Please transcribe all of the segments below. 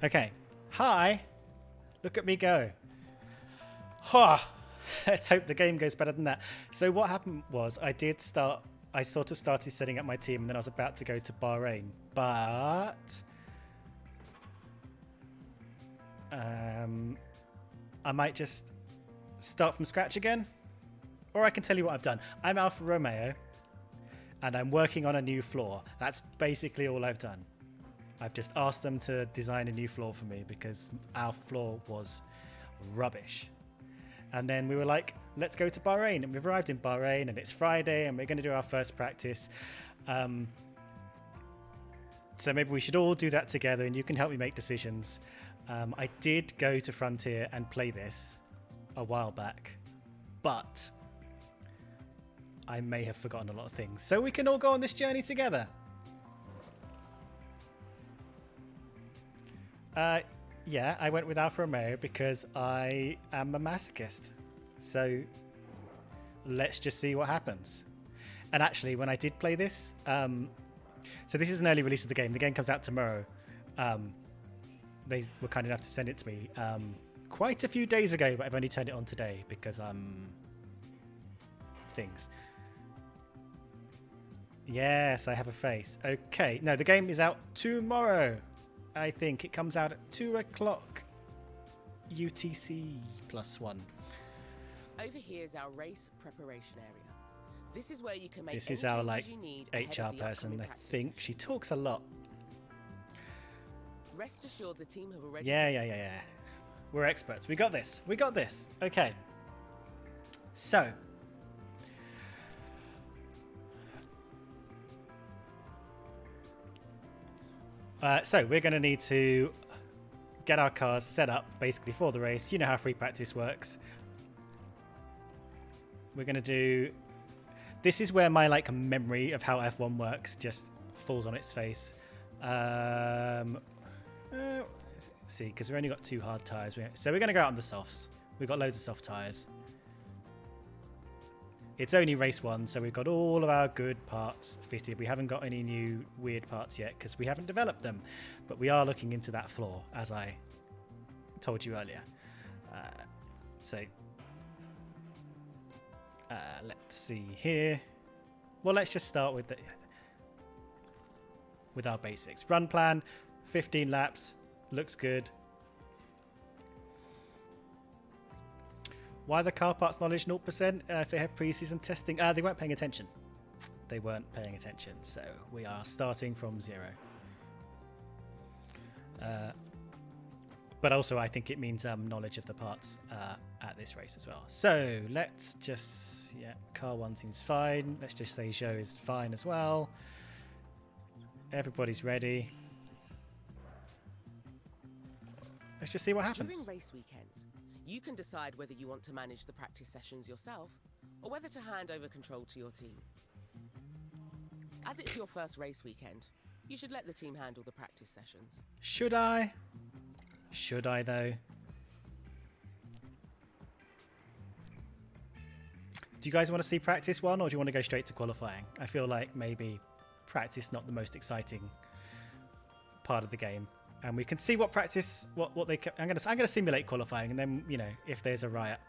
Okay. Hi. Look at me go. Ha. Let's hope the game goes better than that. So what happened was I sort of started setting up my team and then I was about to go to Bahrain. But I might just start from scratch again. Or I can tell you what I've done. I'm Alfa Romeo and I'm working on a new floor. That's basically all I've done. I've just asked them to design a new floor for me because our floor was rubbish. And then we were like, let's go to Bahrain. And we've arrived in Bahrain and it's Friday and we're going to do our first practice. So maybe we should all do that together and you can help me make decisions. I did go to Frontier and play this a while back, but I may have forgotten a lot of things. So we can all go on this journey together. Yeah, I went with Alfa Romeo because I am a masochist. So let's just see what happens. And actually, when I did play this, so this is an early release of the game. The game comes out tomorrow. They were kind enough to send it to me quite a few days ago, but I've only turned it on today because things. Yes, I have a face. Okay, no, the game is out tomorrow. I think it comes out at 2 o'clock UTC +1. Over here is our race preparation area. This is where you can make This any is our changes you need ahead HR of the person. upcoming I practice think session. she talks a lot. Rest assured the team have already Yeah. We're experts. We got this. We got this. Okay. So. So we're going to need to get our cars set up basically for the race. You know how free practice works. We're going to do... This is where my memory of how F1 works just falls on its face. Let's see, because we've only got 2 hard tyres. So we're going to go out on the softs. We've got loads of soft tyres. It's only race 1, so we've got all of our good parts fitted. We haven't got any new weird parts yet because we haven't developed them. But we are looking into that floor, as I told you earlier. Let's see here. Well, let's just start with our basics. Run plan, 15 laps, looks good. Why the car parts knowledge 0%? If they have pre-season testing, they weren't paying attention. They weren't paying attention, so we are starting from 0. But also, I think it means knowledge of the parts at this race as well. So let's just, car 1 seems fine. Let's just say Joe is fine as well. Everybody's ready. Let's just see what happens. During race weekends, you can decide whether you want to manage the practice sessions yourself or whether to hand over control to your team. As it's your first race weekend, you should let the team handle the practice sessions. Should I? Should I, though? Do you guys want to see practice 1 or do you want to go straight to qualifying? I feel like maybe practice not the most exciting part of the game. And we can see what practice, what they. I'm gonna simulate qualifying, and then if there's a riot,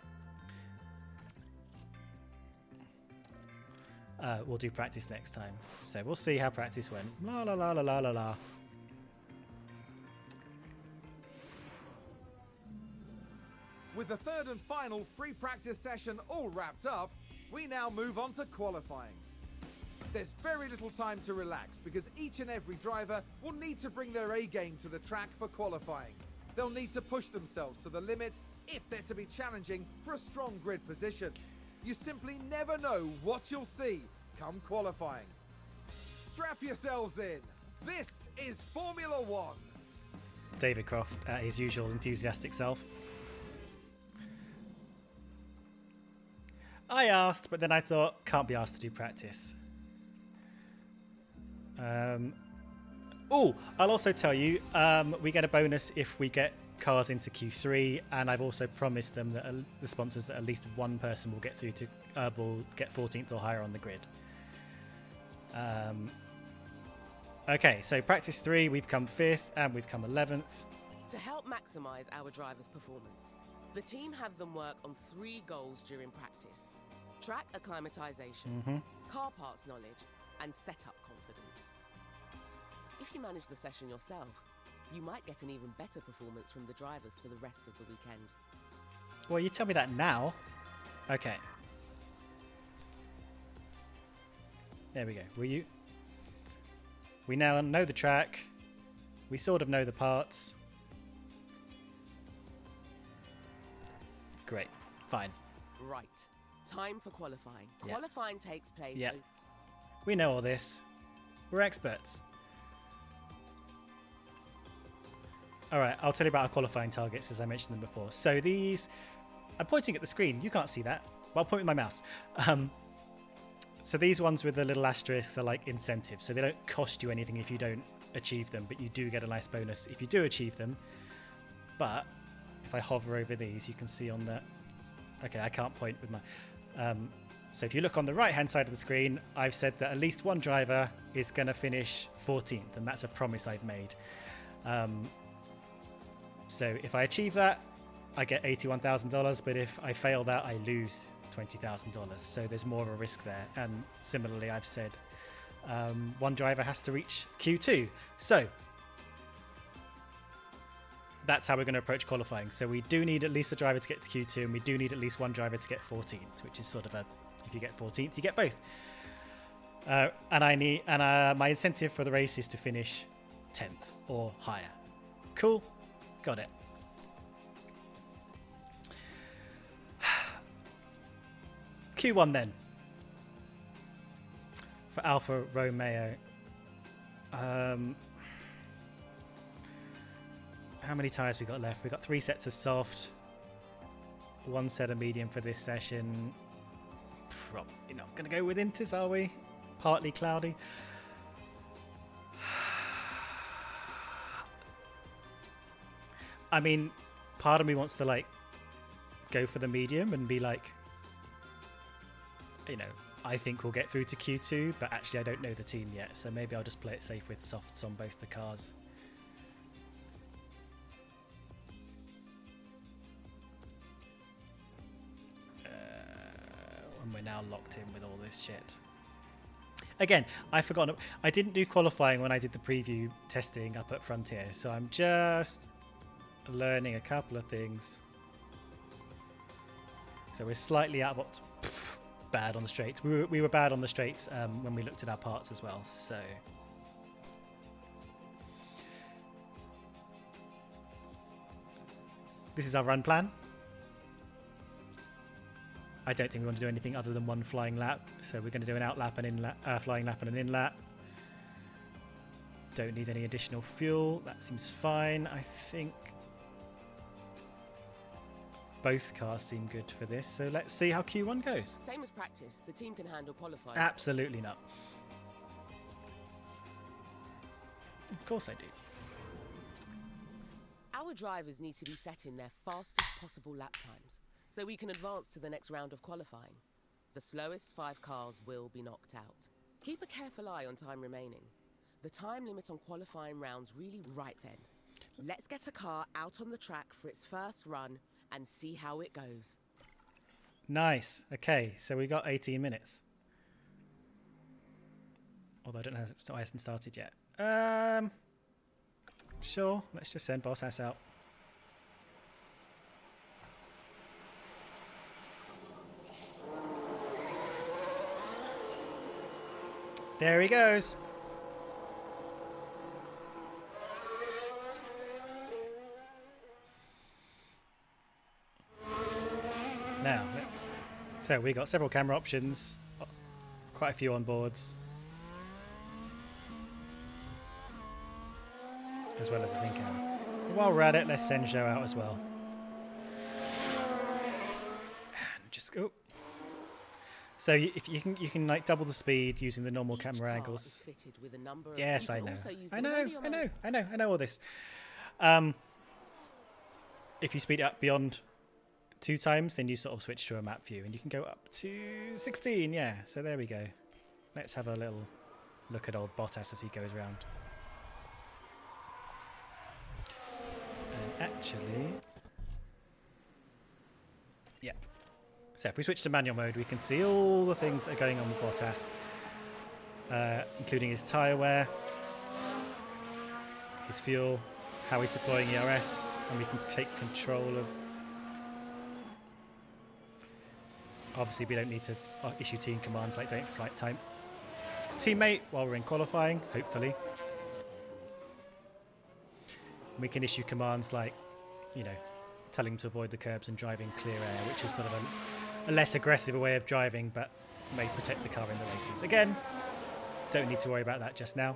we'll do practice next time. So we'll see how practice went. La la la la la la la. With the third and final free practice session all wrapped up, we now move on to qualifying. There's very little time to relax because each and every driver will need to bring their A game to the track for qualifying. They'll need to push themselves to the limit if they're to be challenging for a strong grid position. You simply never know what you'll see come qualifying. Strap yourselves in. This is Formula One. David Croft at his usual enthusiastic self. I asked, but then I thought, can't be asked to do practice. I'll also tell you, we get a bonus if we get cars into Q3, and I've also promised them that the sponsors that at least one person will get through to will get 14th or higher on the grid. Okay, so practice 3, we've come 5th and we've come 11th. To help maximize our drivers' performance, the team have them work on 3 goals during practice: track acclimatization, car parts knowledge, and setup confidence. If you manage the session yourself, you might get an even better performance from the drivers for the rest of the weekend. Well, you tell me that now. Okay. There we go. We now know the track. We sort of know the parts. Great. Fine. Right. Time for qualifying. Yeah. Qualifying takes place. Yeah. We know all this. We're experts. All right, I'll tell you about our qualifying targets as I mentioned them before. So these, I'm pointing at the screen. You can't see that. Well, I'll point with my mouse. So these ones with the little asterisks are like incentives. So they don't cost you anything if you don't achieve them, but you do get a nice bonus if you do achieve them. But if I hover over these, you can see on the... Okay, I can't point with my... So if you look on the right-hand side of the screen, I've said that at least one driver is going to finish 14th, and that's a promise I've made. So if I achieve that, I get $81,000, but if I fail that, I lose $20,000. So there's more of a risk there. And similarly, I've said one driver has to reach Q2. So that's how we're going to approach qualifying. So we do need at least a driver to get to Q2, and we do need at least one driver to get 14th, which is sort of a, if you get 14th, you get both. My incentive for the race is to finish 10th or higher. Cool. Got it. Q1 then. For Alfa Romeo. How many tyres we got left? We got 3 sets of soft, 1 set of medium for this session. Probably not going to go with Intis, are we? Partly cloudy. I mean, part of me wants to like go for the medium and be like, you know, I think we'll get through to Q2, but actually I don't know the team yet, so maybe I'll just play it safe with softs on both the cars. And we're now locked in with all this shit. Again, I forgot. I didn't do qualifying when I did the preview testing up at Frontier, so I'm just learning a couple of things. So we're slightly out of bad on the straights. We were bad on the straights when we looked at our parts as well. So this is our run plan. I don't think we want to do anything other than one flying lap. So we're going to do an out lap and in lap, flying lap and an in lap. Don't need any additional fuel. That seems fine. I think both cars seem good for this. So let's see how Q1 goes. Same as practice, the team can handle qualifying. Absolutely not. Of course I do. Our drivers need to be setting their fastest possible lap times, so we can advance to the next round of qualifying. The slowest 5 cars will be knocked out. Keep a careful eye on time remaining. The time limit on qualifying rounds really right then. Let's get a car out on the track for its first run and see how it goes. Nice. Okay, so we got 18 minutes. Although I don't know, it hasn't started yet. Sure, let's just send Bottas out. There he goes. Now, so we got several camera options, quite a few on boards, as well as the thin cam. While we're at it, let's send Joe out as well. And just go. So if you can like double the speed using the normal camera angles. Yes, I know. I know all this. If you speed it up beyond 2 times, then you sort of switch to a map view, and you can go up to 16. Yeah, so there we go. Let's have a little look at old Bottas as he goes around. And actually... Yep. So if we switch to manual mode, we can see all the things that are going on with Bottas, including his tyre wear, his fuel, how he's deploying ERS, and we can take control of... Obviously, we don't need to issue team commands like don't flight time teammate while we're in qualifying, hopefully. We can issue commands like, you know, telling him to avoid the curbs and drive in clear air, which is sort of a less aggressive way of driving, but may protect the car in the races. Again, don't need to worry about that just now.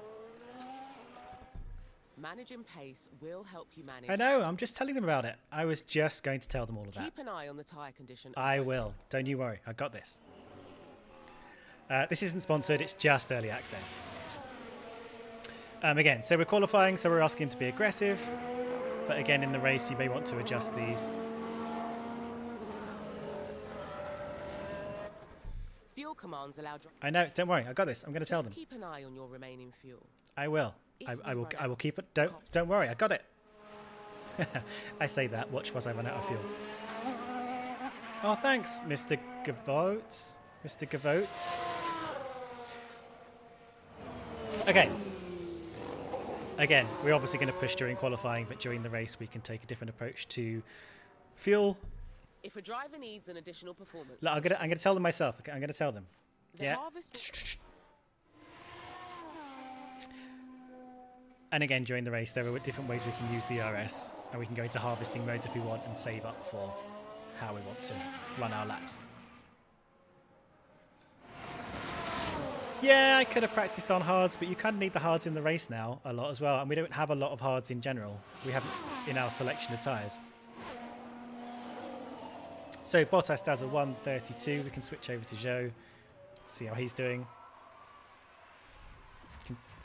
Managing pace will help you manage. I know, I'm just telling them about it. I was just going to tell them all of that. Keep an eye on the tyre condition. I will. Don't you worry. I got this. This isn't sponsored. It's just early access. Again, so we're qualifying, so we're asking to be aggressive. But again, in the race, you may want to adjust these. Fuel commands allow... I know. Don't worry. I got this. I'm going to tell them. Keep an eye on your remaining fuel. I will. I will keep it. Don't worry. I got it. I say that. Watch whilst I run out of fuel. Oh, thanks, Mr. Gavote. Mr. Gavote. Okay. Again, we're obviously going to push during qualifying, but during the race we can take a different approach to fuel. If a driver needs an additional performance... Look, I'm going to tell them myself. Okay, I'm going to tell them. The Yeah. harvest... And again, during the race, there are different ways we can use the RS, and we can go into harvesting mode if we want and save up for how we want to run our laps. Yeah, I could have practiced on hards, but you kind of need the hards in the race now a lot as well, and we don't have a lot of hards in general. We haven't in our selection of tyres. So Bottas does a 1:32. We can switch over to Zhou, see how he's doing.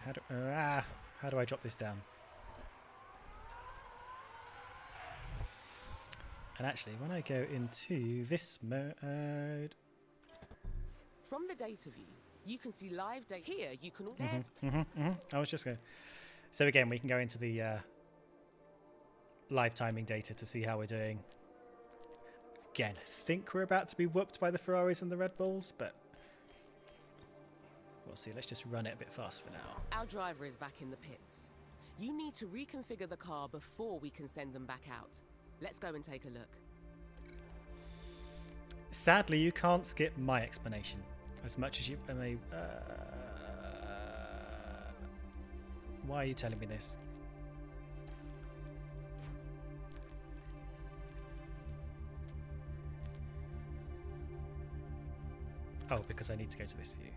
How do I drop this down? And actually, when I go into this mode... From the data view, you can see live data. Here, you can... I was just going to... So again, we can go into the live timing data to see how we're doing. Again, I think we're about to be whooped by the Ferraris and the Red Bulls, but... We'll see. Let's just run it a bit fast for now. Our driver is back in the pits. You need to reconfigure the car before we can send them back out. Let's go and take a look. Sadly, you can't skip my explanation. As much as you may... why are you telling me this? Oh, because I need to go to this view.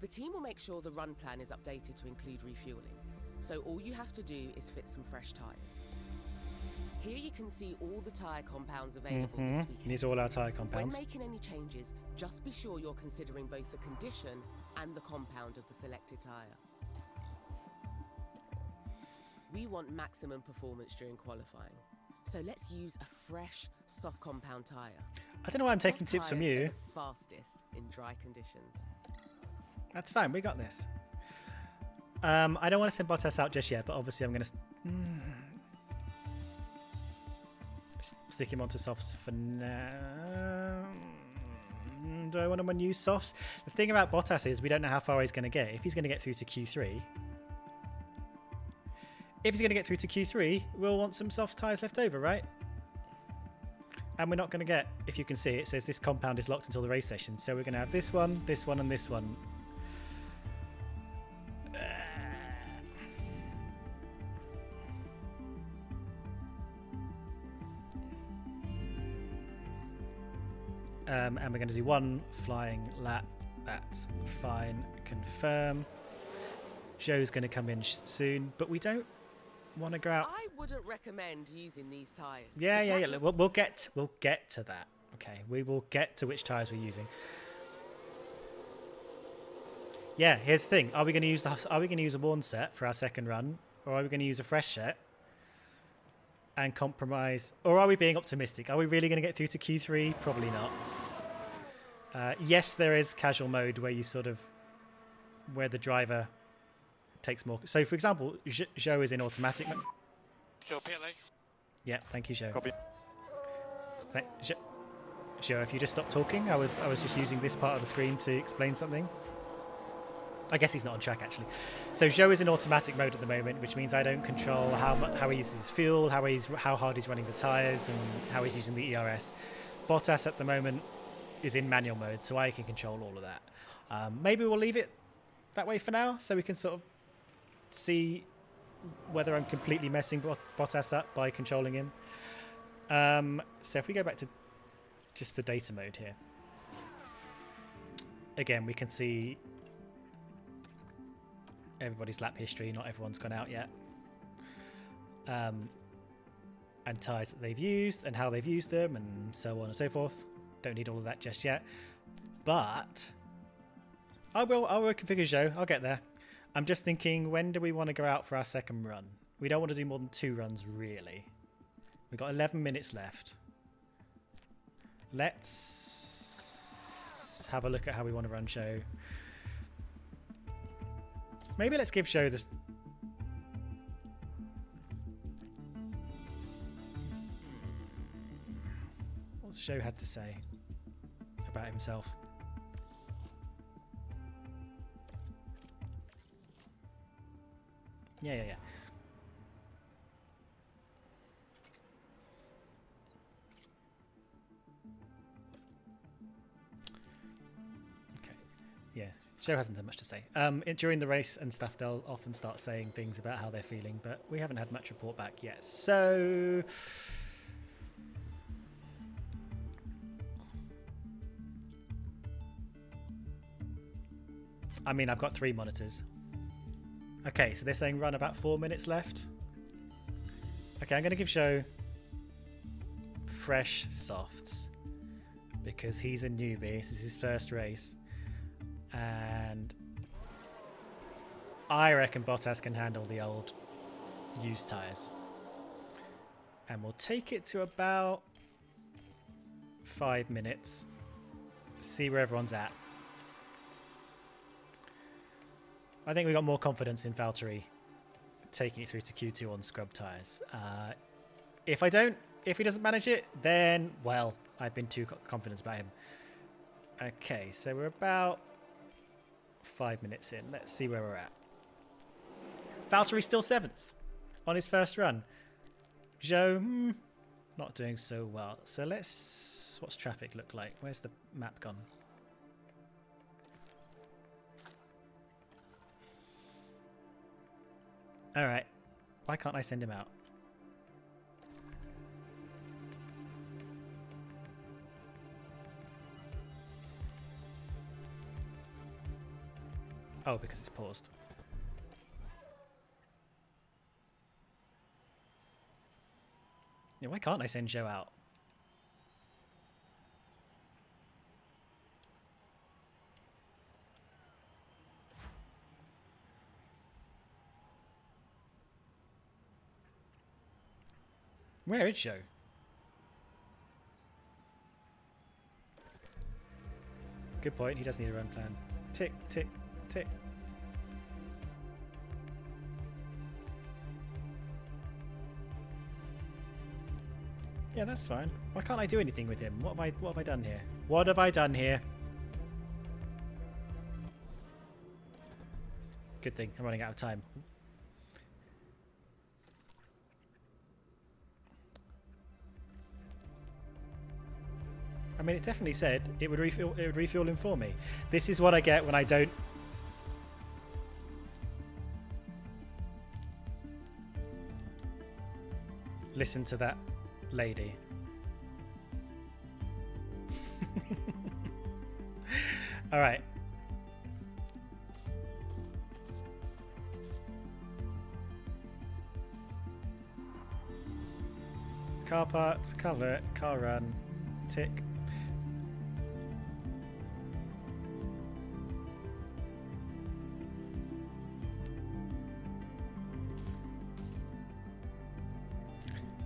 The team will make sure the run plan is updated to include refueling. So all you have to do is fit some fresh tyres. Here you can see all the tyre compounds available this weekend. These are all our tyre When compounds. making any changes, just be sure you're considering both the condition and the compound of the selected tyre. We want maximum performance during qualifying. So let's use a fresh, soft compound tyre. I don't know why I'm taking Soft tips from tyres are you. the fastest in dry conditions. That's fine. We got this. I don't want to send Bottas out just yet, but obviously I'm going to stick him onto softs for now. Do I want him on new softs? The thing about Bottas is we don't know how far he's going to get. If he's going to get through to Q3, we'll want some soft tyres left over, right? And we're not going to get, if you can see, it says this compound is locked until the race session. So we're going to have this one, and this one. And we're going to do one flying lap. That's fine. Confirm. Zhou's going to come in soon, but we don't want to go out. I wouldn't recommend using these tyres. Yeah. Look, we'll get to that. Okay, we will get to which tyres we're using. Yeah, here's the thing: are we going to use a worn set for our second run, or are we going to use a fresh set and compromise? Or are we being optimistic? Are we really going to get through to Q3? Probably not. Yes, there is casual mode where where the driver takes more. So, for example, Zhou is in automatic mode. Joe pit lane. Yeah, thank you, Joe. Copy. Joe, if you just stop talking, I was just using this part of the screen to explain something. I guess he's not on track actually. So Joe is in automatic mode at the moment, which means I don't control how he uses his fuel, how hard he's running the tires, and how he's using the ERS. Bottas at the moment is in manual mode, so I can control all of that. Maybe we'll leave it that way for now, so we can sort of see whether I'm completely messing Bottas up by controlling him. So if we go back to just the data mode here, again we can see everybody's lap history. Not everyone's gone out yet, and tyres that they've used and how they've used them and so on and so forth. Don't need all of that just yet, but I will configure Joe. I'll get there. I'm just thinking, when do we want to go out for our second run? We don't want to do more than 2 runs really. We've got 11 minutes left. Let's have a look at how we want to run Joe. Maybe let's give Joe this. What's Joe had to say about himself? Yeah. Yeah, Joe hasn't had much to say. During the race and stuff, they'll often start saying things about how they're feeling, but we haven't had much report back yet. So, I mean, I've got 3 monitors. Okay, so they're saying run about 4 minutes left. Okay, I'm going to give Joe fresh softs because he's a newbie. This is his first race. And I reckon Bottas can handle the old used tyres. And we'll take it to about 5 minutes. See where everyone's at. I think we got more confidence in Valtteri taking it through to Q2 on scrub tyres. If he doesn't manage it, then, well, I've been too confident about him. Okay, so we're about 5 minutes in. Let's see where we're at. Valtteri's still 7th on his first run. Joe, not doing so well. So what's traffic look like? Where's the map gone? All right. Why can't I send him out? Oh, because it's paused. Yeah, why can't I send Joe out? Where is Joe? Good point. He does need a run plan. Tick, tick, tick. Yeah, that's fine. Why can't I do anything with him? What have I done here? What have I done here? Good thing. I'm running out of time. I mean, it definitely said it would refuel him for me. This is what I get when I don't listen to that lady. All right. Car parts, cover, car run, tick.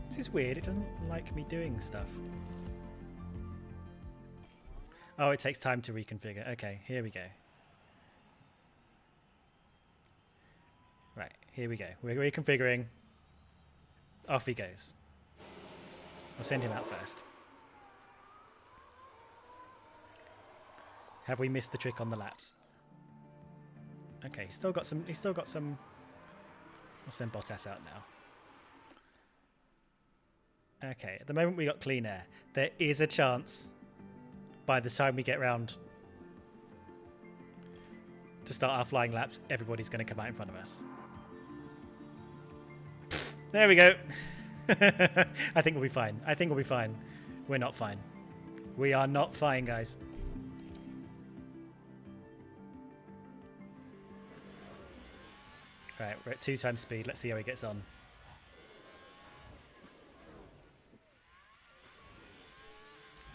This is weird, it doesn't like me doing stuff. Oh, it takes time to reconfigure. Okay, here we go. Right, here we go. We're reconfiguring. Off he goes. We'll send him out first. Have we missed the trick on the laps? Okay, he's still got some. We'll send Bottas out now. Okay, at the moment we got clean air. There is a chance by the time we get round to start our flying laps, everybody's going to come out in front of us. There we go. I think we'll be fine. I think we'll be fine. We're not fine. We are not fine, guys. Right, we're at 2 times speed. Let's see how he gets on.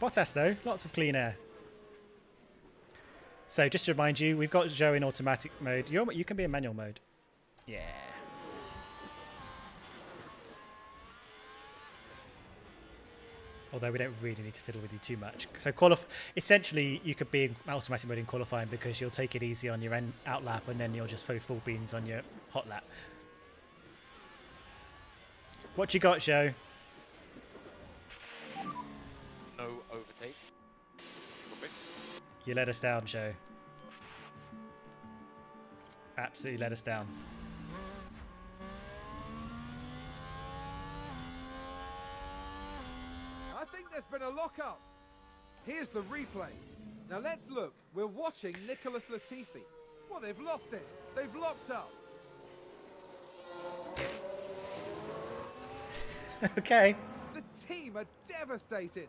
Bottas, though. Lots of clean air. So, just to remind you, we've got Zhou in automatic mode. You can be in manual mode. Yeah. Although we don't really need to fiddle with you too much. So essentially, you could be in automatic mode in qualifying because you'll take it easy on your out lap and then you'll just throw full beans on your hot lap. What you got, Zhou? No overtake. You let us down, Zhou. Absolutely let us down. I think there's been a lock-up. Here's the replay. Now let's look. We're watching Nicholas Latifi. Well, they've lost it. They've locked up. Okay. The team are devastated.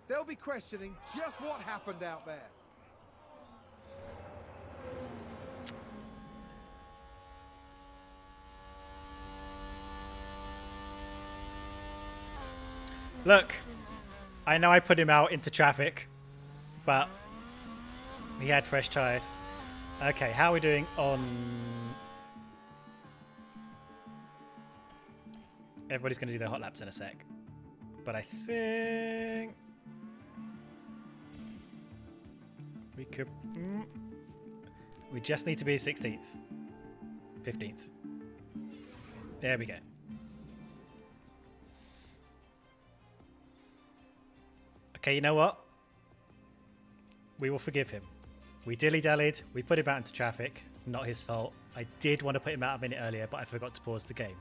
They'll be questioning just what happened out there. Look, I know I put him out into traffic, but he had fresh tyres. Okay, how are we doing on... Everybody's going to do their hot laps in a sec. But I think... we could... we just need to be 16th. 15th. There we go. Okay, you know what? We will forgive him. We dilly-dallied. We put him out into traffic. Not his fault. I did want to put him out a minute earlier, but I forgot to pause the game.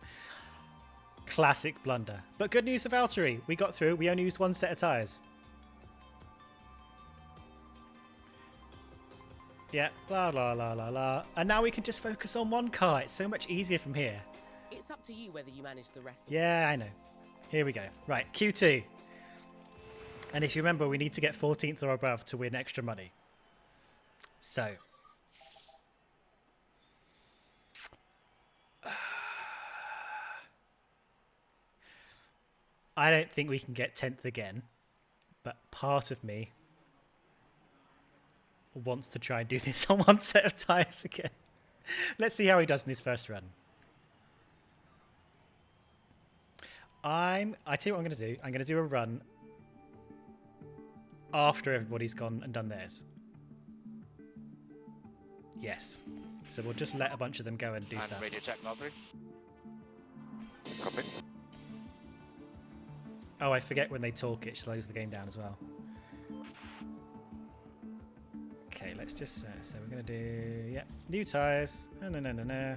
Classic blunder. But good news for Valtteri. We got through. We only used 1 set of tyres. Yeah, la la la la la. And now we can just focus on one car. It's so much easier from here. It's up to you whether you manage the rest of Yeah, I know. Here we go. Right, Q2. And if you remember, we need to get 14th or above to win extra money. So. I don't think we can get 10th again. But part of me wants to try and do this on 1 set of tyres again. Let's see how he does in his first run. I tell you what I'm going to do. I'm going to do a run after everybody's gone and done theirs. Yes. So we'll just let a bunch of them go and do stuff. Radio check, Valtteri. Copy. Oh, I forget when they talk, it slows the game down as well. Okay, let's just... so we're going to do... Yeah, new tyres. No.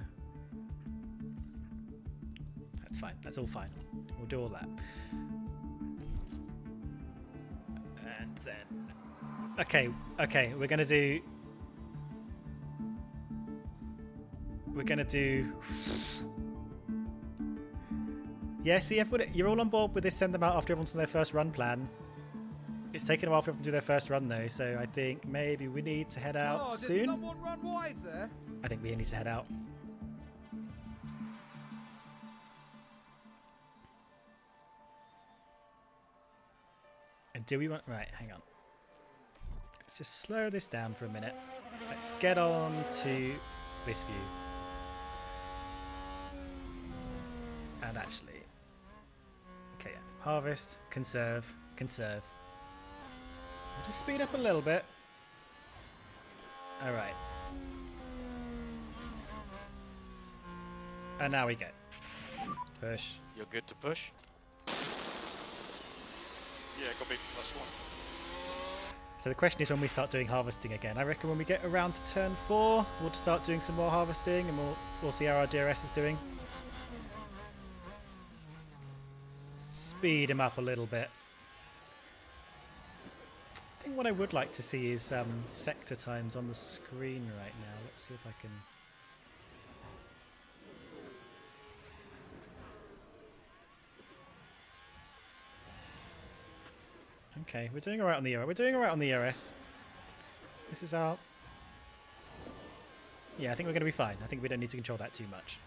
That's fine. That's all fine. We'll do all that. And then... Okay, we're going to do... We're going to do... Yeah, see, you're all on board with this, send them out after everyone's done their first run plan. It's taken a while for everyone to do their first run, though, so I think maybe we need to head out soon. Did someone run wide there? I think we need to head out. And do we want... Right, hang on. Let's just slow this down for a minute. Let's get on to this view. And actually... Okay, yeah. Harvest, conserve, conserve. Just speed up a little bit. Alright. And now we go. Push. You're good to push. Yeah, got big +1. So the question is when we start doing harvesting again. I reckon when we get around to turn 4, we'll start doing some more harvesting and we'll see how our DRS is doing. Speed him up a little bit. I think what I would like to see is sector times on the screen right now. Let's see if I can... Okay, we're doing alright on the ERS. We're doing alright on the ERS. This is our... Yeah, I think we're going to be fine. I think we don't need to control that too much.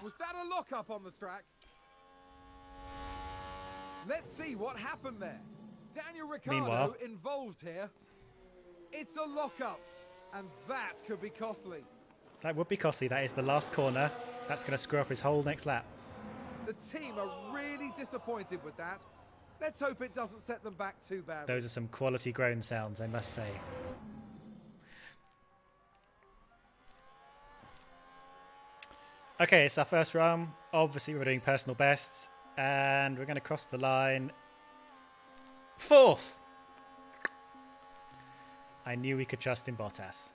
Was that a lock-up on the track? Let's see what happened there. Daniel Ricciardo Meanwhile, involved here. It's a lock-up, and that could be costly. that would be costly. That is the last corner. That's going to screw up his whole next lap. The team are really disappointed with that. Let's hope it doesn't set them back too badly. Those are some quality groan sounds, I must say. Okay, it's our first run. Obviously, we're doing personal bests. And we're going to cross the line. 4th! I knew we could trust in Bottas.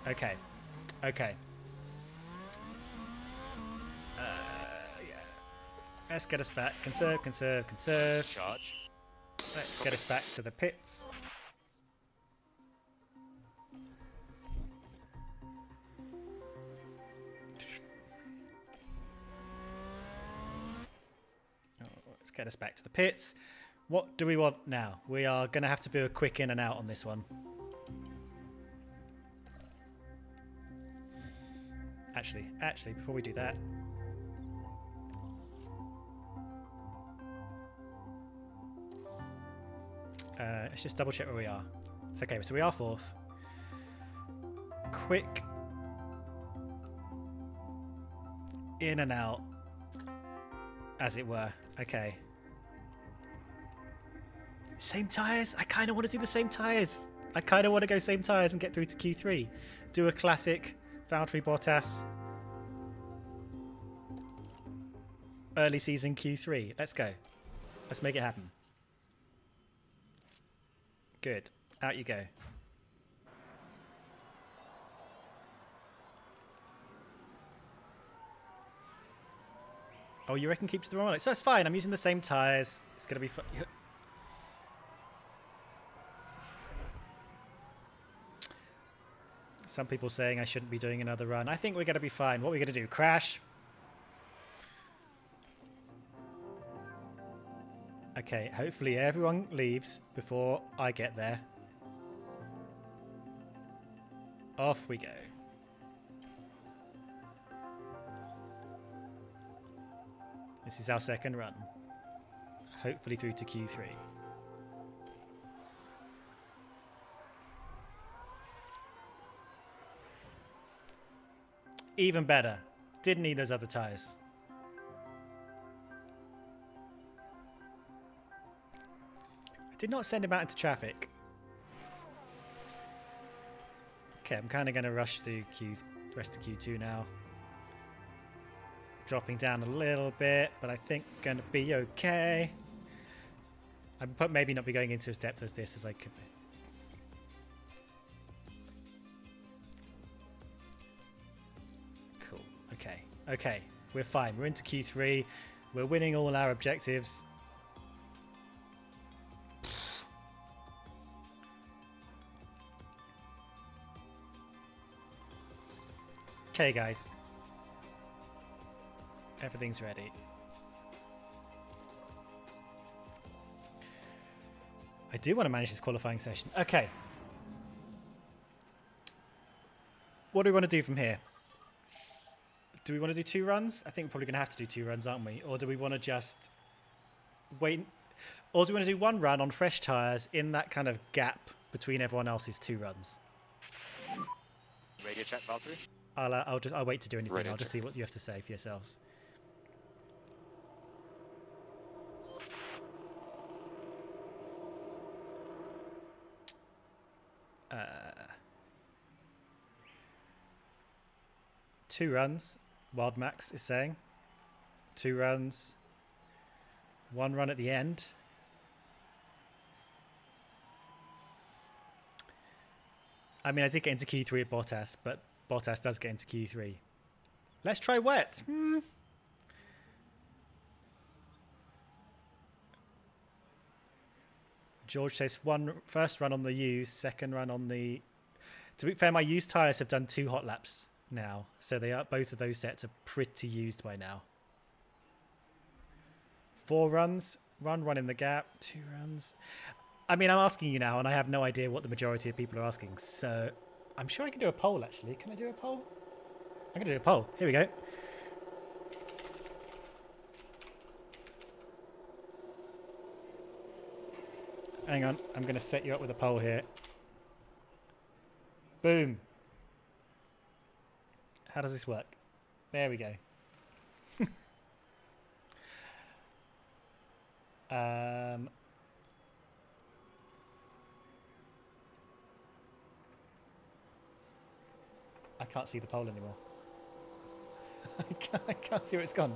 Okay. Okay. Yeah. Let's get us back. Conserve, conserve, conserve. Charge. Let's get us back to the pits. Let's get us back to the pits. What do we want now? We are going to have to do a quick in and out on this one. Actually, before we do that, let's just double check where we are. It's okay, so we are 4th. Quick in and out, as it were. Okay. Same tyres? I kind of want to do the same tyres. I kind of want to go same tyres and get through to Q3. Do a classic Valtteri Bottas early season Q3. Let's go. Let's make it happen. Good. Out you go. Oh, you reckon keep to the wrong one? So that's fine. I'm using the same tyres. It's going to be fun. Some people saying I shouldn't be doing another run. I think we're going to be fine. What are we going to do? Crash? Okay, hopefully everyone leaves before I get there. Off we go. This is our second run. Hopefully through to Q3. Even better. Didn't need those other tyres. I did not send him out into traffic. Okay, I'm kind of going to rush through rest of Q2 now. Dropping down a little bit, but I think going to be okay. I maybe not be going into as depth as this as I could be. Cool. Okay. Okay. We're fine. We're into Q3. We're winning all our objectives. Okay, guys. Everything's ready. I do want to manage this qualifying session. Okay. What do we want to do from here? Do we want to do 2 runs? I think we're probably going to have to do 2 runs, aren't we? Or do we want to just wait? Or do we want to do 1 run on fresh tyres in that kind of gap between everyone else's 2 runs? Radio check, Valtteri. I'll wait to do anything. Radio I'll just check. see what you have to say for yourselves. 2 runs, Wild Max is saying. 2 runs. 1 run at the end. I mean, I did get into Q3 at Bottas, but Bottas does get into Q3. Let's try wet. George says first run on the used, second run on the... To be fair, my used tyres have done 2 hot laps now, so they are both of those sets are pretty used by now. 4 runs, run in the gap, 2 runs. I mean, I'm asking you now, and I have no idea what the majority of people are asking, so I'm sure I can do a poll, actually. Can I do a poll? I'm going to do a poll. Here we go. Hang on, I'm going to set you up with a poll here. Boom. How does this work? There we go. I can't see the poll anymore. I can't see where it's gone.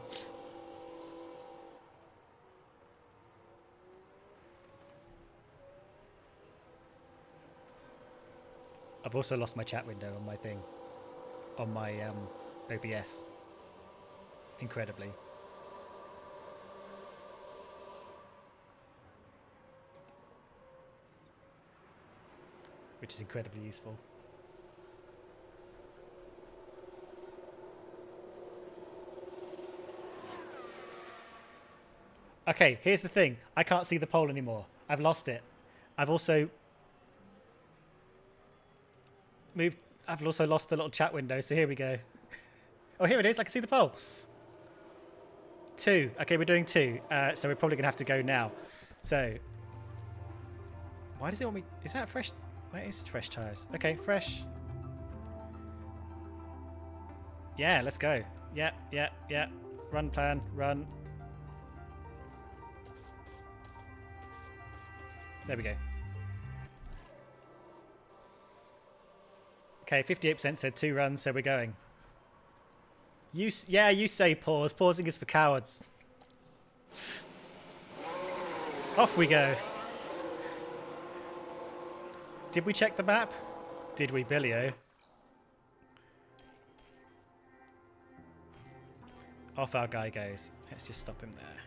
I've also lost my chat window on my thing, on my OBS, incredibly. Which is incredibly useful. Okay, here's the thing. I can't see the poll anymore. I've lost it. I've also lost the little chat window, so here we go. Oh, here it is. I can see the poll. 2. Okay, we're doing 2. So we're probably going to have to go now. So, why does it want me... Is that fresh... Where is fresh tyres? Okay, fresh. Yeah, let's go. Yeah. Run plan, run. There we go. Okay, 58% said 2 runs, so we're going. You say pause. Pausing is for cowards. Off we go. Did we check the map? Did we, Billio? Off our guy goes. Let's just stop him there.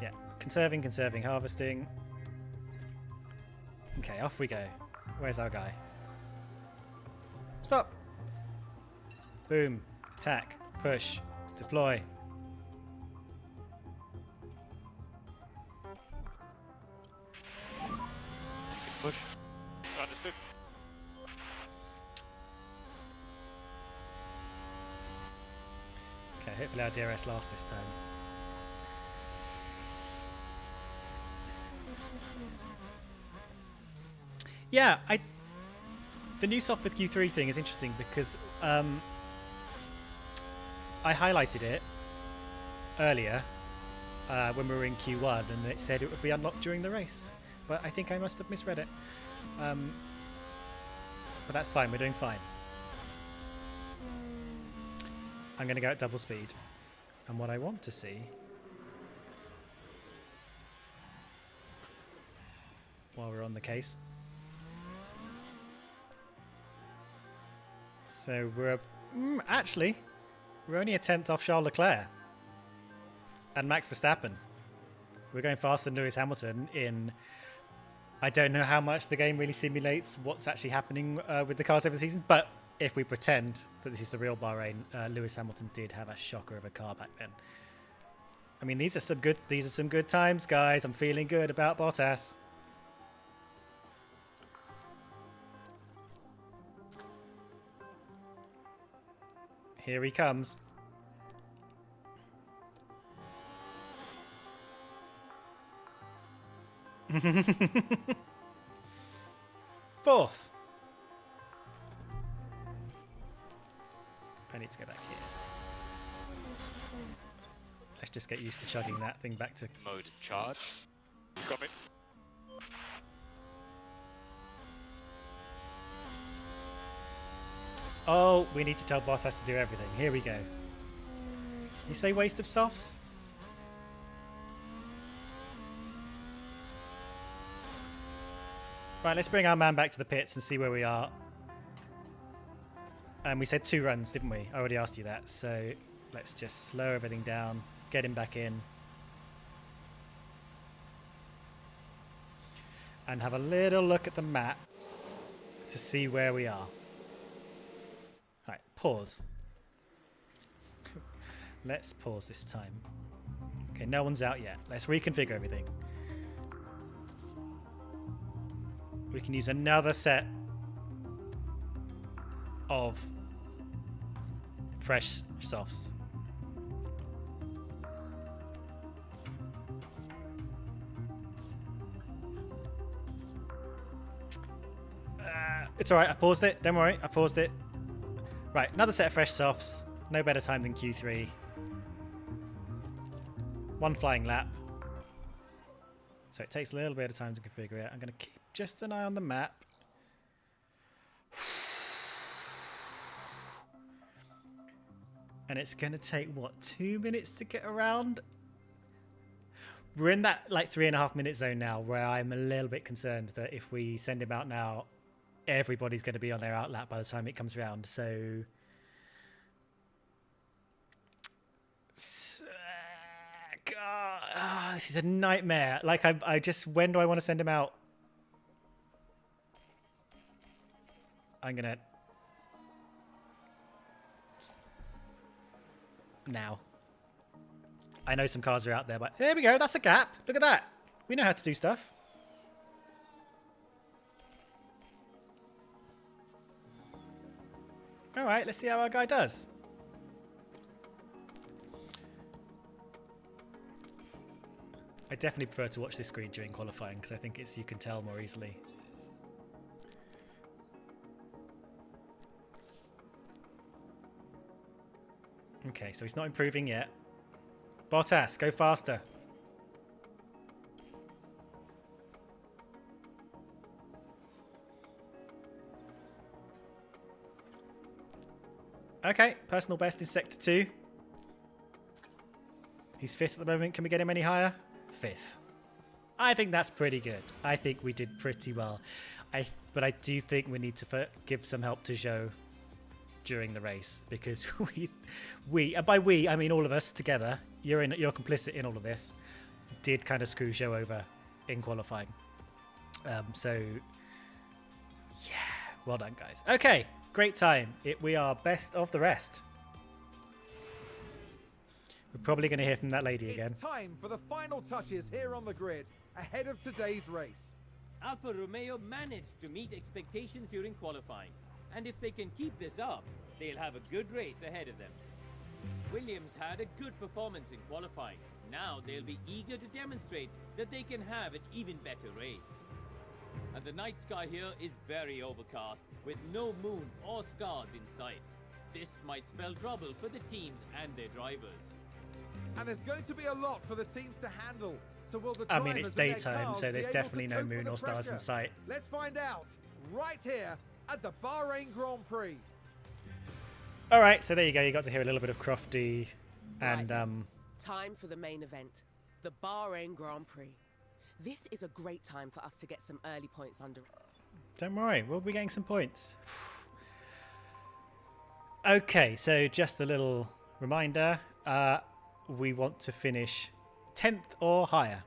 Yeah. Conserving, harvesting. Okay, off we go. Where's our guy? Stop! Boom. Attack. Push. Deploy. Push. Understood. Okay, hopefully our DRS lasts this time. Yeah, the new soft with Q3 thing is interesting because I highlighted it earlier when we were in Q1 and it said it would be unlocked during the race. But I think I must have misread it. But that's fine, we're doing fine. I'm going to go at double speed. And what I want to see... while we're on the case... So we're... actually, we're only a 10th off Charles Leclerc. And Max Verstappen. We're going faster than Lewis Hamilton in... I don't know how much the game really simulates what's actually happening with the cars over the season, but if we pretend that this is the real Bahrain, Lewis Hamilton did have a shocker of a car back then. I mean, these are some good times, guys. I'm feeling good about Bottas. Here he comes. Fourth. I need to go back here. Let's just get used to chugging that thing back to... Mode charge. Copy. Oh, we need to tell Bottas to do everything. Here we go. You say waste of softs? Right, let's bring our man back to the pits and see where we are. And we said 2 runs, didn't we? I already asked you that. So let's just slow everything down, get him back in. And have a little look at the map to see where we are. Right, pause. Let's pause this time. Okay, no one's out yet. Let's reconfigure everything. We can use another set of fresh softs. It's alright, I paused it. Don't worry, I paused it. Right, another set of fresh softs. No better time than Q3. 1 flying lap. So it takes a little bit of time to configure it. I'm going to keep just an eye on the map. And it's going to take, what, 2 minutes to get around? We're in that, like, 3.5 minute zone now where I'm a little bit concerned that if we send him out now, everybody's going to be on their out lap by the time it comes around. So... God, this is a nightmare. Like, I just... When do I want to send him out? I'm going to... Now. I know some cars are out there, but there we go. That's a gap. Look at that. We know how to do stuff. All right, let's see how our guy does. I definitely prefer to watch this screen during qualifying because I think it's you can tell more easily. Okay, so he's not improving yet. Bottas, go faster. Okay, personal best in Sector 2. He's 5th at the moment. Can we get him any higher? 5th. I think that's pretty good. I think we did pretty well. But I do think we need to give some help to Zhou during the race because we, and by we, I mean all of us together, you're complicit in all of this, did kind of screw Zhou over in qualifying. So, yeah, well done, guys. Okay. Great time. We are best of the rest. We're probably going to hear from that lady again. It's time for the final touches here on the grid ahead of today's race. Alfa Romeo managed to meet expectations during qualifying, and if they can keep this up, they'll have a good race ahead of them. Williams had a good performance in qualifying. Now they'll be eager to demonstrate that they can have an even better race. And the night sky here is very overcast, with no moon or stars in sight. This might spell trouble for the teams and their drivers. And there's going to be a lot for the teams to handle. So will the I drivers mean, it's and their daytime, cars so there's be able definitely to no cope with moon the or stars in pressure? sight. Let's find out right here at the Bahrain Grand Prix. All right, so there you go. You got to hear a little bit of Crofty and Right. Time for the main event, the Bahrain Grand Prix. This is a great time for us to get some early points under. Don't worry, we'll be getting some points. Okay, so just a little reminder. We want to finish 10th or higher.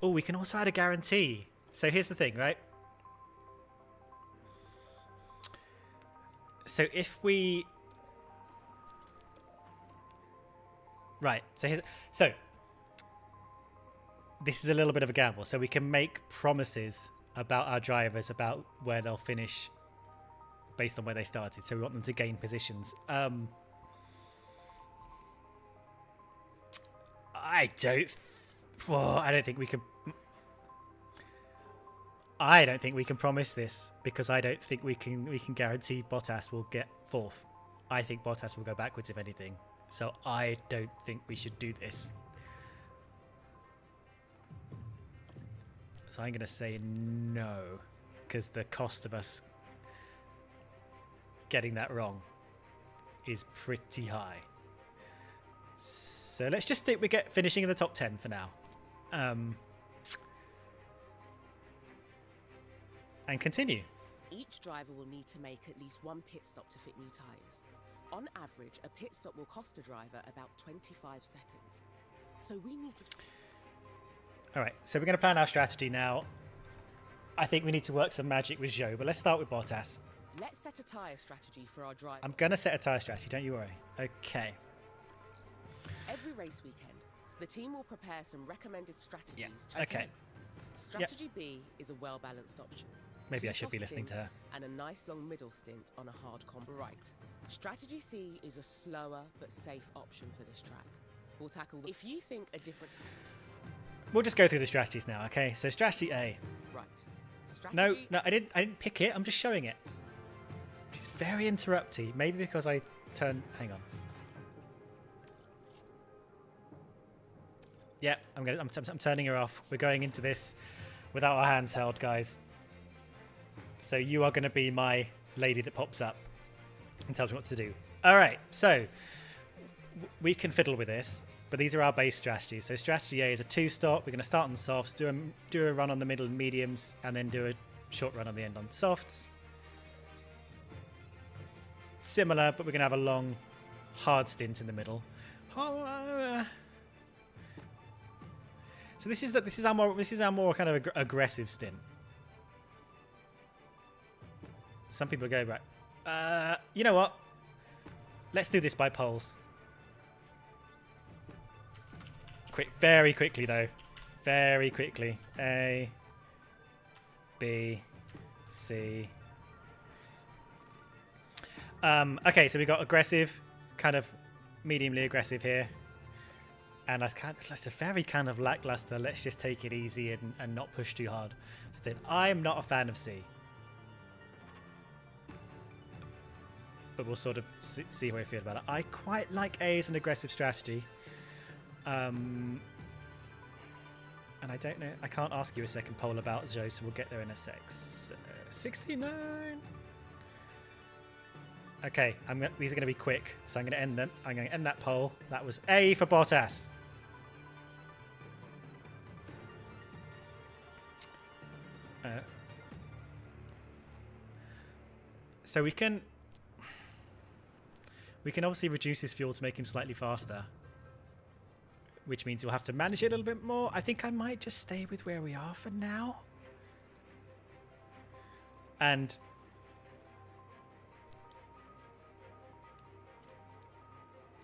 Oh, we can also add a guarantee. So here's the thing, right? So if we... Right, so this is a little bit of a gamble. So we can make promises about our drivers, about where they'll finish based on where they started. So we want them to gain positions. I don't think we can. I don't think we can promise this because I don't think we can guarantee Bottas will get 4th. I think Bottas will go backwards if anything. So I don't think we should do this. So I'm going to say no because the cost of us getting that wrong is pretty high. So let's just think we get finishing in the top 10 for now. And continue. Each driver will need to make at least one pit stop to fit new tyres. On average, a pit stop will cost a driver about 25 seconds. So we need to... All right, so we're going to plan our strategy now. I think we need to work some magic with Zhou, but let's start with Bottas. Let's set a tyre strategy for our driver. I'm going to set a tyre strategy, don't you worry. Okay. Every race weekend, the team will prepare some recommended strategies. Yeah, okay. Strategy B is a well-balanced option. Maybe I 2 should be soft listening to stints her. And a nice long middle stint on a hard combo right. Strategy C is a slower but safe option for this track. We'll tackle the... If you think a different... We'll just go through the strategies now, okay? So strategy A. Right. Strategy... No, I didn't pick it. I'm just showing it. She's very interrupty. Maybe because I turned... Hang on. Yeah, I'm turning her off. We're going into this without our hands held, guys. So you are going to be my lady that pops up and tells me what to do. All right, so we can fiddle with this, but these are our base strategies. So strategy A is a 2-stop. We're going to start on softs, do a run on the middle and mediums, and then do a short run on the end on softs. Similar, but we're going to have a long, hard stint in the middle. So this is our more kind of aggressive stint. Some people go right. You know what? Let's do this by polls. Very quickly though. Very quickly. A, B, C. Okay, so we got aggressive, kind of mediumly aggressive here. And that's a very kind of lackluster, let's just take it easy and not push too hard. Still, I'm not a fan of C. But we'll sort of see how I feel about it. I quite like A as an aggressive strategy. And I don't know, I can't ask you a second poll about Zhou, so we'll get there in a sec. 69. Okay, these are going to be quick, so I'm going to end them. I'm going to end that poll. That was A for Bottas. So we can obviously reduce his fuel to make him slightly faster, which means we'll have to manage it a little bit more. I think I might just stay with where we are for now. And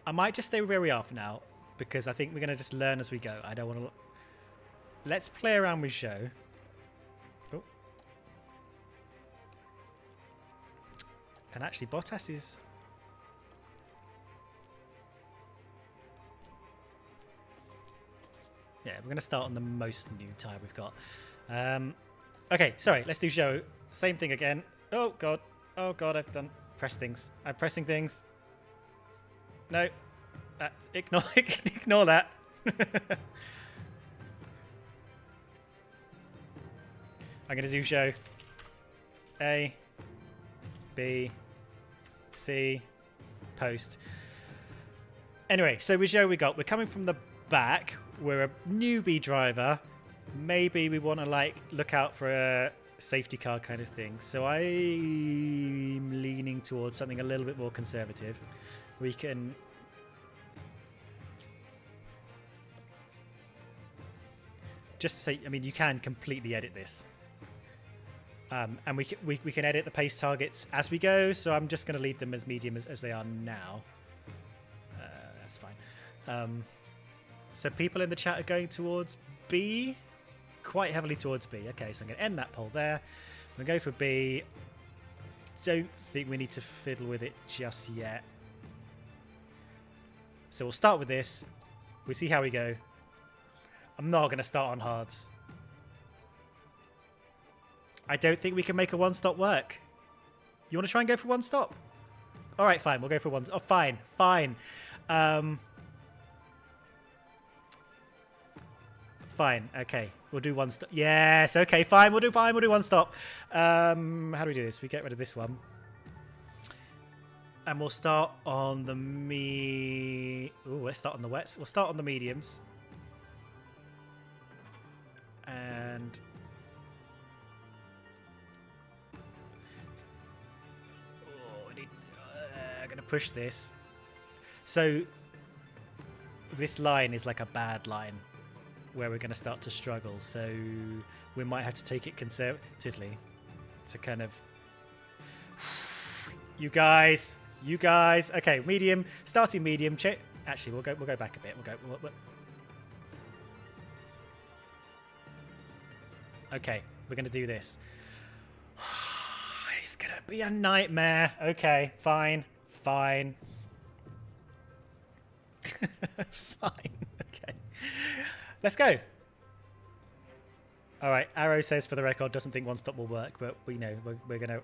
I might just stay where we are for now, because I think we're going to just learn as we go. I don't want to... Let's play around with Zhou. Oh. And actually, Bottas is... Yeah, we're going to start on the most new tyre we've got. Okay, sorry, let's do Zhou. Same thing again. Oh, God. Oh, God, I've done... Press things. I'm pressing things. No, ignore that. I'm going to do Zhou. A, B, C, post. Anyway, so with Zhou we're coming from the back. We're a newbie driver. Maybe we want to look out for a safety car kind of thing. So I'm leaning towards something a little bit more conservative. We can just say, I mean, you can completely edit this, and we can edit the pace targets as we go. So I'm just going to leave them as medium as they are now. That's fine. So people in the chat are going towards B, quite heavily towards B. Okay, so I'm going to end that poll there. I'm going to go for B. Don't think we need to fiddle with it just yet. So we'll start with this. We see how we go. I'm not going to start on hards. I don't think we can make a one-stop work. You want to try and go for one stop? All right, fine. We'll go for one. Oh, fine. Fine. Fine. Okay. We'll do one stop. Yes. Okay. Fine. We'll do one stop. How do we do this? We get rid of this one. And we'll start on the let's start on the wets. We'll start on the mediums. And I'm gonna push this. So this line is like a bad line where we're gonna start to struggle. So we might have to take it conservatively to kind of. You guys. Okay, medium. Starting medium. Actually, we'll go back a bit. Okay, we're gonna do this. It's gonna be a nightmare. Okay, fine. Fine. Okay. Let's go. All right. Arrow says, for the record, doesn't think one stop will work, but we know we're gonna.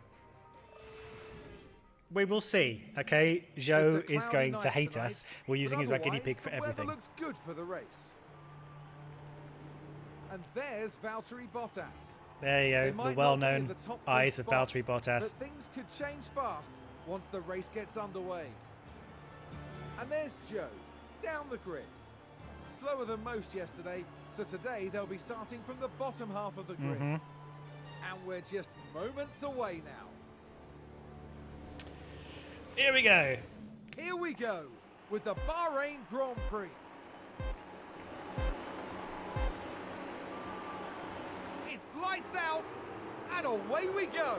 We will see. Okay, Joe is going to hate us. We're using him as our guinea pig for everything. Looks good for the race. And there's Valtteri Bottas. There you go, the well-known eyes of Valtteri Bottas. But things could change fast once the race gets underway. And there's Joe, down the grid. Slower than most yesterday, so today they'll be starting from the bottom half of the grid. And we're just moments away now. Here we go. Here we go with the Bahrain Grand Prix. It's lights out and away we go.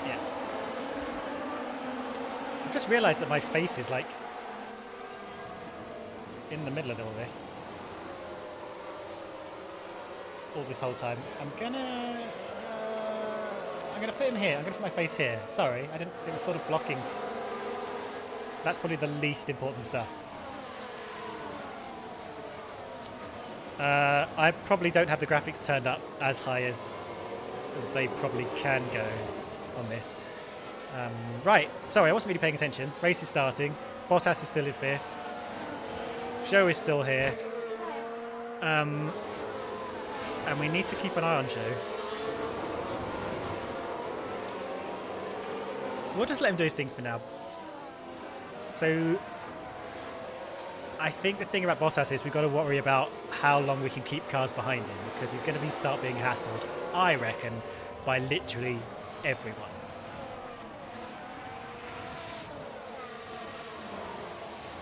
Yeah. I've just realised that my face is like in the middle of all this. All this whole time. I'm gonna put him here. I'm gonna put my face here. Sorry, it was sort of blocking. That's probably the least important stuff. I probably don't have the graphics turned up as high as they probably can go on this. Right, sorry, I wasn't really paying attention. Race is starting. Bottas is still in 5th. Joe is still here. And we need to keep an eye on Joe. We'll just let him do his thing for now. So I think the thing about Bottas is we've got to worry about how long we can keep cars behind him, because he's going to start being hassled, I reckon, by literally everyone.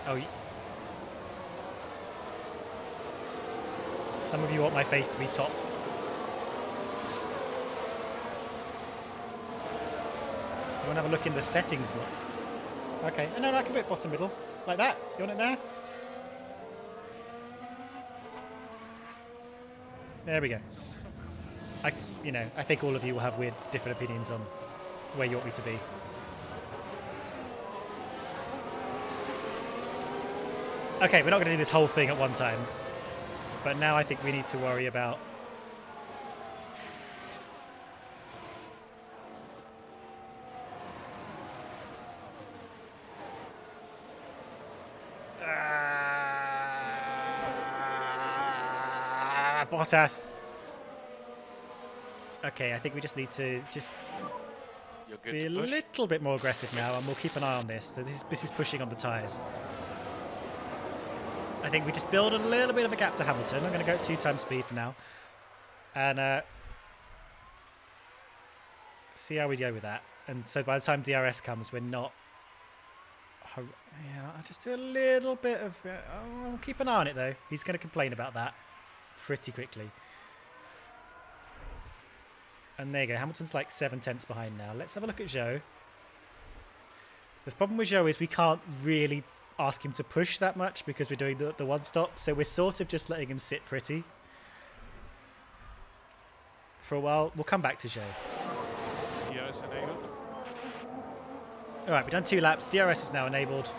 Oh, some of you want my face to be top. You want to have a look in the settings? Okay, no, I can put bottom middle like that. You want it there? There we go. I think all of you will have weird, different opinions on where you want me to be. Okay, we're not going to do this whole thing at one time, but now I think we need to worry about. Bottas. Okay, I think we just need to be a little bit more aggressive now, and we'll keep an eye on this. So this is pushing on the tyres. I think we just build a little bit of a gap to Hamilton. I'm going to go at 2 times speed for now, and see how we go with that. And so by the time DRS comes, we're not. Yeah, I'll just do a little bit of. I'll keep an eye on it though. He's going to complain about that pretty quickly. And there you go. Hamilton's like 7/10 behind now. Let's have a look at Zhou. The problem with Zhou is we can't really ask him to push that much because we're doing the one stop. So we're sort of just letting him sit pretty for a while. We'll come back to Zhou. Yes, enabled. All right, we've done 2 laps. DRS is now enabled.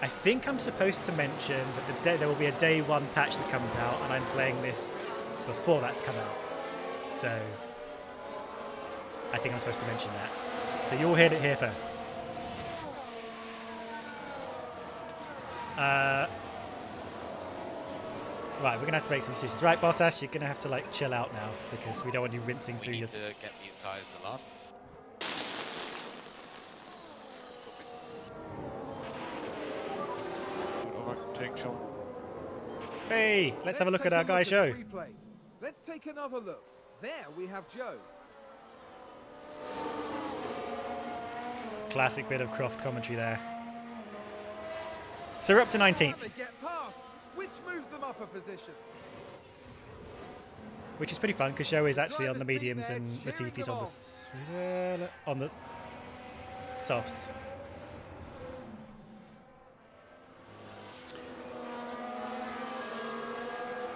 I think I'm supposed to mention that there will be a day 1 patch that comes out, and I'm playing this before that's come out. So I think I'm supposed to mention that. So you'll hear it here first. Right, we're going to have to make some decisions. Right, Bottas, you're going to have to like chill out now because we don't want you rinsing We through need your... to get these tyres to last. Overtake Sean. Hey, let's have a look at our guy show. Replay. Let's take another look. There we have Joe. Classic bit of Croft commentary there. So we're up to 19th, Can they get past? Which moves them up a position. which is pretty fun because Joe is actually on the Driver's seat mediums there, and cheering Latifi's them on the softs.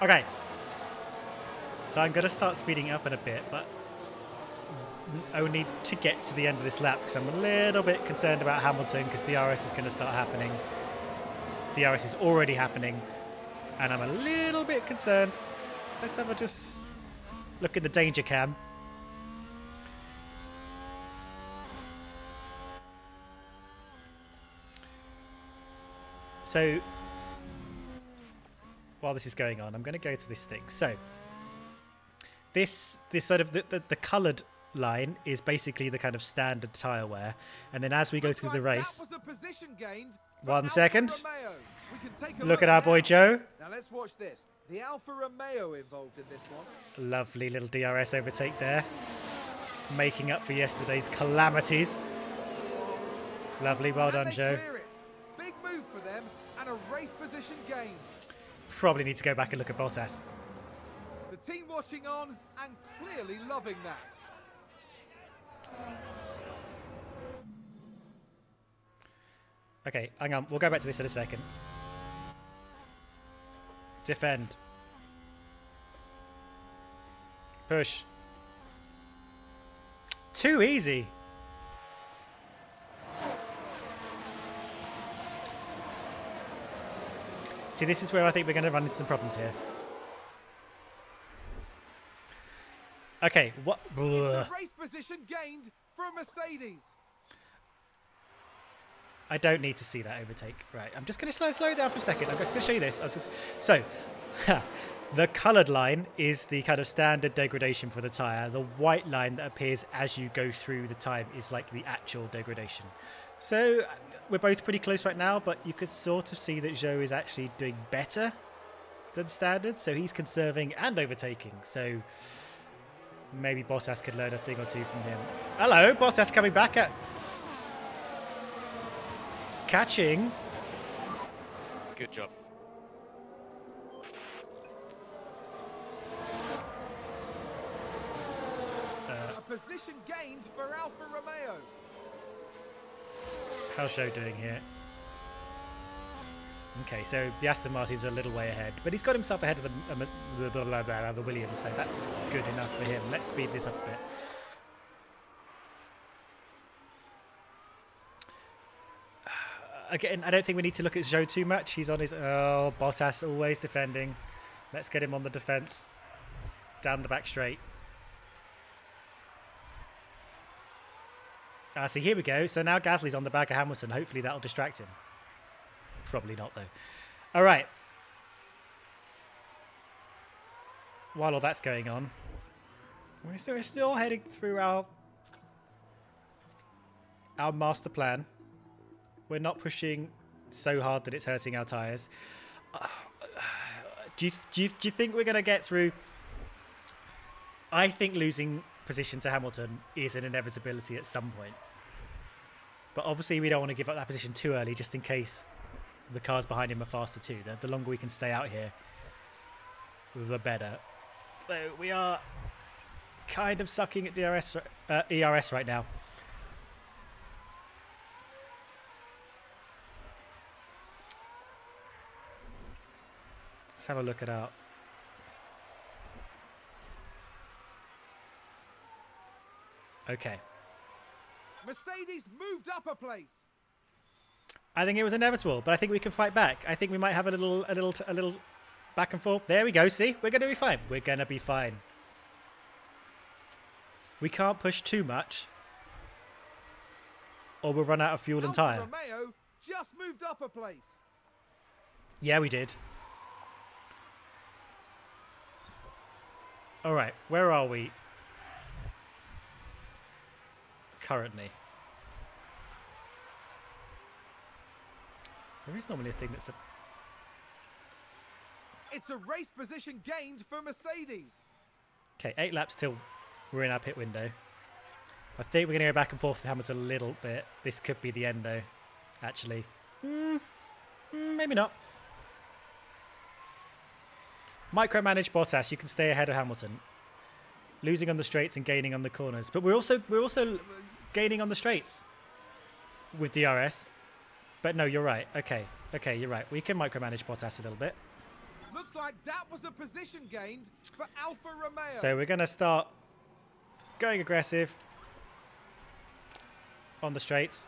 Okay. So I'm going to start speeding up in a bit, but only to get to the end of this lap because I'm a little bit concerned about Hamilton because DRS is going to start happening. DRS is already happening, and I'm a little bit concerned. Let's have a just look at the danger cam. So while this is going on, I'm going to go to this thing. So this sort of the coloured line is basically the kind of standard tyre wear, and then as we go Looks through like the race, that was a position gained for 1 Alfa second. Romeo. We can take a Look at our boy now. Joe. Now let's watch this. The Alfa Romeo involved in this one. Lovely little DRS overtake there, making up for yesterday's calamities. Lovely, well And done, they Joe. clear it. Big move for them and a race position gained. Probably need to go back and look at Bottas. The team watching on and clearly loving that. Okay, hang on. We'll go back to this in a second. Defend. Push. Too easy. See, this is where I think we're going to run into some problems here. Okay, what? It's a race position gained for a Mercedes. I don't need to see that overtake. Right, I'm just going to slow down for a second. I'm just going to show you this. So, the coloured line is the kind of standard degradation for the tyre. The white line that appears as you go through the time is like the actual degradation. So, we're both pretty close right now, but you could sort of see that Zhou is actually doing better than standard. So, he's conserving and overtaking. So, maybe Bottas could learn a thing or two from him. Hello, Bottas coming back at... catching. Good job. A position gained for Alfa Romeo. How's Zhou doing here? Okay, so the Aston Martins are a little way ahead, but he's got himself ahead of the Williams, so that's good enough for him. Let's speed this up a bit. Again, I don't think we need to look at Zhou too much. He's on his... Oh, Bottas always defending. Let's get him on the defence. Down the back straight. See, here we go. So now Gasly's on the back of Hamilton. Hopefully that'll distract him. Probably not, though. All right. While all that's going on, we're still heading through our master plan. We're not pushing so hard that it's hurting our tyres. Do you think we're going to get through? I think losing position to Hamilton is an inevitability at some point. But obviously we don't want to give up that position too early just in case the cars behind him are faster too. The longer we can stay out here, the better. So we are kind of sucking at ERS right now. Let's have a look at our... Okay. Mercedes moved up a place. I think it was inevitable, but I think we can fight back. I think we might have a little back and forth. There we go. See, we're going to be fine. We're going to be fine. We can't push too much, or we'll run out of fuel and Alfa tyre. Romeo just moved up a place. Yeah, we did. All right, where are we currently? There is normally a thing that's a... It's a race position gained for Mercedes. Okay, 8 laps till we're in our pit window. I think we're going to go back and forth with Hamilton a little bit. This could be the end, though, actually. Maybe not. Micromanage Bottas. You can stay ahead of Hamilton. Losing on the straights and gaining on the corners. But we're also gaining on the straights with DRS. But no, you're right. Okay, you're right. We can micromanage Bottas a little bit. Looks like that was a position gained for Alfa Romeo. So we're going to start going aggressive on the straights.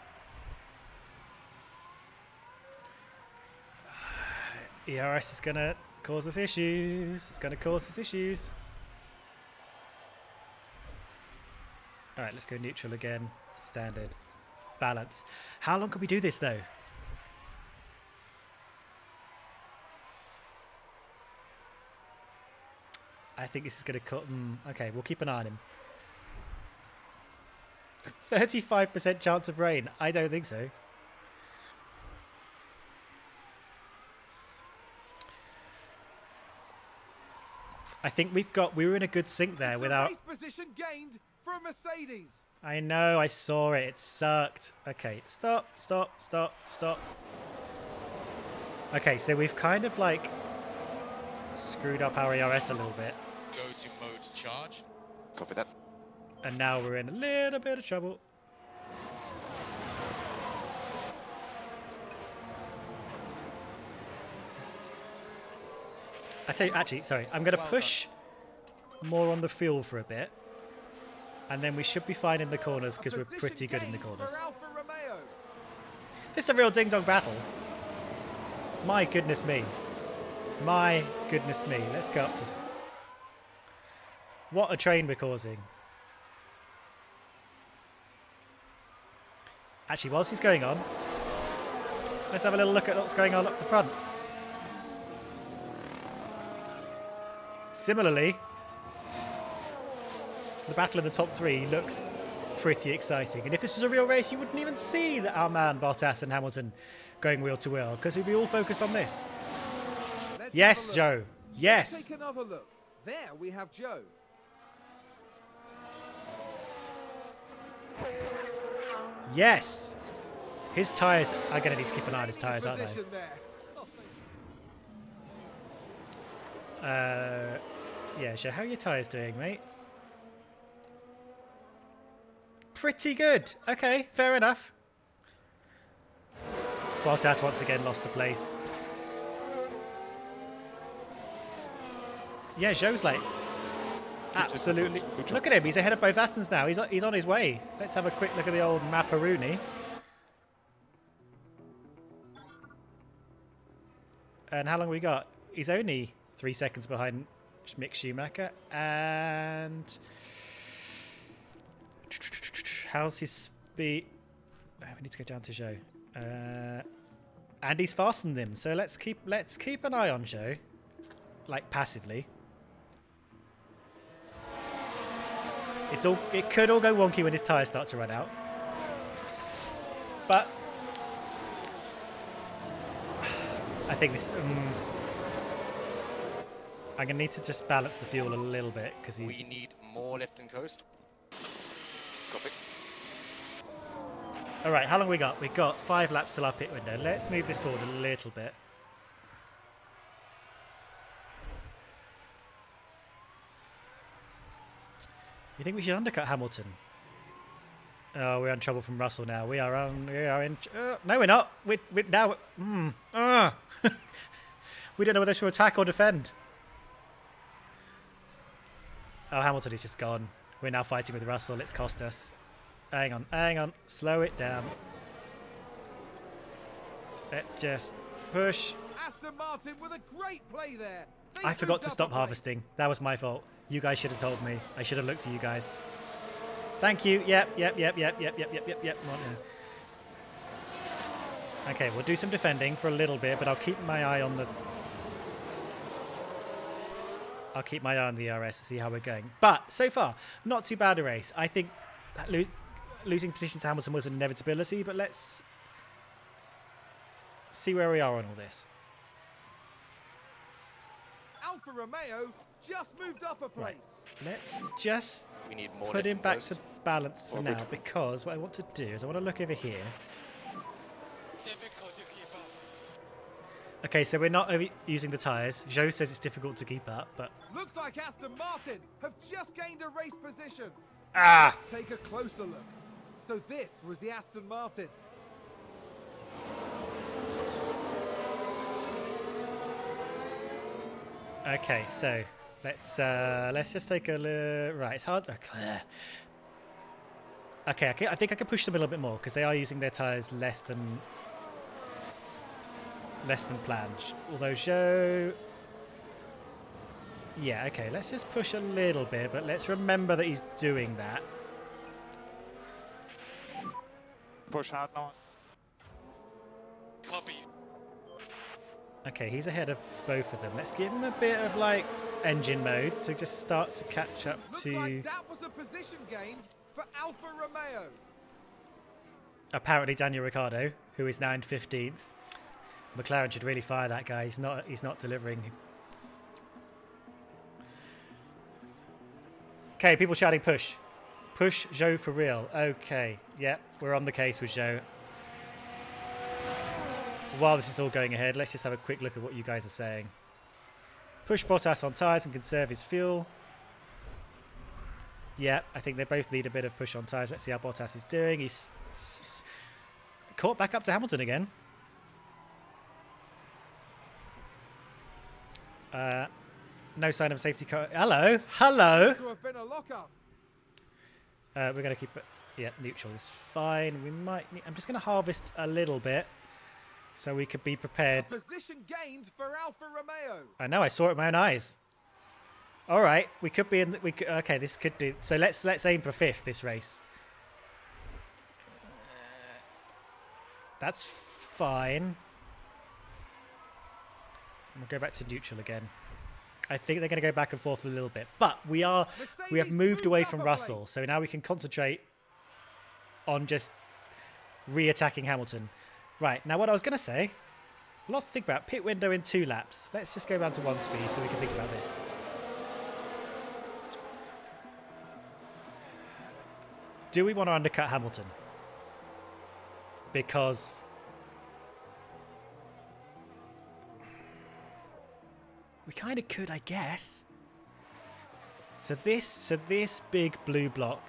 ERS is going to cause us issues. It's going to cause us issues. All right, let's go neutral again. Standard. Balance. How long can we do this, though? I think this is going to cut... okay, we'll keep an eye on him. 35% chance of rain. I don't think so. I think we were in a good sync there without... Race position gained for Mercedes. I know, I saw it. It sucked. Okay, stop. Okay, so we've kind of like screwed up our ERS a little bit. Go to mode charge. Copy that. And now we're in a little bit of trouble. I tell you, actually, sorry, I'm going to push more on the fuel for a bit. And then we should be fine in the corners because we're pretty good in the corners. This is a real ding-dong battle. My goodness me. My goodness me. Let's go up to... What a train we're causing. Actually, whilst he's going on, let's have a little look at what's going on up the front. Similarly, the battle of the top three looks pretty exciting. And if this was a real race, you wouldn't even see that our man Bottas and Hamilton going wheel to wheel, because we'd be all focused on this. Yes, Joe. Yes. Let's take another look. There we have Joe. Yes. His tyres are going to need to keep an eye on his tyres, aren't they? Yeah, Joe, how are your tyres doing, mate? Pretty good. Okay, fair enough. Bottas once again lost the place. Yeah, Joe's like absolutely. Good job. Look at him. He's ahead of both Astons now. He's on his way. Let's have a quick look at the old Maparoni. And how long we got? He's only 3 seconds behind Mick Schumacher. And how's his speed? Oh, we need to go down to Joe. And he's faster than him. So let's keep an eye on Joe, like passively. It could all go wonky when his tyres start to run out. But I think this. I'm gonna need to just balance the fuel a little bit because he's. We need more left and coast. Copy. All right, how long we got? We've got 5 laps till our pit window. Let's move this forward a little bit. You think we should undercut Hamilton? Oh, we're in trouble from Russell now. We are in. No, we're not. We're now. We don't know whether to attack or defend. Oh, Hamilton is just gone. We're now fighting with Russell. It's cost us. Hang on. Slow it down. Let's just push. Aston Martin with a great play there. I forgot to stop harvesting. That was my fault. You guys should have told me. I should have looked to you guys. Thank you. Yep. Okay, we'll do some defending for a little bit, but I'll keep my eye on the... I'll keep my eye on the ERS to see how we're going. But so far, not too bad a race. I think that losing position to Hamilton was an inevitability, but let's see where we are on all this. Alfa Romeo just moved up a place. Right. Let's just We need more put him lifting back coast. to balance for Forward. now, because what I want to do is I want to look over here. Difficult to keep up. Okay, so we're not using the tyres. Joe says it's difficult to keep up, but Looks like Aston Martin have just gained a race position. ah, Let's take a closer look. So this was the Aston Martin. okay. So let's just take a look. Right, it's hard. Okay, I think I can push them a little bit more because they are using their tyres less than planned. Although Joe, yeah, okay. Let's just push a little bit, but let's remember that he's doing that. Push hard now. Copy. Okay, he's ahead of both of them. Let's give him a bit of like engine mode to just start to catch up Looks to. like that was a position gained for Alfa Romeo. Apparently Daniel Ricciardo, who is now in 15th. McLaren should really fire that guy. He's not delivering. Okay, people shouting push. Push Joe for real. Okay, yeah, we're on the case with Joe. While this is all going ahead, let's just have a quick look at what you guys are saying. Push Bottas on tyres and conserve his fuel. Yeah, I think they both need a bit of push on tyres. Let's see how Bottas is doing. He's caught back up to Hamilton again. No sign of safety car. Hello, hello. To have been a lockup. We're going to keep it. Yeah, neutral is fine. We might need, I'm just going to harvest a little bit so we could be prepared. Position gained for Alfa Romeo. I know, I saw it with my own eyes. All right, we could be in. Okay, this could be. So let's aim for 5th this race. That's fine. We'll go back to neutral again. I think they're going to go back and forth a little bit, but we have Mercedes moved away up from a Russell, place. so now we can concentrate on just re-attacking Hamilton. Right, now what I was going to say, lots to think about. Pit window in 2 laps. Let's just go down to 1 speed so we can think about this. Do we want to undercut Hamilton? Because we kind of could, I guess. So this big blue block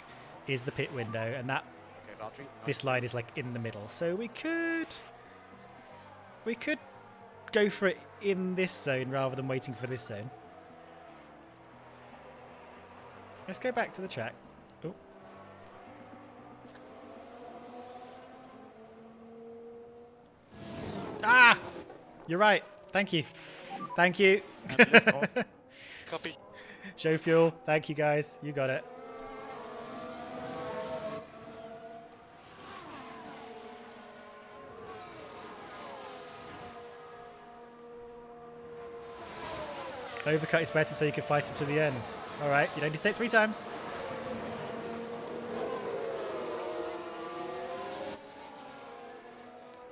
is the pit window, and that Okay, Valtteri. this line is like in the middle. So we could go for it in this zone rather than waiting for this zone. Let's go back to the track. Oh. Ah! You're right. Thank you. Thank you. Copy. Show fuel. Thank you, guys. You got it. Overcut is better so you can fight him to the end. All right, you don't need to say it 3 times.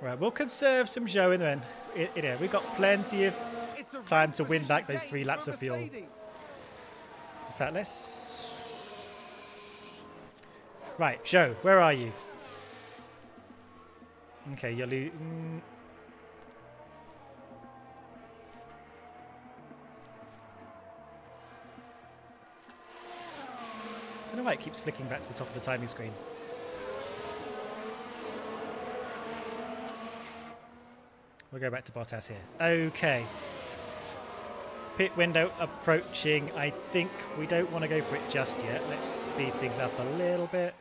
Right, we'll conserve some Zhou in the end. We've got plenty of It's a time race to win back position those 3 gained laps for of fuel. Mercedes. In fact, let's... Right, Zhou, where are you? Okay, you're I don't know why it keeps flicking back to the top of the timing screen. We'll go back to Bottas here. Okay. Pit window approaching. I think we don't want to go for it just yet. Let's speed things up a little bit.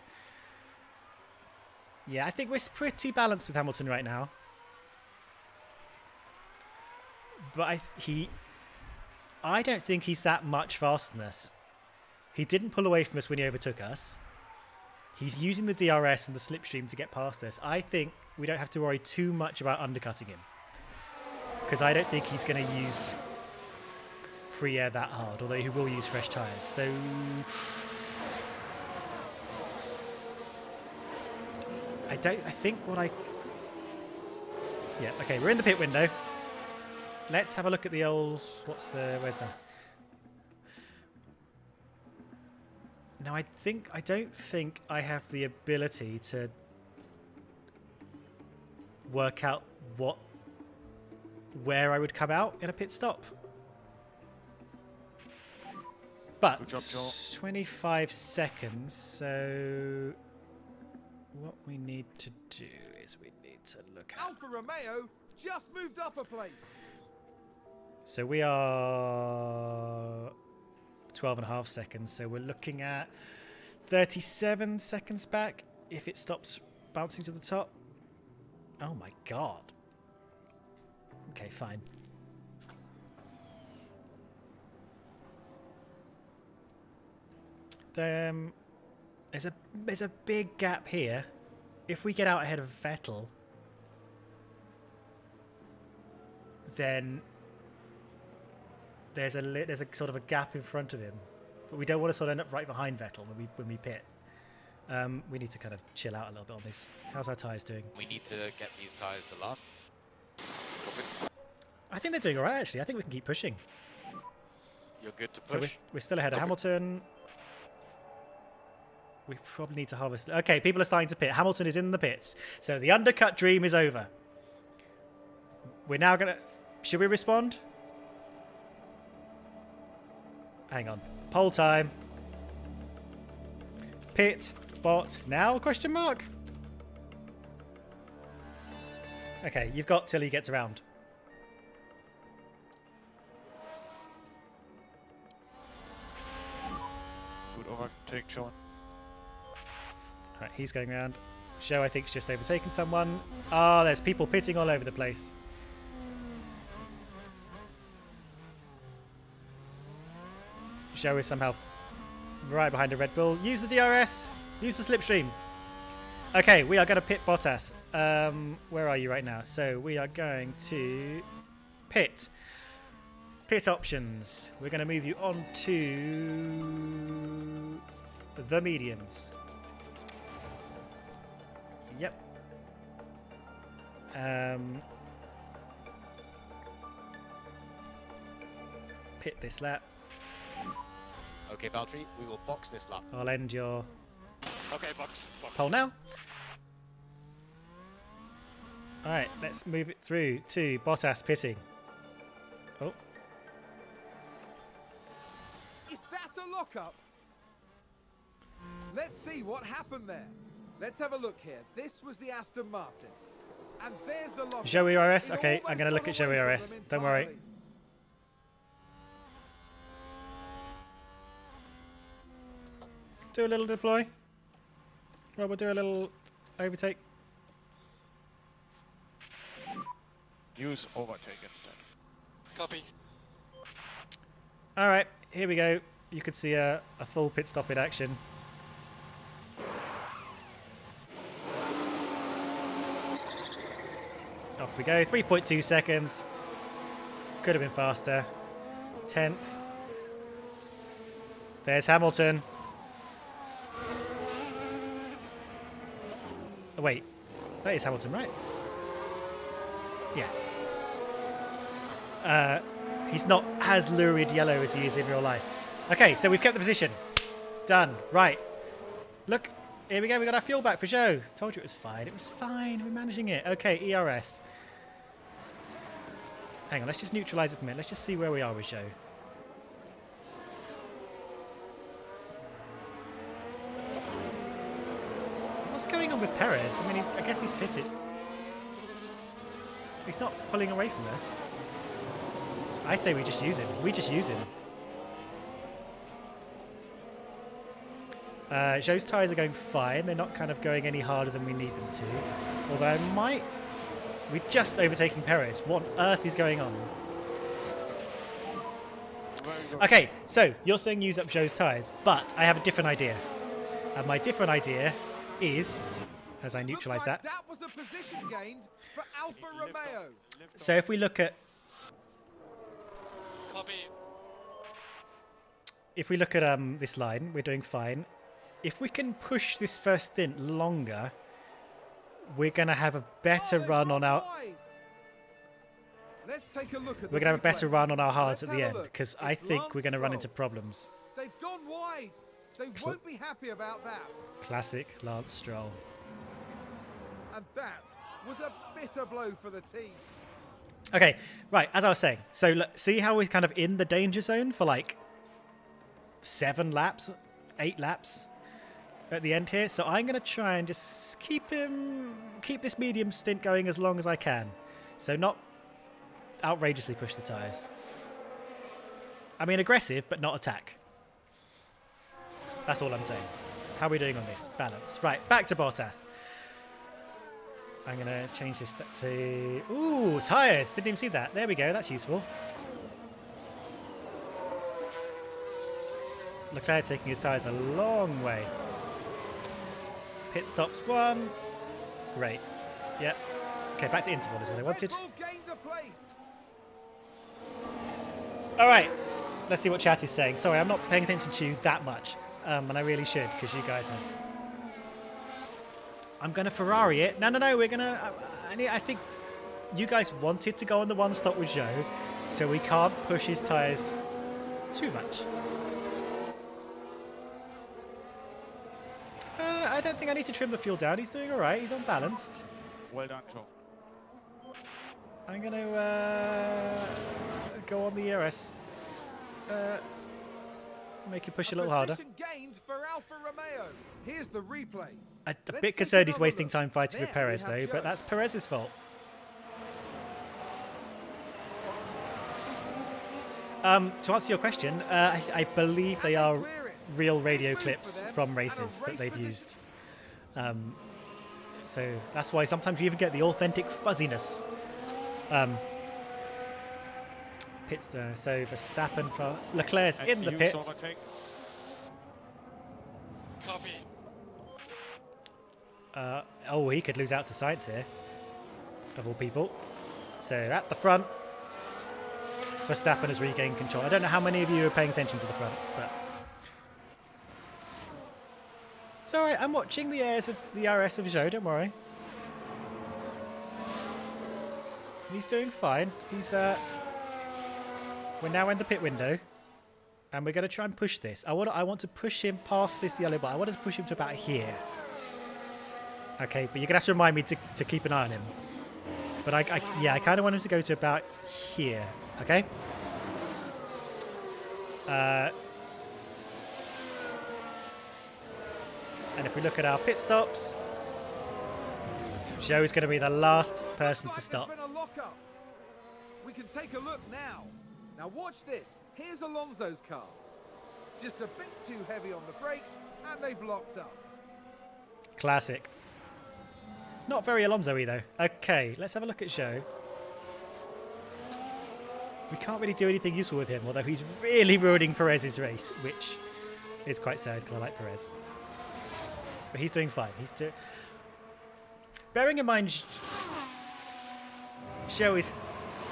Yeah, I think we're pretty balanced with Hamilton right now. But I don't think he's that much faster than us. He didn't pull away from us when he overtook us. He's using the DRS and the slipstream to get past us. I think we don't have to worry too much about undercutting him. Because I don't think he's going to use free air that hard, although he will use fresh tyres. So I think what I... Yeah, okay, we're in the pit window. Let's have a look at the old... Where's that? No, I don't think I have the ability to work out where I would come out in a pit stop. But Good job, Joel. 25 seconds, so what we need to do is we need to look at... Alfa Romeo just moved up a place. So we are 12.5 seconds, so we're looking at 37 seconds back if it stops bouncing to the top. Oh my god. Okay, fine. There's a big gap here. If we get out ahead of Vettel, then there's a sort of a gap in front of him, but we don't want to sort of end up right behind Vettel when we pit. We need to kind of chill out a little bit on this. How's our tyres doing? We need to get these tyres to last. I think they're doing all right, actually. I think we can keep pushing. You're good to So push. we're still ahead of Hamilton. We probably need to harvest. Okay, people are starting to pit. Hamilton is in the pits. So the undercut dream is over. We're now going to... Should we respond? Hang on. Poll time. Pit. Bot. Now? Question mark. Okay, you've got till he gets around. Good overtake, Sean. Right, he's going around. Show, I think, is just overtaken someone. Ah, there's people pitting all over the place. Show is somehow right behind a Red Bull. Use the DRS. Use the slipstream. Okay, we are going to pit Bottas. Where are you right now? So we are going to pit. Pit options. We're going to move you on to the mediums. Yep. Pit this lap. Okay, Valtteri, we will box this lap. I'll end your Okay, box. poll now. Alright, let's move it through to Bottas pitting. Oh, Is that a lockup? Let's see what happened there. Let's have a look here. This was the Aston Martin. And there's the lockup. Joey RS. It Okay, I'm almost going to look got at Joey away RS. from them Don't worry. entirely. Do a little deploy. Well, we'll do a little overtake. Use overtake instead. Copy. Alright, here we go. You could see a full pit stop in action. Off we go. 3.2 seconds. Could have been faster. 10th. There's Hamilton. Oh, wait. That is Hamilton, right? Yeah. He's not as lurid yellow as he is in real life. Okay, so we've kept the position. Done. Right. Look. Here we go. We got our fuel back for show. Told you it was fine. It was fine. We're managing it. Okay, ERS. Hang on. Let's just neutralize it for a minute. Let's just see where we are with show. What's going on with Perez? I mean, I guess he's pitted. He's not pulling away from us. I say we just use him. We just use him. Joe's tyres are going fine. They're not kind of going any harder than we need them to. Although I might... We're just overtaking Perez. What on earth is going on? Very good. Okay, so you're saying use up Joe's tyres, but I have a different idea. And my different idea is, as I neutralise Looks like that. that was a position gained for Alfa Romeo. So if we look at... Copy. if we look at this line, we're doing fine. If we can push this first stint longer, we're going to have a better run on our... Wide. Let's take a look at We're going to have a better run on our hards at Let's the have a end, look. because I It's think Lance we're going to run Stroll. into problems. They've gone wide. They won't be happy about that. Classic Lance Stroll. And that was a bitter blow for the team. Okay, right, as I was saying, so look, see how we're kind of in the danger zone for like 7 laps, 8 laps at the end here. So I'm going to try and just keep this medium stint going as long as I can. So not outrageously push the tyres. I mean, aggressive, but not attack. That's all I'm saying. How are we doing on this? Balanced. Right, back to Bottas. I'm going to change this to... Ooh, tyres. Didn't even see that. There we go. That's useful. Leclerc taking his tyres a long way. Pit stops 1. Great. Yep. Okay, back to interval is what I wanted. Red Bull gained a place. All right. Let's see what chat is saying. Sorry, I'm not paying attention to you that much. And I really should, because you guys are... I'm going to Ferrari it. No, we're going to... I think you guys wanted to go on the one stop with Zhou, so we can't push his tyres too much. I don't think I need to trim the fuel down. He's doing all right. He's unbalanced. Well done, Joe. I'm going to go on the ERS. Make it push a little harder. Position gained for Alfa Romeo. Here's the replay. A Let's bit take concerned he's another wasting look. time fighting with There we Perez, have though, Zhou. but that's Perez's fault. To answer your question, I believe they are real radio clips from races that they've used. So that's why sometimes you even get the authentic fuzziness. Pitster, so Verstappen for Leclerc's And in the use pits. overtake. Copy. Oh, he could lose out to Sainz here, of all people. So at the front, Verstappen has regained control. I don't know how many of you are paying attention to the front, but it's all right. I'm watching the RS of Zhou. Don't worry. He's doing fine. He's we're now in the pit window, and we're going to try and push this. I want to push him past this yellow bar. I want to push him to about here. Okay, but you're going to have to remind me to keep an eye on him. But I kind of want him to go to about here. Okay? And if we look at our pit stops, Zhou is going to be the last person Looks to like stop. there's been a lockup. We can take a look now. Now watch this. Here's Alonso's car. Just a bit too heavy on the brakes, and they've locked up. Classic. Not very Alonso-y though. Okay, let's have a look at Zhou. We can't really do anything useful with him, although he's really ruining Perez's race, which is quite sad because I like Perez. But he's doing fine. Bearing in mind, Zhou has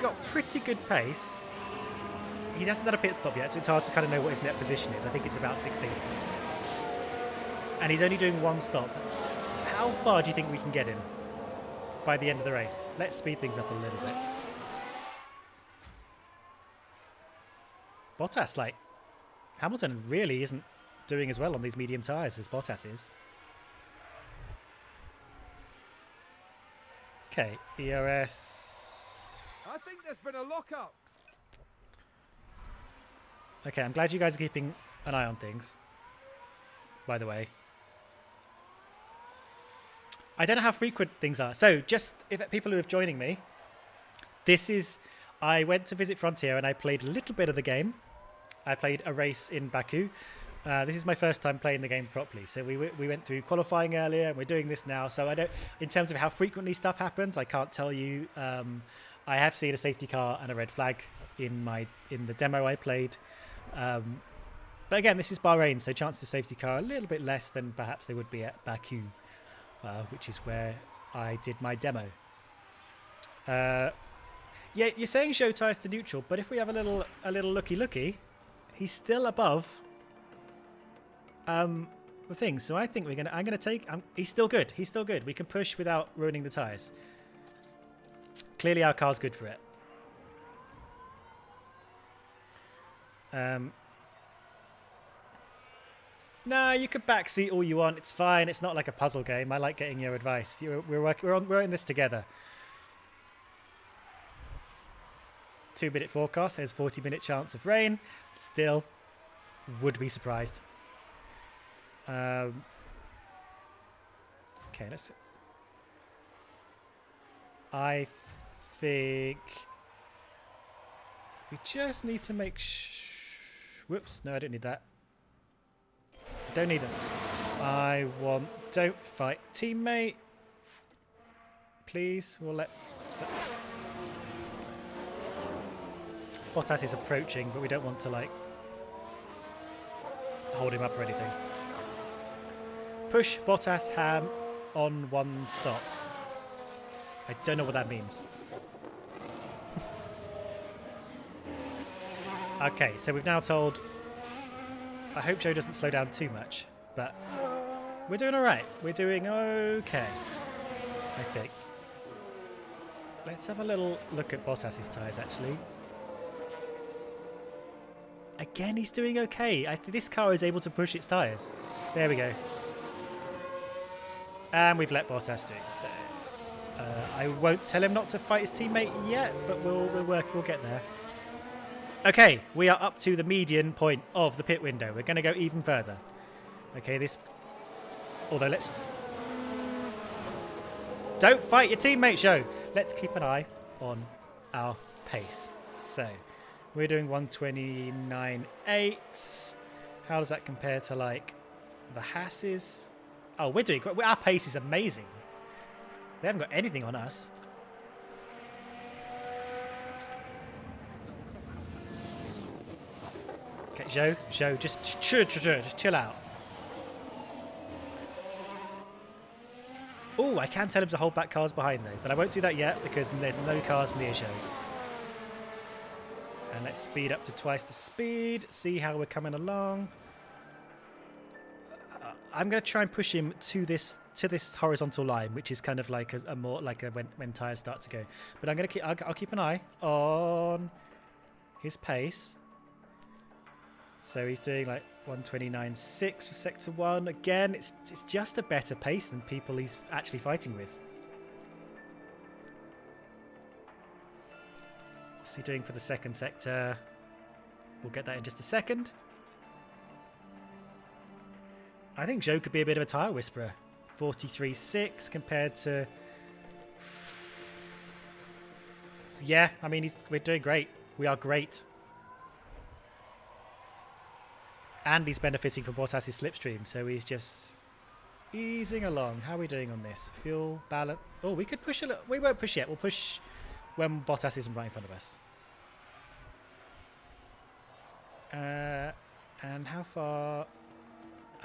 got pretty good pace. He hasn't done a pit stop yet, so it's hard to kind of know what his net position is. I think it's about 16th. And he's only doing one stop. How far do you think we can get him by the end of the race? Let's speed things up a little bit. Bottas, like, Hamilton really isn't doing as well on these medium tyres as Bottas is. Okay, ERS. I think there's been a lockup. Okay, I'm glad you guys are keeping an eye on things, by the way. I don't know how frequent things are. So, just if people who are joining me, I went to visit Frontier and I played a little bit of the game. I played a race in Baku. This is my first time playing the game properly. So we went through qualifying earlier and we're doing this now. So I don't, in terms of how frequently stuff happens, I can't tell you. I have seen a safety car and a red flag in the demo I played. But again, this is Bahrain, so chances of safety car a little bit less than perhaps they would be at Baku, which is where I did my demo. Yeah, you're saying Zhou tyres to neutral, but if we have a little looky, he's still above the thing. So I think I'm gonna take. He's still good. He's still good. We can push without ruining the tires. Clearly, our car's good for it. No, you could backseat all you want. It's fine. It's not like a puzzle game. I like getting your advice. We're in this together. 2-minute forecast says 40-minute chance of rain. Still, would be surprised. Okay, let's see. I think we just need to make whoops, no, I don't need that. I don't need it. I want don't fight teammate. Please, we'll let Bottas is approaching, but we don't want to like hold him up or anything. Push Bottas Ham on one stop. I don't know what that means. Okay, so we've now told... I hope Joe doesn't slow down too much, but we're doing alright. We're doing okay, I think. Let's have a little look at Bottas's tyres, actually. Again, he's doing okay. This car is able to push its tyres. There we go. And we've let Bottas do. So I won't tell him not to fight his teammate yet, but we'll get there. Okay, we are up to the median point of the pit window. We're going to go even further. Okay, although let's... Don't fight your teammate, Joe! Let's keep an eye on our pace. So, we're doing 129.8. How does that compare to, like, the Hasses? Oh, we're doing... Our pace is amazing. They haven't got anything on us. Okay, Joe, just chill out. Oh, I can tell him to hold back cars behind though, but I won't do that yet because there's no cars near Joe. And let's speed up to twice the speed, see how we're coming along. I'm going to try and push him to this horizontal line, which is kind of like a more like when tires start to go. But I'll keep an eye on his pace. So he's doing like 129.6 for Sector 1. Again, it's just a better pace than people he's actually fighting with. What's he doing for the second sector? We'll get that in just a second. I think Joe could be a bit of a tyre whisperer. 43.6 compared to... Yeah, I mean, we're doing great. We are great. And he's benefiting from Bottas' slipstream, so he's just easing along. How are we doing on this? Fuel, balance... Oh, we could push a little... We won't push yet. We'll push when Bottas isn't right in front of us. And how far...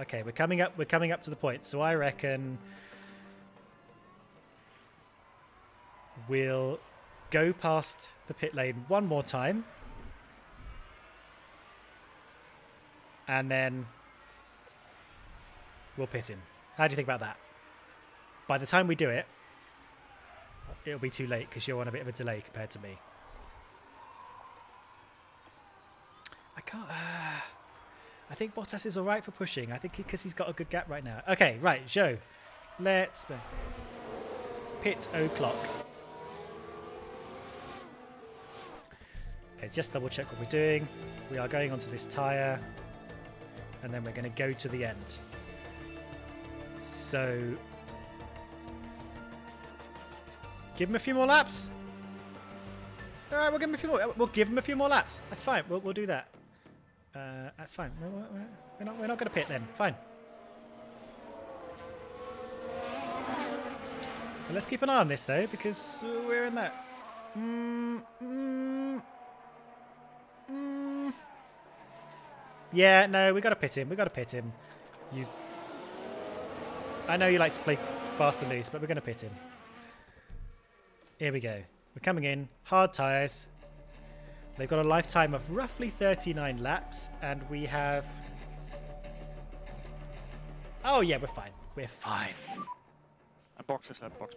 Okay, we're coming up to the point, so I reckon we'll go past the pit lane one more time. And then we'll pit him. How do you think about that? By the time we do it, it'll be too late because you're on a bit of a delay compared to me. I can't... I think Bottas is all right for pushing. I think because he's got a good gap right now. Okay, right, Joe. Let's pit o'clock. Okay, just double check what we're doing. We are going onto this tyre. And then we're going to go to the end. So... Give him a few more laps. All right, we'll give him a few more. We'll give him a few more laps. That's fine. We'll do that. That's fine. We're not going to pit then. Fine. Well, let's keep an eye on this though, because we're in that. Yeah, no, we got to pit him. We got to pit him. I know you like to play fast and loose, but we're going to pit him. Here we go. We're coming in. Hard tyres. They've got a lifetime of roughly 39 laps, and we have Oh yeah, we're fine. We're fine. And box is left, box.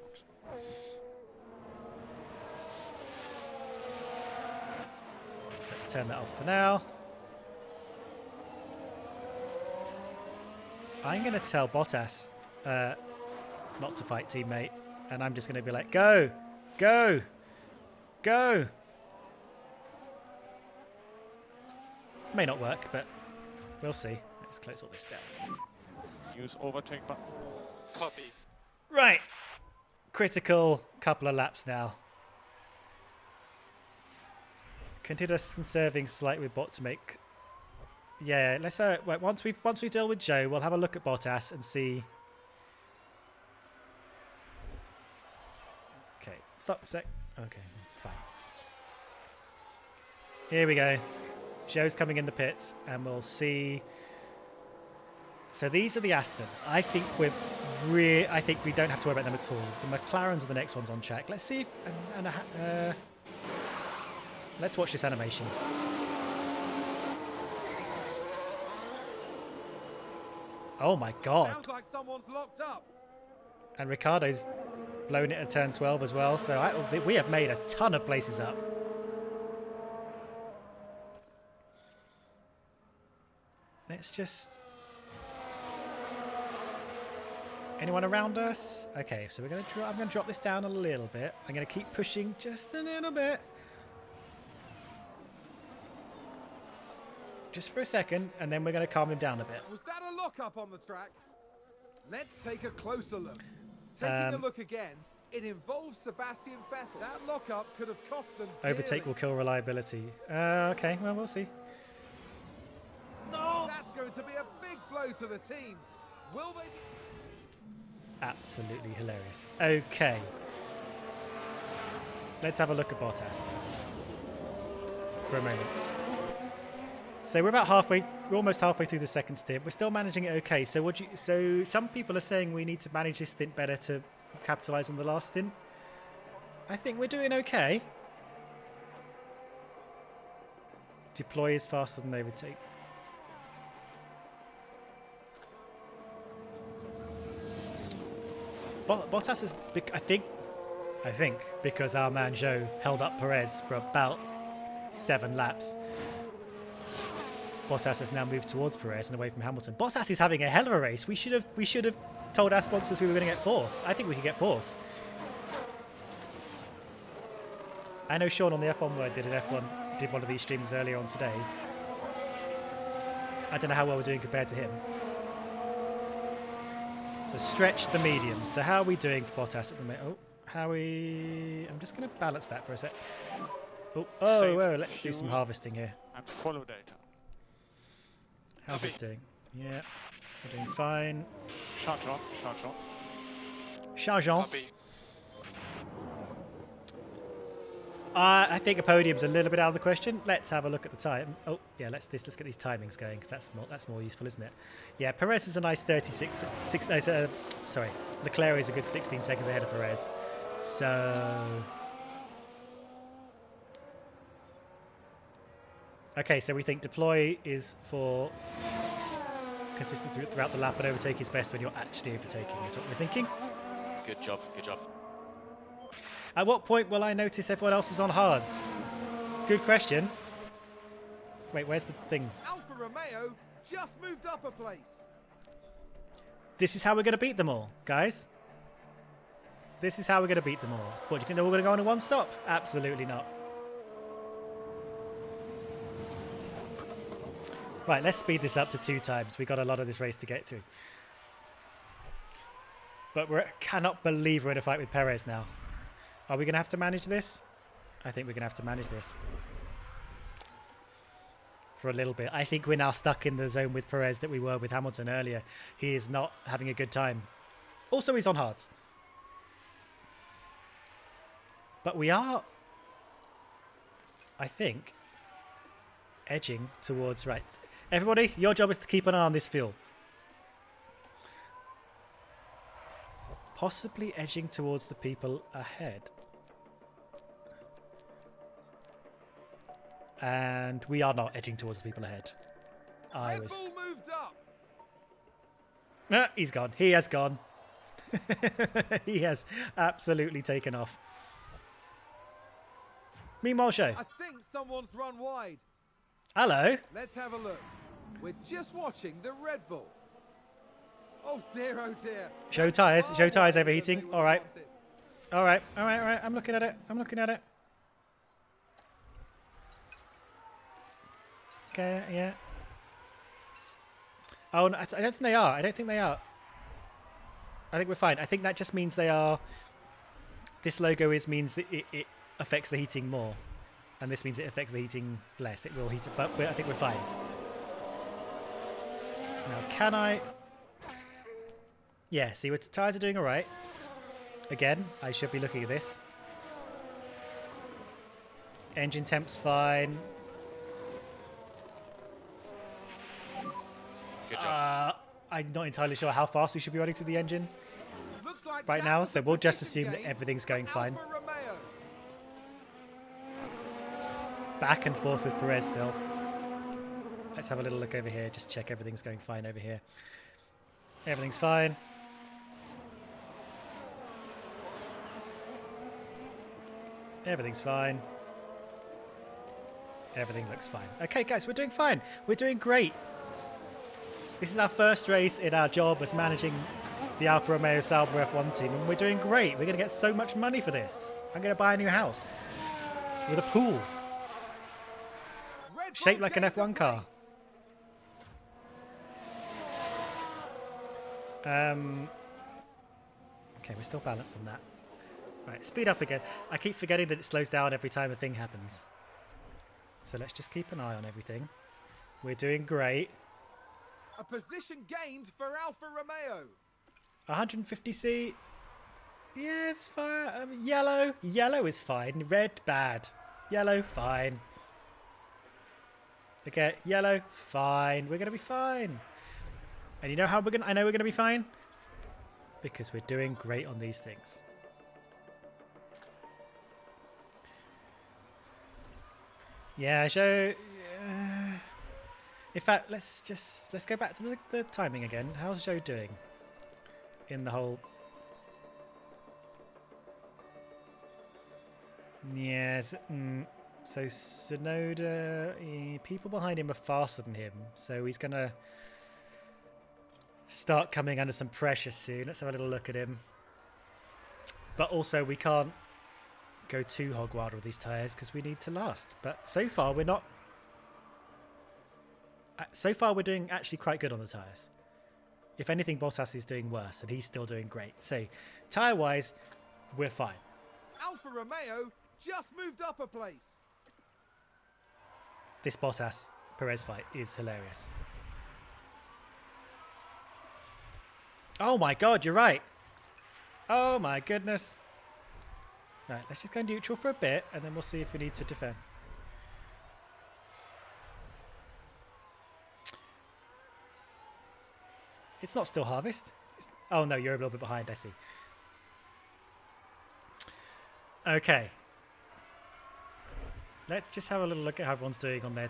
So let's turn that off for now. I'm going to tell Bottas not to fight teammate, and I'm just going to be like, go, go, go. May not work, but we'll see. Let's close all this down. Use overtake button. Copy. Right. Critical couple of laps now. Consider conserving slightly with bot to make. Yeah, let's wait, once we deal with Joe, we'll have a look at Bottas and see. Okay, stop a sec. Okay, fine. Here we go. Joe's coming in the pits, and we'll see. So these are the Astons. I think I think we don't have to worry about them at all. The McLarens are the next ones on track. Let's see if let's watch this animation. Oh my god. Sounds like someone's locked up. And Ricardo's blown it at turn 12 as well. So we have made a ton of places up. Let's just... Anyone around us? Okay, so I'm going to drop this down a little bit. I'm going to keep pushing just a little bit. Just for a second, and then we're going to calm him down a bit. Was that a lock-up on the track? Let's take a closer look. Taking a look again, it involves Sebastian Vettel. That lock-up could have cost them Overtake dearly. will kill reliability. Okay, well, we'll see. No! That's going to be a big blow to the team. Will they be... Absolutely hilarious. Okay. Let's have a look at Bottas for a moment. So we're almost halfway through the second stint. We're still managing it okay. So so some people are saying we need to manage this stint better to capitalize on the last stint. I think we're doing okay. Deploy is faster than overtake. Bottas is, I think, because our man Joe held up Perez for about 7 laps. Bottas has now moved towards Perez and away from Hamilton. Bottas is having a hell of a race. We should have told our sponsors we were going to get 4th. I think we could get 4th. I know Sean on the F1 Word did one of these streams earlier on today. I don't know how well we're doing compared to him. So stretch the mediums. So how are we doing for Bottas at the minute? I'm just going to balance that for a sec. Whoa, let's do some harvesting here. And follow data. How's this doing? Yeah, we're doing fine. Chargeant. Chargeant. Copy. I think a podium's a little bit out of the question. Let's have a look at the time. Oh, yeah, let's get these timings going because that's more useful, isn't it? Yeah, Perez is a nice 36. Sorry, Leclerc is a good 16 seconds ahead of Perez. So, okay, so we think deploy is for consistent throughout the lap, and overtake is best when you're actually overtaking. Is what we're thinking. Good job, good job. At what point will I notice everyone else is on hards? Good question. Wait, where's the thing? Alfa Romeo just moved up a place. This is how we're going to beat them all, guys. This is how we're going to beat them all. What, do you think they're all going to go on a one stop? Absolutely not. Right, let's speed this up to 2 times. We've got a lot of this race to get through. But we cannot believe we're in a fight with Perez now. Are we going to have to manage this? I think we're going to have to manage this. For a little bit. I think we're now stuck in the zone with Perez that we were with Hamilton earlier. He is not having a good time. Also, he's on hards. But we are, I think, edging towards... Right. Everybody, your job is to keep an eye on this fuel. Possibly edging towards the people ahead. And we are not edging towards the people ahead. Red Bull moved up. Ah, he's gone. He has gone. He has absolutely taken off. Meanwhile, show. I think someone's run wide. Hello. Let's have a look. We're just watching the Red Bull. Oh dear, oh dear. Show tyres. Far Show tyres wider than overheating. they would All have right. wanted. All right. All right. All right. I'm looking at it. I'm looking at it. Okay. Yeah. Oh, no, I don't think they are. I don't think they are. I think we're fine. I think that just means they are. This logo means that it affects the heating more, and this means it affects the heating less. It will heat it, but I think we're fine. Now, can I? Yeah. See, the tyres are doing all right. Again, I should be looking at this. Engine temp's fine. Good job. I'm not entirely sure how fast we should be running through the engine Looks like right that now, was so a we'll just position assume that gain everything's for going fine. Alfa Romeo. Back and forth with Perez still. Let's have a little look over here, just check everything's going fine over here. Everything's fine. Everything's fine. Everything looks fine. Okay, guys, we're doing fine. We're doing great. This is our first race in our job as managing the Alfa Romeo Sauber F1 team, and we're doing great. We're going to get so much money for this. I'm going to buy a new house with a pool Red Bull shaped like an gained the F1 car. place. Okay, we're still balanced on that. Right, speed up again. I keep forgetting that it slows down every time a thing happens. So let's just keep an eye on everything. We're doing great. A position gained for Alfa Romeo. 150C. Yeah, it's fine. Yellow. Yellow is fine. Red, bad. Yellow, fine. Okay, yellow, fine. We're going to be fine. And you know how I know we're going to be fine? Because we're doing great on these things. Yeah, show. In fact, let's go back to the timing again. How's Joe doing in the whole? Yes. So Sonoda, people behind him are faster than him, so he's gonna start coming under some pressure soon. Let's have a little look at him. But also, we can't go too hog wild with these tyres because we need to last. But so far, we're not. So far, we're doing actually quite good on the tyres. If anything, Bottas is doing worse, and he's still doing great. So, tyre-wise, we're fine. Alfa Romeo just moved up a place. This Bottas-Perez fight is hilarious. Oh my god, you're right. Oh my goodness. Right, let's just go neutral for a bit, and then we'll see if we need to defend. It's not still harvest. Oh no, you're a little bit behind, I see. Okay. Let's just have a little look at how everyone's doing on their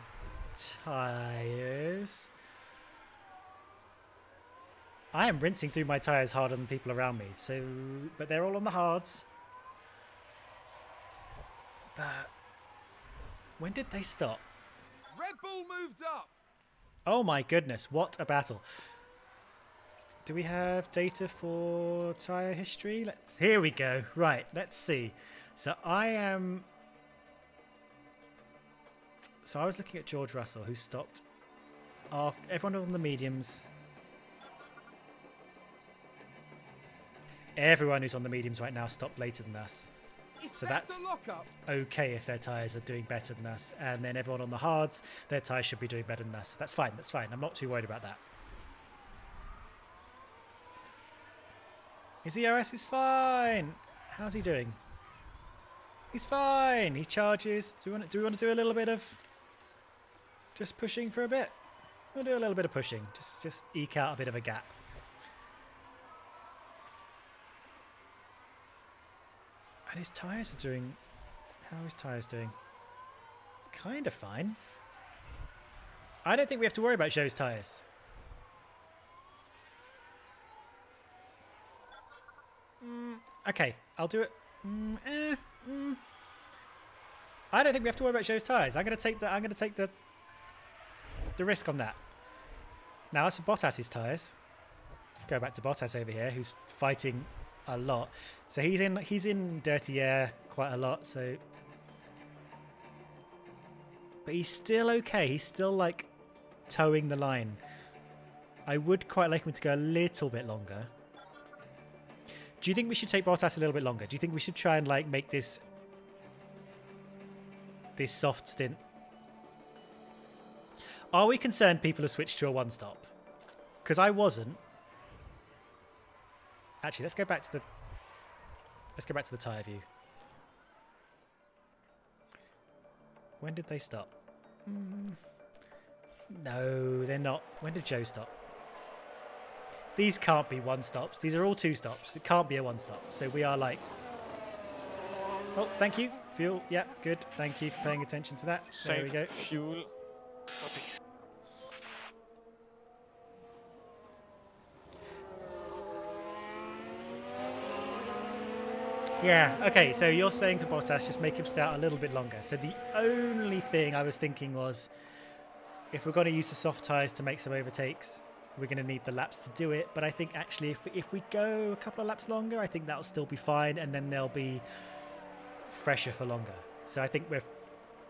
tyres. I am rinsing through my tyres harder than people around me, so but they're all on the hards. But when did they stop? Red Bull moved up. Oh my goodness, what a battle. Do we have data for tyre history? Here we go. Right, let's see. So I was looking at George Russell, who stopped after everyone on the mediums. Everyone who's on the mediums right now stopped later than us. Is So that that's the lockup? okay if their tyres are doing better than us. And then everyone on the hards, their tyres should be doing better than us. That's fine, that's fine. I'm not too worried about that. His ERS is fine. How's he doing? He's fine. He charges. Do we want to do a little bit of just pushing for a bit? We'll do a little bit of pushing. Just eke out a bit of a gap. And his tyres are doing... How are his tyres doing? Kind of fine. I don't think we have to worry about Joe's tyres. Okay, I'll do it. I don't think we have to worry about Joe's tyres. I'm gonna take the risk on that. Now as for Bottas's tyres, go back to Bottas over here, who's fighting a lot. So he's in dirty air quite a lot. So, but he's still okay. He's still like towing the line. I would quite like him to go a little bit longer. Do you think we should take Bottas a little bit longer? Do you think we should try and like make this soft stint? Are we concerned people have switched to a one-stop? Because I wasn't. Actually, let's go back to the tyre view. When did they stop? No, they're not. When did Joe stop? These can't be one stops. These are all two stops. It can't be a one stop. So we are like... Oh, thank you. Fuel. Yeah, good. Thank you for paying attention to that. There we go. Fuel. Copy. Yeah, okay, so you're saying for Bottas, just make him stay out a little bit longer. So the only thing I was thinking was, if we're going to use the soft tyres to make some overtakes, we're going to need the laps to do it. But I think actually if we go a couple of laps longer, I think that'll still be fine, and then they'll be fresher for longer. So I think we're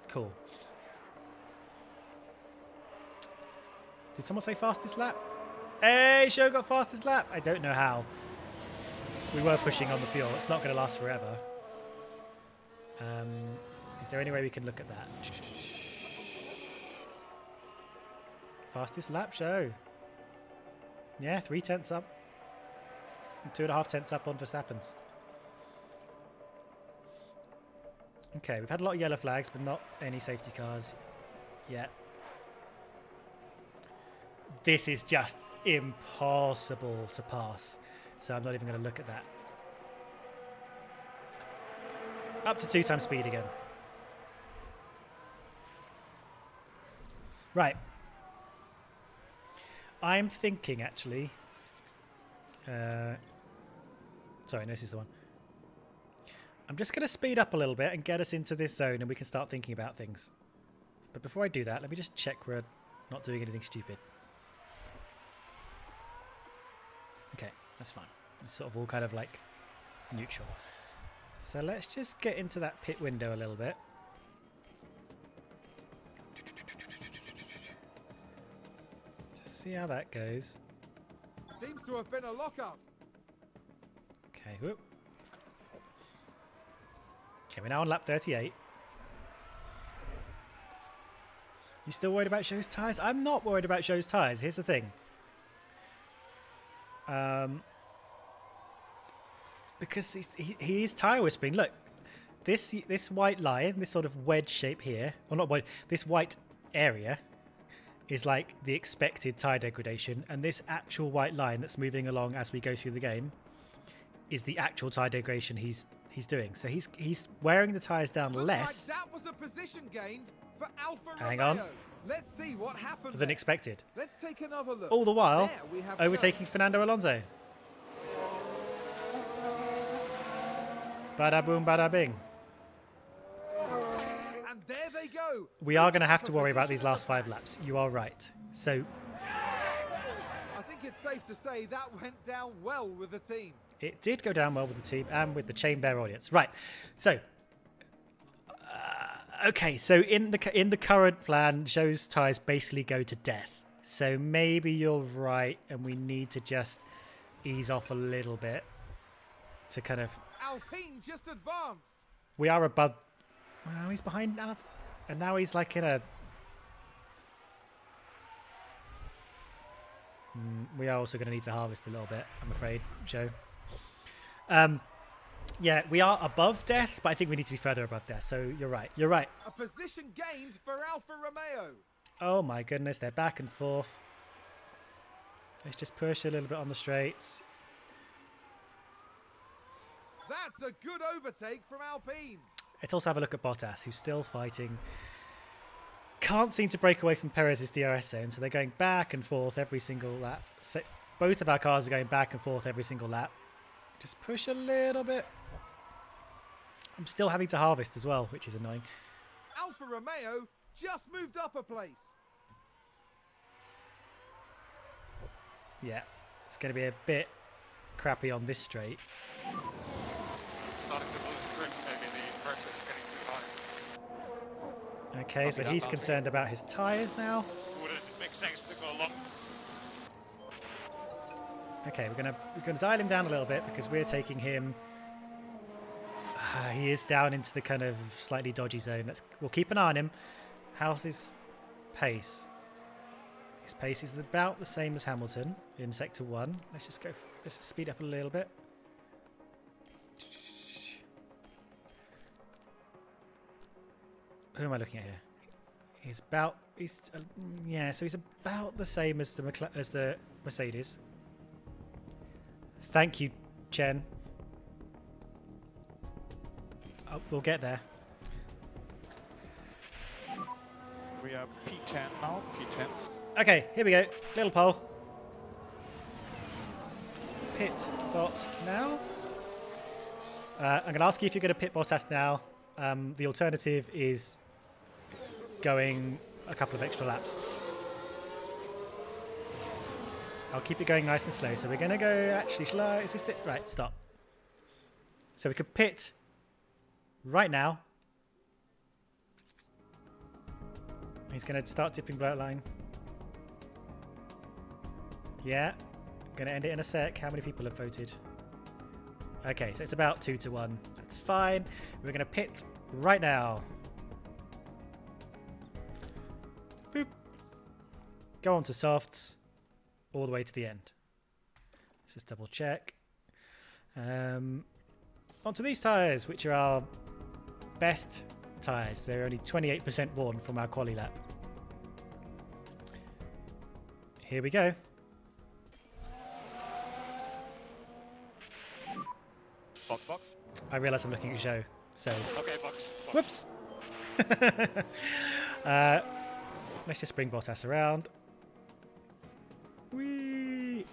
cool. Did someone say fastest lap? Hey, Show got fastest lap. I don't know how. We were pushing on the fuel. It's not going to last forever. Is there any way we can look at that? Fastest lap, Show. Yeah, 3 tenths up. And 2.5 tenths up on Verstappen's. Okay, we've had a lot of yellow flags, but not any safety cars yet. This is just impossible to pass. So I'm not even going to look at that. Up to 2 times speed again. Right. I'm thinking, actually... sorry, no, this is the one. I'm just going to speed up a little bit and get us into this zone, and we can start thinking about things. But before I do that, let me just check we're not doing anything stupid. Okay, that's fine. It's sort of all kind of like neutral. So let's just get into that pit window a little bit. To see how that goes. Seems to have been a lockup. Okay, whoop. Okay, we're now on lap 38. You still worried about Show's tyres? I'm not worried about Show's tyres. Here's the thing. Because he is tyre whispering. Look, this white line, this sort of wedge shape here, or not wedge, this white area is like the expected tyre degradation, and this actual white line that's moving along as we go through the game is the actual tyre degradation he's doing. So he's wearing the tyres down less. Like that was a position gained for Alfa Hang Romeo. on. Let's see what happened Than there. expected. Let's take another look. All the while, There we have overtaking Fernando Alonso. Bada boom, bada bing. And there they go. We are going to have to worry about these last 5 laps. You are right. So I think it's safe to say that went down well with the team. it did go down well with the team and with the Chain Bear audience. Right. So okay. So in the current plan, Joe's tyres basically go to death. So maybe you're right, and we need to just ease off a little bit to kind of. Alpine just advanced. We are above. Well, he's behind now, and now he's like in a. We are also going to need to harvest a little bit, I'm afraid, Joe. Yeah, we are above death, but I think we need to be further above death. So you're right. You're right. A position gained for Alfa Romeo. Oh my goodness, they're back and forth. Let's just push a little bit on the straights. That's a good overtake from Alpine. Let's also have a look at Bottas, who's still fighting. Can't seem to break away from Perez's DRS zone, so they're going back and forth every single lap. So both of our cars are going back and forth every single lap. Just push a little bit. I'm still having to harvest as well, which is annoying. Alfa Romeo just moved up a place. Yeah, it's going to be a bit crappy on this straight. Starting to lose grip, maybe the pressure is getting too high. Okay, so he's concerned about his tyres now. Would it make sense to go long? Okay, we're gonna dial him down a little bit because we're taking him. He is down into the kind of slightly dodgy zone. We'll keep an eye on him. How's his pace? His pace is about the same as Hamilton in Sector 1. Let's just speed up a little bit. Who am I looking at here? He's about the same as the Mercedes. Thank you, Chen. Oh, we'll get there. We are P10 now. P10. Okay, here we go. Little pole. Pit bot now. I'm going to ask you if you're going to pit Bottas now. The alternative is going a couple of extra laps. I'll keep it going nice and slow. So we're going to go actually slow. Is this it? Right, stop. So we could pit right now. He's going to start dipping below line. Yeah. Going to end it in a sec. How many people have voted? Okay, so it's about 2-1. That's fine. We're going to pit right now. Boop. Go on to softs. All the way to the end. Let's just double check. Onto these tyres, which are our best tyres. They're only 28% worn from our quali lap. Here we go. Box. I realise I'm looking at Zhou, so... Okay, box. Whoops! Let's just bring Bottas around. Whee!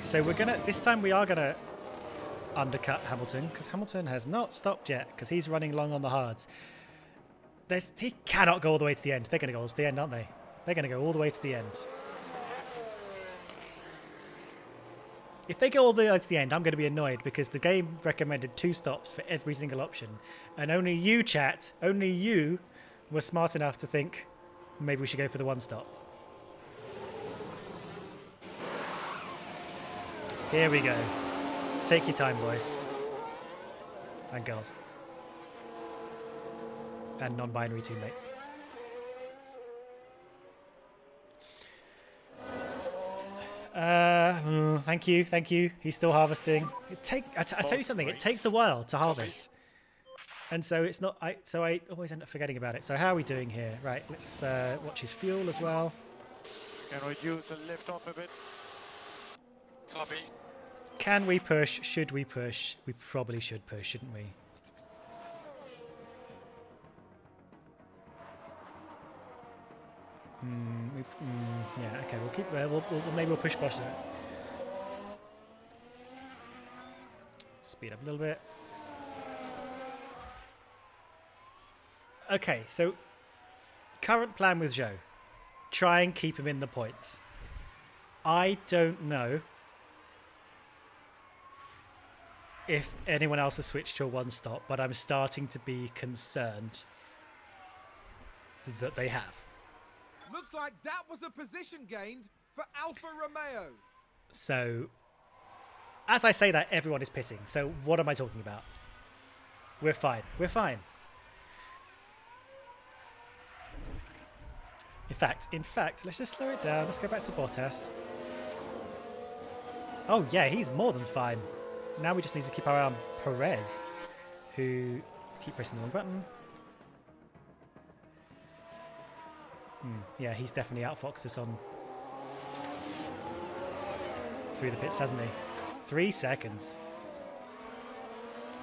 So we're gonna, this time we are gonna undercut Hamilton because Hamilton has not stopped yet because he's running long on the hards. He cannot go all the way to the end. They're gonna go to the end, aren't they? They're gonna go all the way to the end. If they go all the way to the end, I'm going to be annoyed because the game recommended 2 stops for every single option. And only you, chat, only you were smart enough to think maybe we should go for the 1 stop. Here we go. Take your time, boys. And girls. And non-binary teammates. Thank you. He's still harvesting. I tell you something. It takes a while to harvest, and so it's not. I always end up forgetting about it. So how are we doing here? Right. Let's watch his fuel as well. Can reduce and lift off a bit. Copy. Can we push? Should we push? We probably should push, shouldn't we? Yeah. Okay. We'll keep. Maybe we'll push Bosch there. Speed up a little bit. Okay, so current plan with Zhou. Try and keep him in the points. I don't know if anyone else has switched to a 1 stop, but I'm starting to be concerned that they have. Looks like that was a position gained for Alfa Romeo. So, as I say that, everyone is pitting. So what am I talking about? We're fine. We're fine. In fact, let's just slow it down. Let's go back to Bottas. Oh yeah, he's more than fine. Now we just need to keep our eye on Perez, who keep pressing the wrong button. Yeah, he's definitely outfoxed us on through the pits, hasn't he? 3 seconds.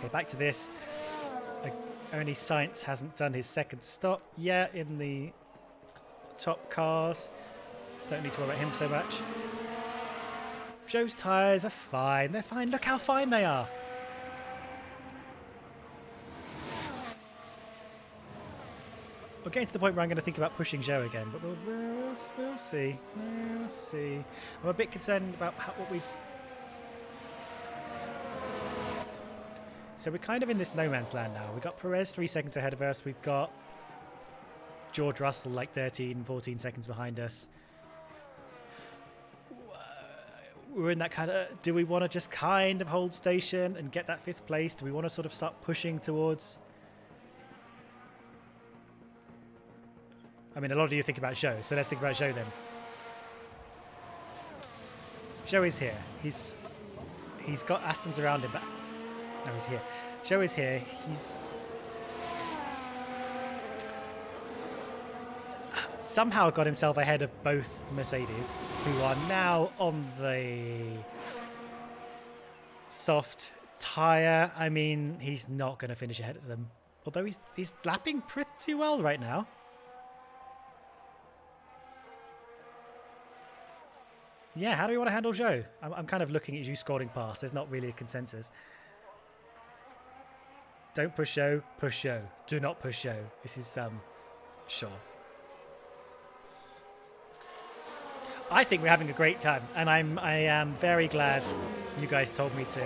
Okay, back to this. Only Science hasn't done his second stop yet in the top cars. Don't need to worry about him so much. Zhou's tyres are fine. They're fine. Look how fine they are. We're getting to the point where I'm going to think about pushing Zhou again, but we'll see. We'll see. I'm a bit concerned about what we... So we're kind of in this no man's land now. We've got Perez 3 seconds ahead of us. We've got George Russell like 13, 14 seconds behind us. We're in that kind of... Do we want to just kind of hold station and get that 5th place? Do we want to sort of start pushing towards... I mean, a lot of you think about Zhou, so let's think about Zhou then. Zhou is here. He's got Astons around him, but... No, he's here. Zhou is here. He's... somehow got himself ahead of both Mercedes, who are now on the soft tyre. I mean, he's not going to finish ahead of them. Although he's lapping pretty well right now. Yeah, how do we want to handle Zhou? I'm kind of looking at you scoring past. There's not really a consensus. Don't push Zhou, push Zhou. Do not push Zhou. This is, sure. I think we're having a great time, and I am very glad you guys told me to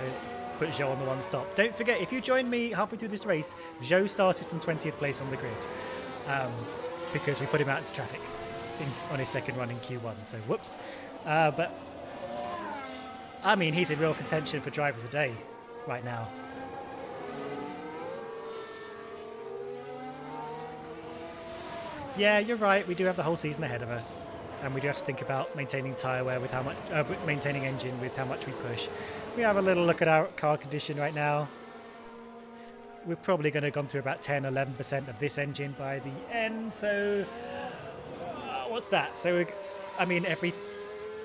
put Zhou on the one stop. Don't forget, if you join me halfway through this race, Zhou started from 20th place on the grid because we put him out into traffic on his second run in Q1, so whoops. But, I mean, he's in real contention for driver of the day right now. Yeah, you're right. We do have the whole season ahead of us. And we do have to think about maintaining tyre wear with how much, maintaining engine with how much we push. We have a little look at our car condition right now. We're probably going to have gone through about 10, 11% of this engine by the end. So, what's that? So, I mean, every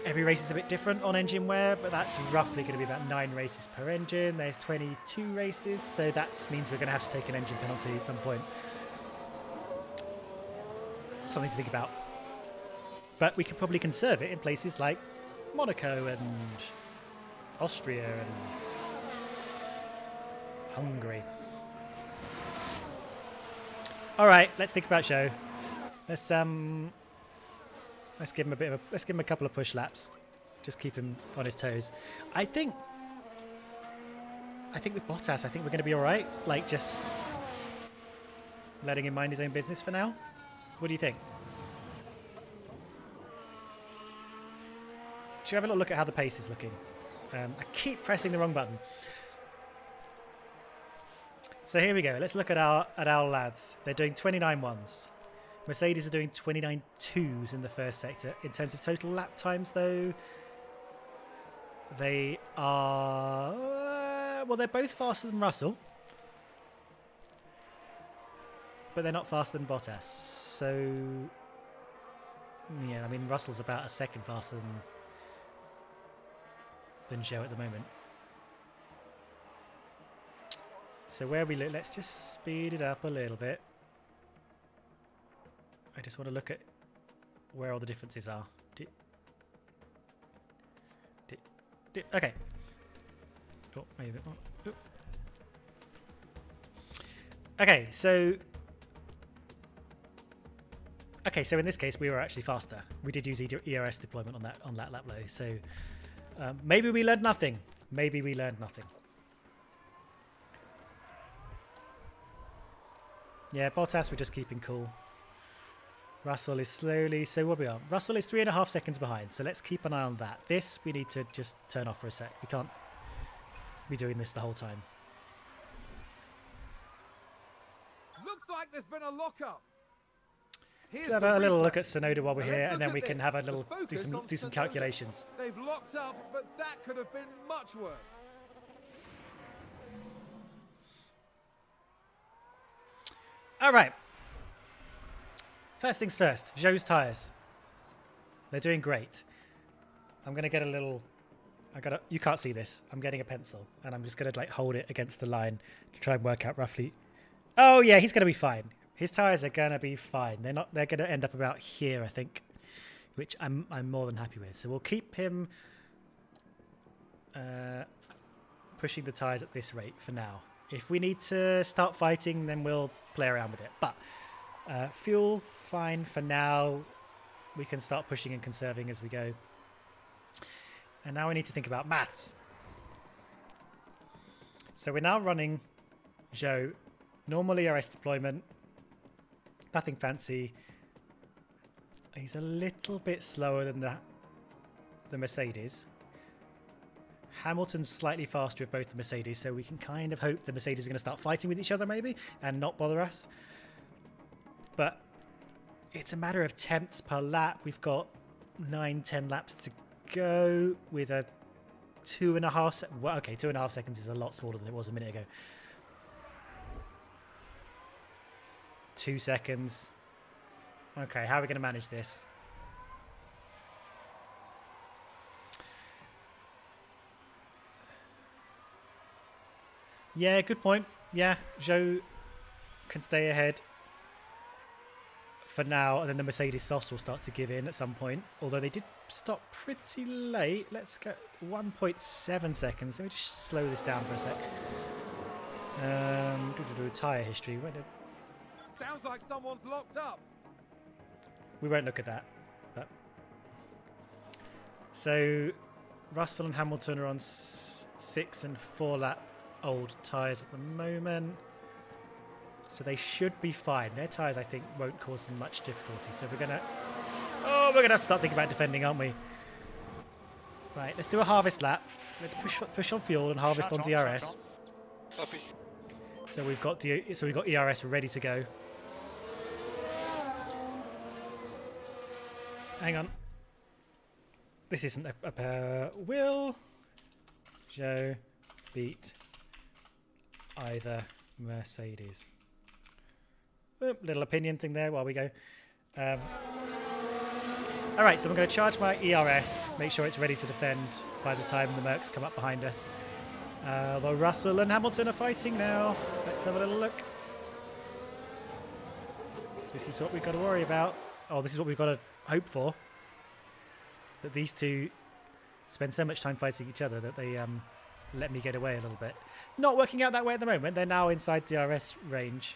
race is a bit different on engine wear, but that's roughly going to be about 9 races per engine. There's 22 races, so that means we're going to have to take an engine penalty at some point. Something to think about. But we could probably conserve it in places like Monaco and Austria and Hungary. All right, let's think about Zhou. Let's give him let's give him a couple of push laps. Just keep him on his toes. I think with Bottas, I think we're going to be all right. Like just letting him mind his own business for now. What do you think? Should we have a little look at how the pace is looking? I keep pressing the wrong button. So here we go. Let's look at our lads. They're doing 29 ones. Mercedes are doing 29 twos in the first sector. In terms of total lap times, though, they are... well, they're both faster than Russell. But they're not faster than Bottas. So, yeah, I mean, Russell's about a second faster than Zhou at the moment. So where we look, let's just speed it up a little bit. I just want to look at where all the differences are. Okay. Oh, maybe a bit more. Oh. Okay, so in this case we were actually faster. We did use ERS deployment on that lap low. So maybe we learned nothing. Maybe we learned nothing. Yeah, Bottas we're just keeping cool. Russell is slowly, so what we are? Russell is 3.5 seconds behind, so let's keep an eye on that. This we need to just turn off for a sec. We can't be doing this the whole time. Looks like there's been a lockup. Let's have a little look at Sonoda while we're here, and then we can have a little do some calculations. They've locked up, but that could have been much worse. All right. First things first, Zhou's tyres. They're doing great. I'm going to get a little You can't see this. I'm getting a pencil, and I'm just gonna like hold it against the line to try and work out roughly. Oh yeah, he's gonna be fine. His tires are gonna be fine. They're gonna end up about here, I think, which I'm more than happy with. So we'll keep him pushing the tires at this rate for now. If we need to start fighting, then we'll play around with it. But fuel, fine for now. We can start pushing and conserving as we go. And now we need to think about maths. So we're now running Joe, normal ERS deployment, nothing fancy. He's a little bit slower than the Mercedes. Hamilton's slightly faster of both the Mercedes, so we can kind of hope the Mercedes are going to start fighting with each other maybe and not bother us. But it's a matter of tenths per lap. We've got 9-10 laps to go with a 2.5 well, okay, 2.5 seconds is a lot smaller than it was a minute ago. 2 seconds. Okay, how are we going to manage this? Yeah, good point. Yeah, Zhou can stay ahead for now, and then the Mercedes softs will start to give in at some point. Although they did stop pretty late. Let's go 1.7 seconds. Let me just slow this down for a sec. Tyre history. Sounds like someone's locked up. We won't look at that. But so Russell and Hamilton are on 6 and 4 lap old tyres at the moment. So they should be fine. Their tyres, I think, won't cause them much difficulty. So we're gonna have to start thinking about defending, aren't we? Right, let's do a harvest lap. Let's push on fuel and harvest on DRS. Copy. So we've got ERS ready to go. Hang on. This isn't a pair. Will Joe beat either Mercedes? Little opinion thing there while we go. All right, so I'm going to charge my ERS, make sure it's ready to defend by the time the Mercs come up behind us. Although Russell and Hamilton are fighting now. Let's have a little look. This is what we've got to worry about. Oh, this is what we've got to hope for. That these two spend so much time fighting each other that they let me get away a little bit. Not working out that way at the moment. They're now inside DRS range.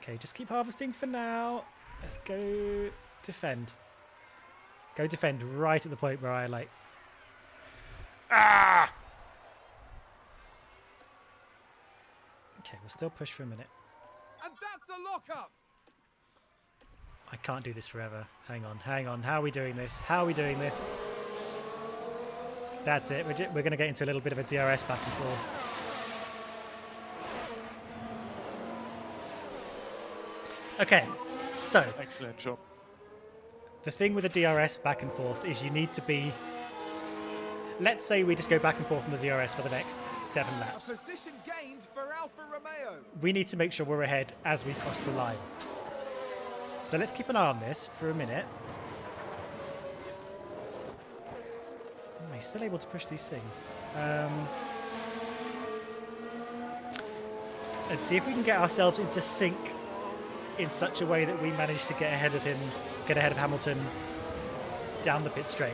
Okay, just keep harvesting for now. Let's go defend. Go defend right at the point where I like... Ah! Okay, we'll still push for a minute. And that's the lockup. I can't do this forever. Hang on. How are we doing this? That's it. We're going to get into a little bit of a DRS back and forth. Okay, so Excellent job. the thing with the DRS back and forth is you need to be... Let's say we just go back and forth on the DRS for the next 7 laps. Position gained for Alfa Romeo. We need to make sure we're ahead as we cross the line. So let's keep an eye on this for a minute. Oh, he's still able to push these things. And see if we can get ourselves into sync in such a way that we manage to get ahead of him, get ahead of Hamilton down the pit straight.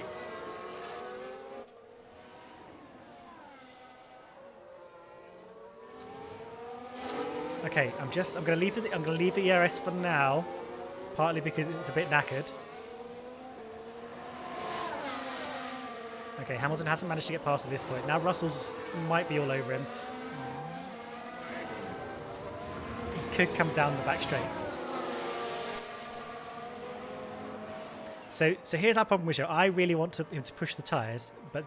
Okay, I'm going to leave the ERS for now, partly because it's a bit knackered. Okay, Hamilton hasn't managed to get past at this point. Now Russell's might be all over him. He could come down the back straight. So here's our problem with Joe. I really want him to push the tyres, but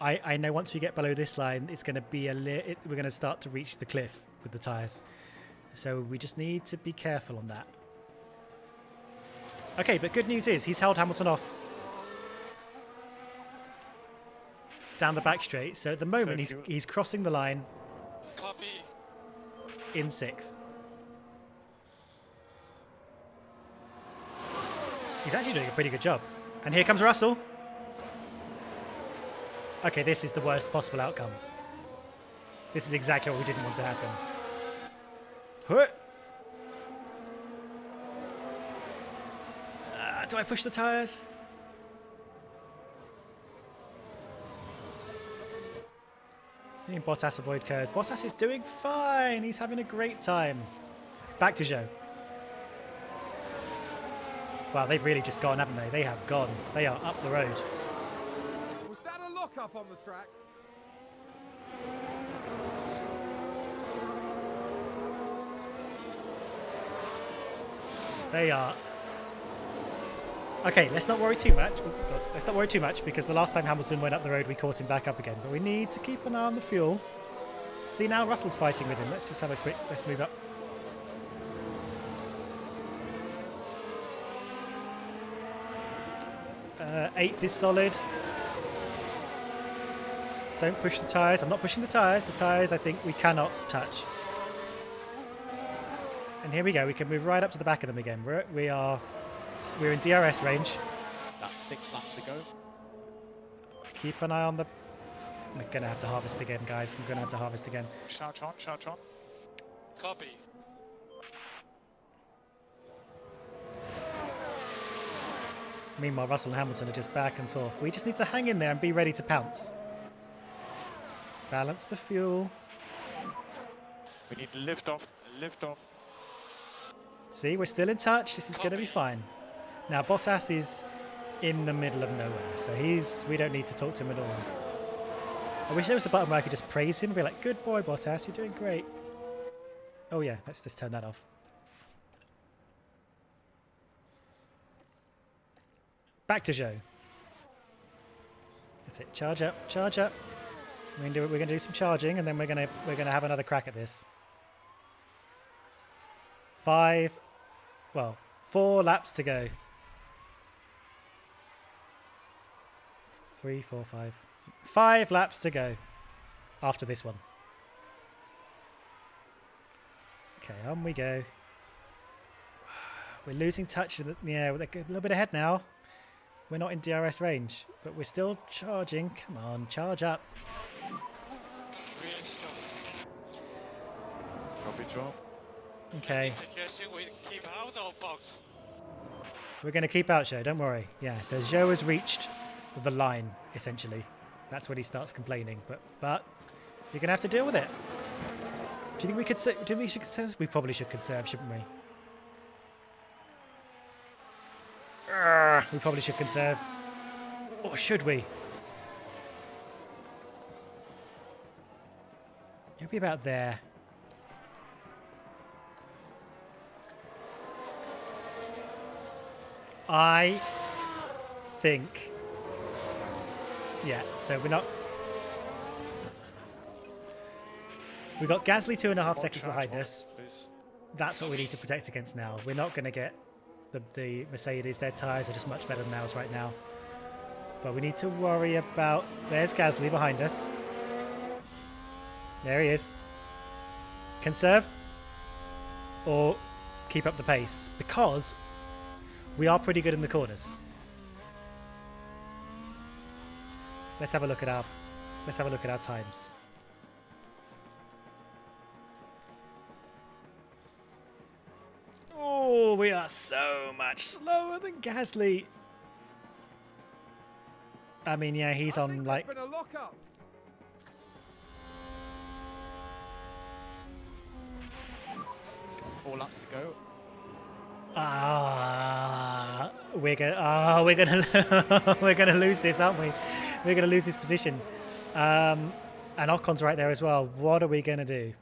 I know once we get below this line, it's going to be we're going to start to reach the cliff with the tyres. So we just need to be careful on that. Okay, but good news is he's held Hamilton off down the back straight. So at the moment he's crossing the line. Copy. In 6th. He's actually doing a pretty good job. And here comes Russell. Okay, this is the worst possible outcome. This is exactly what we didn't want to happen. Huh. Do I push the tyres? Bottas avoid curves. Bottas is doing fine. He's having a great time. Back to Zhou. Wow, they've really just gone, haven't they? They have gone. They are up the road. Was that a lock-up on the track? They are. Okay, let's not worry too much. Oh, God. Let's not worry too much because the last time Hamilton went up the road, we caught him back up again. But we need to keep an eye on the fuel. See, now Russell's fighting with him. Let's just have a quick. Let's move up. Eighth is solid. Don't push the tyres. I'm not pushing the tyres. The tyres, I think, we cannot touch. And here we go. We can move right up to the back of them again. We're in DRS range. That's 6 laps to go. Keep an eye on the... We're going to have to harvest again, guys. We're going to have to harvest again. Charge on, charge on. Copy. Meanwhile, Russell and Hamilton are just back and forth. We just need to hang in there and be ready to pounce. Balance the fuel. We need lift off, lift off. See, we're still in touch. This is going to be fine. Now, Bottas is in the middle of nowhere, so we don't need to talk to him at all. I wish there was a button where I could just praise him and be like, good boy, Bottas, you're doing great. Oh yeah, let's just turn that off. Back to Zhou. That's it. Charge up, charge up. We're gonna do some charging, and then we're gonna have another crack at this. 4 laps to go. 3, 4, 5. 5 laps to go after this one. Okay, on we go. We're losing touch. Yeah, we're a little bit ahead now. We're not in DRS range, but we're still charging. Come on, charge up. Really slow. Copy, Joe. Okay. Suggesting we keep out of box. We're going to keep out Zhou, don't worry. Yeah, so Zhou has reached the line, essentially. That's when he starts complaining, but you're going to have to deal with it. Do you think we could conserve? We probably should conserve, shouldn't we? We probably should conserve. Or should we? It'll be about there. I think... Yeah, so we're not... We've got Gasly 2.5 seconds behind us. Please. That's what we need to protect against now. We're not going to get the Mercedes. Their tyres are just much better than ours right now. But we need to worry about... There's Gasly behind us. There he is. Conserve or keep up the pace, because we are pretty good in the corners. Let's have a look at our times. Oh, we are so much slower than Gasly. I mean, yeah, he's on like... There's been a lock-up. Four laps to go. We're gonna lose this, aren't we? We're gonna lose this position. And Ocon's right there as well. What are we gonna do?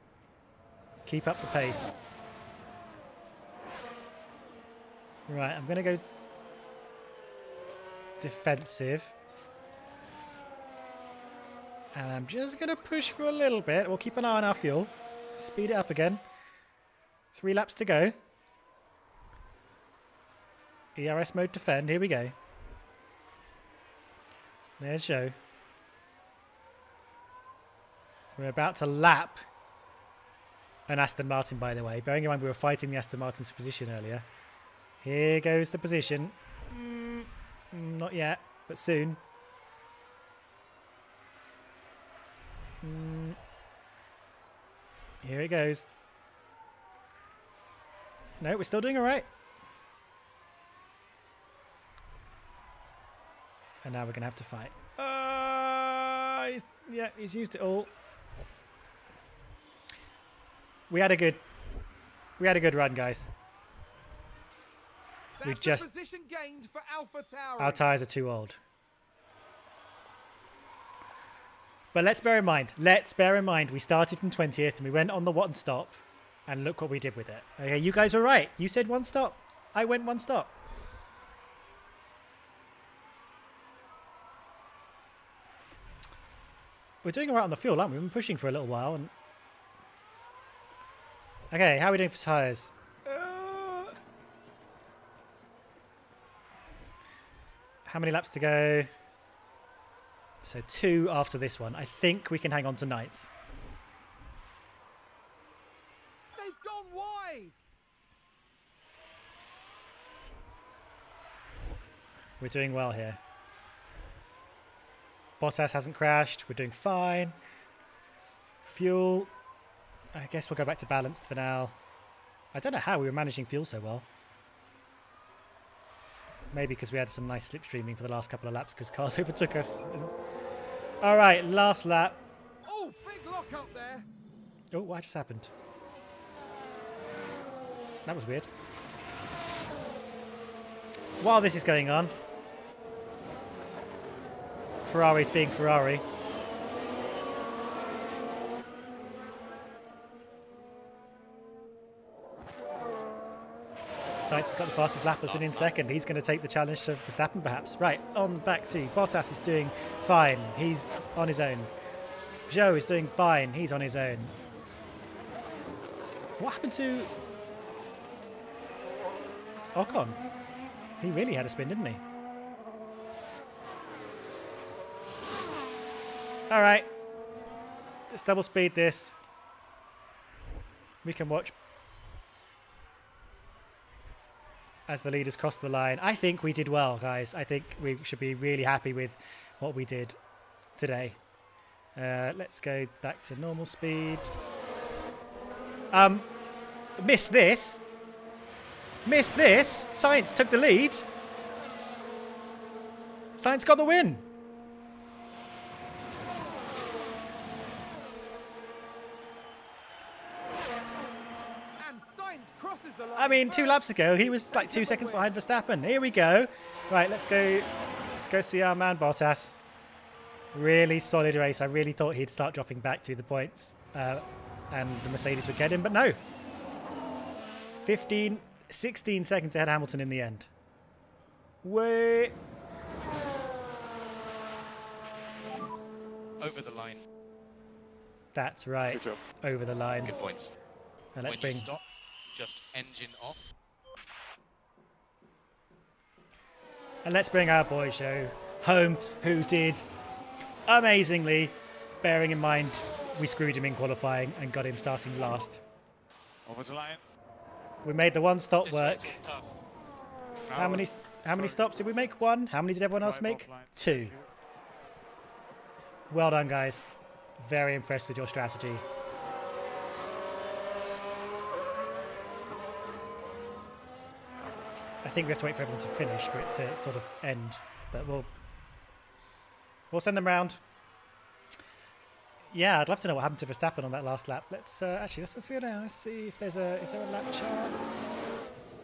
Keep up the pace. Right, I'm gonna go defensive. And I'm just gonna push for a little bit. We'll keep an eye on our fuel. Speed it up again. 3 laps to go. ERS mode defend. Here we go. There's Zhou. We're about to lap an Aston Martin, by the way. Bearing in mind we were fighting the Aston Martin's position earlier. Here goes the position. Not yet, but soon. Here it goes. No, we're still doing all right. And now we're going to have to fight. He's used it all. We had a good run, guys. That's just- the position gained for Alpha Tower. Our tyres are too old. But let's bear in mind, we started from 20th and we went on the one stop and look what we did with it. Okay, you guys were right. You said one stop. I went one stop. We're doing all right on the fuel, aren't we? We've been pushing for a little while. And okay, how are we doing for tyres? How many laps to go? So 2 after this one. I think we can hang on to 9th. They've gone wide. We're doing well here. Bottas hasn't crashed. We're doing fine. Fuel. I guess we'll go back to balanced for now. I don't know how we were managing fuel so well. Maybe because we had some nice slipstreaming for the last couple of laps because cars overtook us. All right, last lap. Oh, big lock up there. Oh, what just happened? That was weird. While this is going on, Ferrari's being Ferrari. Sainz has got the fastest lap as in second. He's going to take the challenge to Verstappen, perhaps. Right, on back to Bottas is doing fine. He's on his own. Zhou is doing fine. He's on his own. What happened to Ocon? He really had a spin, didn't he? All right. Just double speed this. We can watch as the leaders cross the line. I think we did well, guys. I think we should be really happy with what we did today. Let's go back to normal speed. Missed this. Missed this. Sainz took the lead. Sainz got the win. Crosses the line. I mean, 2 laps ago, he was like 2 seconds behind Verstappen. Here we go. Right, let's go see our man Bottas. Really solid race. I really thought he'd start dropping back through the points and the Mercedes would get him, but no. 16 seconds ahead of Hamilton in the end. Wait. Over the line. That's right. Good job. Over the line. Good points. Now let's When bring you stop, just engine off. And let's bring our boy Zhou home, who did amazingly, bearing in mind we screwed him in qualifying and got him starting last. Over the line. We made the one stop This work. race was tough. How many stops did we make? 1. How many did everyone else make? 2. Well done, guys. Very impressed with your strategy. I think we have to wait for everyone to finish for it to sort of end, but we'll send them round. Yeah, I'd love to know what happened to Verstappen on that last lap. Let's go down. Let's see if is there a lap chart.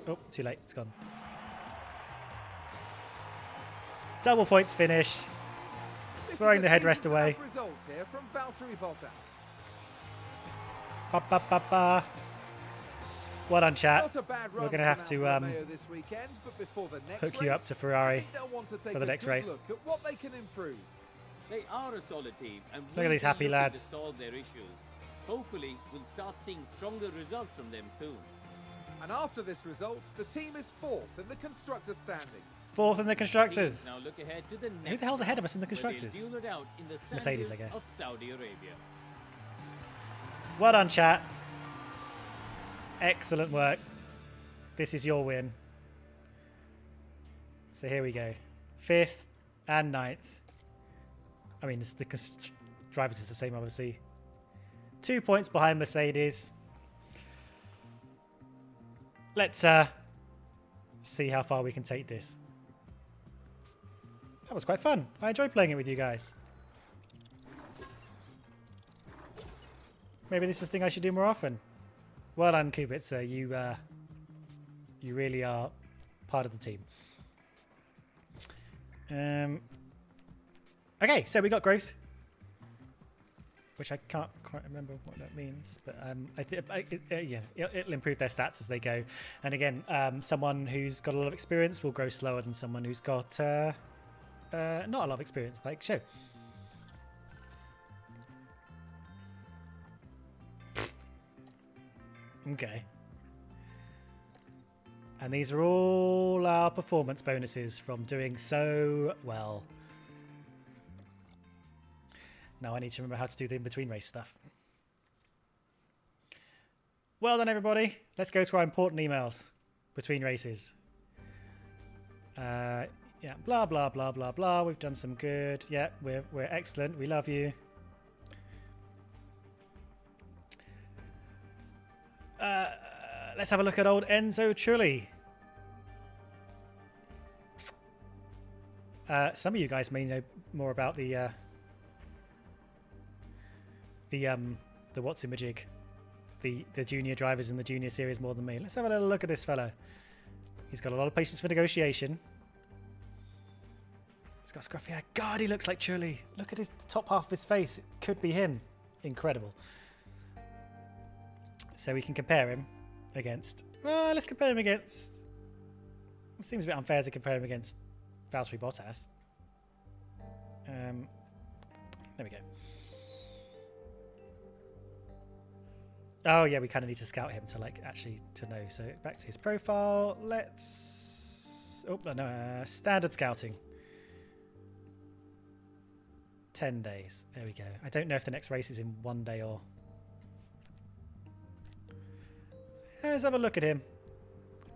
Oh, too late. It's gone. Double points finish. This Throwing is the a headrest decent away. enough result here from Valtteri Bottas. Ba, ba, ba, ba. Well done, chat. Not a bad run We're going to have from to Alfa Romeo this weekend, but before the next hook you up race, to Ferrari I think they'll want to take for the a next good race. Look at what they can improve. They are a solid team, and Look at these happy looking lads. to solve their issues. Hopefully, we'll start seeing stronger results from them soon. And after this result, the team is 4th in the constructor standings. 4th in the constructors. Now look ahead to the next Who the hell's ahead of us in the where they'll constructors? duel it out in the Mercedes, sand I guess. of Saudi Arabia. Well done, chat. Excellent work. This is your win. So here we go. 5th and 9th. I mean, it's the constructors drivers is the same, obviously. 2 points behind Mercedes. Let's see how far we can take this. That was quite fun. I enjoyed playing it with you guys. Maybe this is a thing I should do more often. Well done, Kubitzer. You really are part of the team. Okay, so we got growth, which I can't quite remember what that means, but yeah, it'll improve their stats as they go. And again, someone who's got a lot of experience will grow slower than someone who's got not a lot of experience, like Show. Okay. And these are all our performance bonuses from doing so well. Now I need to remember how to do the in-between race stuff. Well done, everybody. Let's go to our important emails between races. Yeah, blah, blah, blah, blah, blah. We've done some good. Yeah, we're excellent. We love you. Let's have a look at old Enzo Trulli. Some of you guys may know more about the what's in Majig, the junior drivers in the junior series more than me. Let's have a little look at this fellow. He's got a lot of patience for negotiation. He's got scruffy hair. God, he looks like Trulli. Look at the top half of his face. It could be him. Incredible. So we can compare him against... Well, let's compare him against... It seems a bit unfair to compare him against Valtteri Bottas. There we go. Oh yeah, we kind of need to scout him to actually know. So back to his profile. Let's... Oh, no, standard scouting. 10 days. There we go. I don't know if the next race is in 1 day or... Let's have a look at him.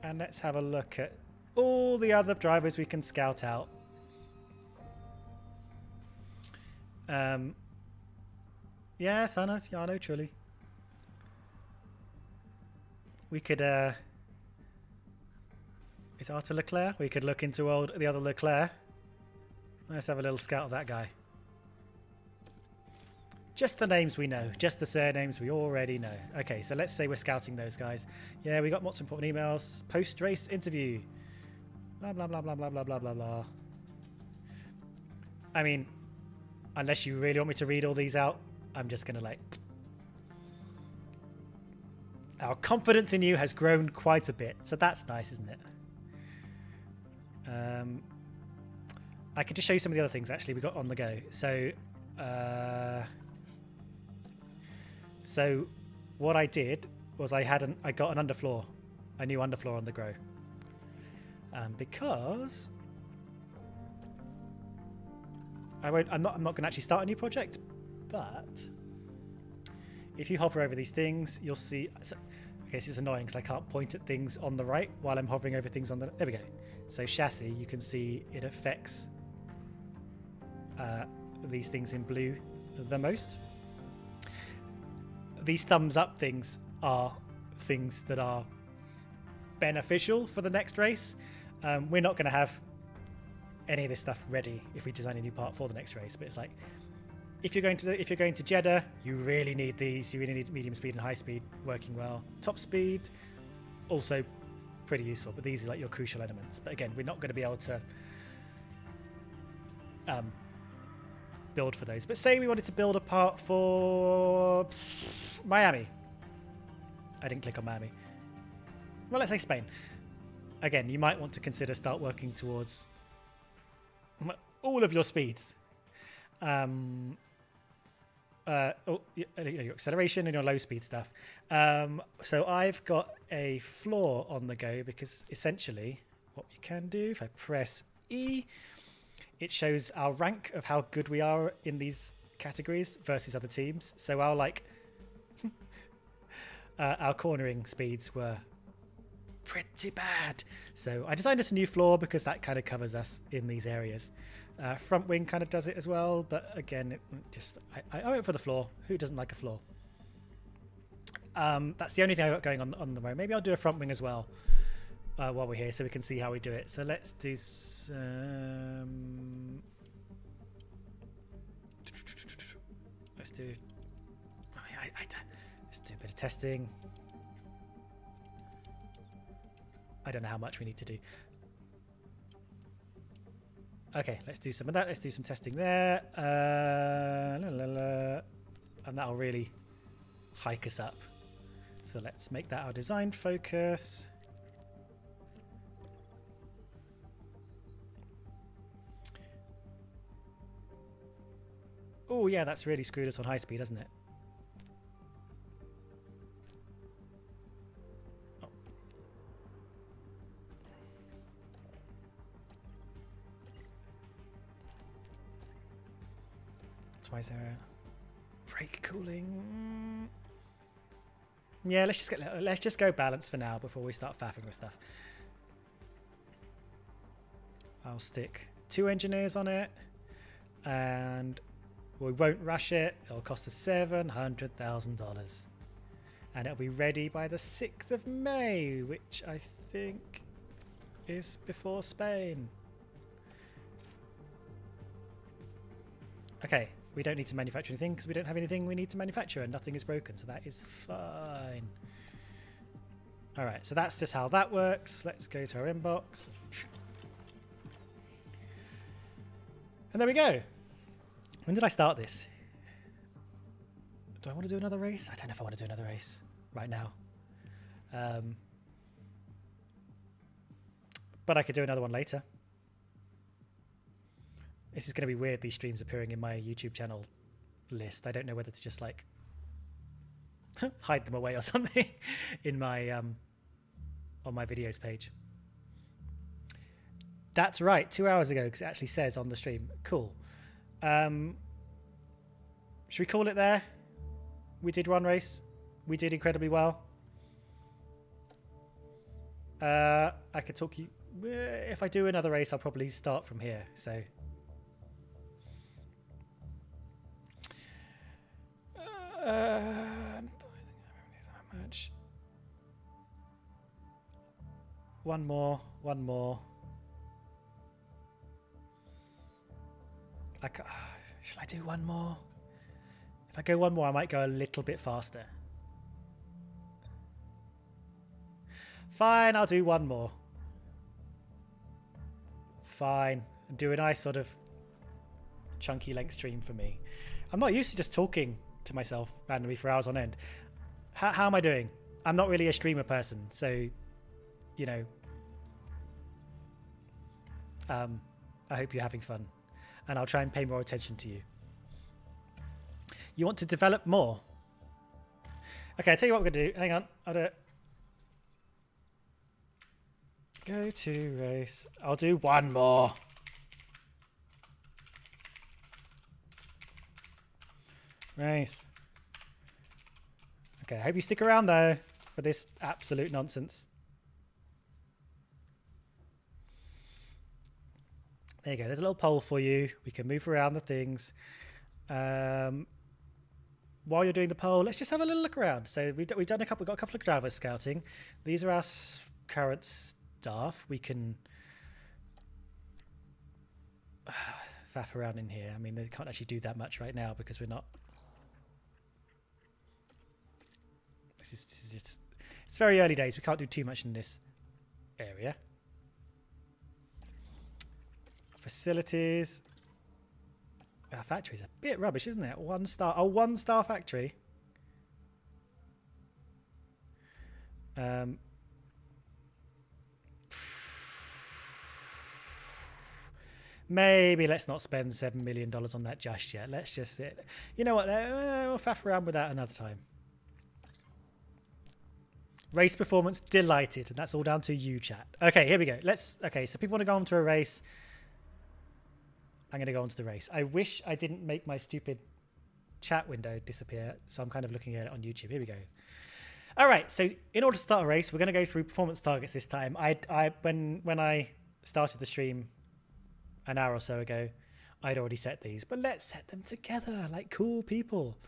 And let's have a look at all the other drivers we can scout out. Yeah, son of Jarno Trulli. We could, it's Arthur Leclerc. We could look into the other Leclerc. Let's have a little scout of that guy. Just the names we know, just the surnames we already know. Okay, so let's say we're scouting those guys. Yeah, we got lots of important emails. Post-race interview. Blah, blah, blah, blah, blah, blah, blah, blah, blah. I mean, unless you really want me to read all these out, I'm just going to Our confidence in you has grown quite a bit, so that's nice, isn't it? I could just show you some of the other things, actually, we got on the go. So what I did was I got an underfloor, a new underfloor on the Grow. Because I'm not going to actually start a new project, but if you hover over these things, you'll see. So, okay, this is annoying because I can't point at things on the right while I'm hovering over things on the. There we go. So chassis, you can see it affects these things in blue the most. These thumbs up things are things that are beneficial for the next race. We're not going to have any of this stuff ready if we design a new part for the next race, but it's like if you're going to Jeddah, you really need these. You really need medium speed and high speed working well. Top speed also pretty useful, but these are like your crucial elements. But again, we're not going to be able to build for those. But say we wanted to build a part for Miami. I didn't click on Miami. Well, let's say Spain. Again, you might want to consider start working towards all of your speeds. Your acceleration and your low speed stuff. So I've got a floor on the go because essentially what you can do, if I press E, it shows our rank of how good we are in these categories versus other teams. So our our cornering speeds were pretty bad. So I designed us a new floor because that kind of covers us in these areas. Front wing kind of does it as well, but again, I went for the floor. Who doesn't like a floor? That's the only thing I got going on the road. Maybe I'll do a front wing as well while we're here, so we can see how we do it. So let's do some. Let's do. Let's do a bit of testing. I don't know how much we need to do. Okay, let's do some of that. Let's do some testing there. And that'll really hike us up. So let's make that our design focus. Oh yeah, that's really screwed us on high speed, hasn't it? Oh. Why is there a brake cooling? Yeah, let's just go balance for now before we start faffing with stuff. I'll stick 2 engineers on it, and we won't rush it. It'll cost us $700,000, and it'll be ready by the 6th of May, which I think is before Spain. Okay. We don't need to manufacture anything because we don't have anything we need to manufacture and nothing is broken, so that is fine. Alright, so that's just how that works. Let's go to our inbox. And there we go. When did I start this? Do I want to do another race? I don't know if I want to do another race right now. But I could do another one later. This is going to be weird, these streams appearing in my YouTube channel list. I don't know whether to just like hide them away or something in my on my videos page. That's right, 2 hours ago, because it actually says on the stream. Cool. Should we call it there? We did one race. We did incredibly well. I could talk you... If I do another race, I'll probably start from here, so... much. One more. Shall I do one more? If I go one more, I might go a little bit faster. Fine, I'll do one more. Fine. And do a nice sort of chunky length stream for me. I'm not used to just talking to myself randomly for hours on end. How am I doing? I'm not really a streamer person, so, you know, I hope you're having fun, and I'll try and pay more attention to you. You want to develop more? Okay, I'll tell you what we're going to do. Hang on. I'll do it. Go to race. I'll do one more. Race. Okay, I hope you stick around though for this absolute nonsense. There you go. There's a little poll for you. We can move around the things. While you're doing the poll, let's just have a little look around. So we've got a couple of drivers scouting. These are our current staff. We can faff around in here. I mean, they can't actually do that much right now because we're not. This is just, it's very early days. We can't do too much in this area. Facilities. Our factory's a bit rubbish, isn't it? 1 star. Oh, 1 star factory. Maybe let's not spend $7 million on that just yet. Let's just, you know what? We'll faff around with that another time. Race performance delighted, and that's all down to you, chat. Okay, here we go. Okay, so people want to go on to a race. I'm going to go on to the race. I wish I didn't make my stupid chat window disappear, so I'm kind of looking at it on YouTube. Here we go. All right, so in order to start a race, we're going to go through performance targets this time. When I started the stream an hour or so ago, I'd already set these, but let's set them together like cool people.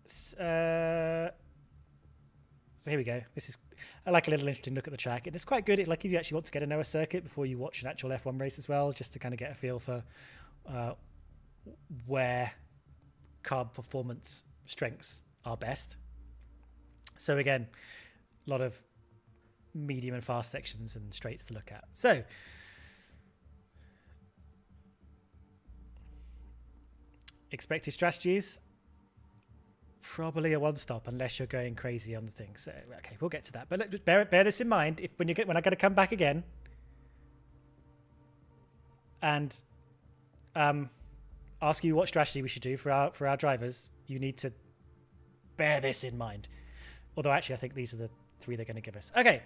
So here we go. This is, I like a little interesting look at the track, and it's quite good. Like if you actually want to get to know a circuit before you watch an actual F1 race as well, just to kind of get a feel for where car performance strengths are best. So again, a lot of medium and fast sections and straights to look at. So expected strategies, probably a one-stop unless you're going crazy on the thing. So okay, we'll get to that. But just bear this in mind. If when I got to come back again and ask you what strategy we should do for our drivers, you need to bear this in mind. Although actually, I think these are the 3 they're going to give us. Okay.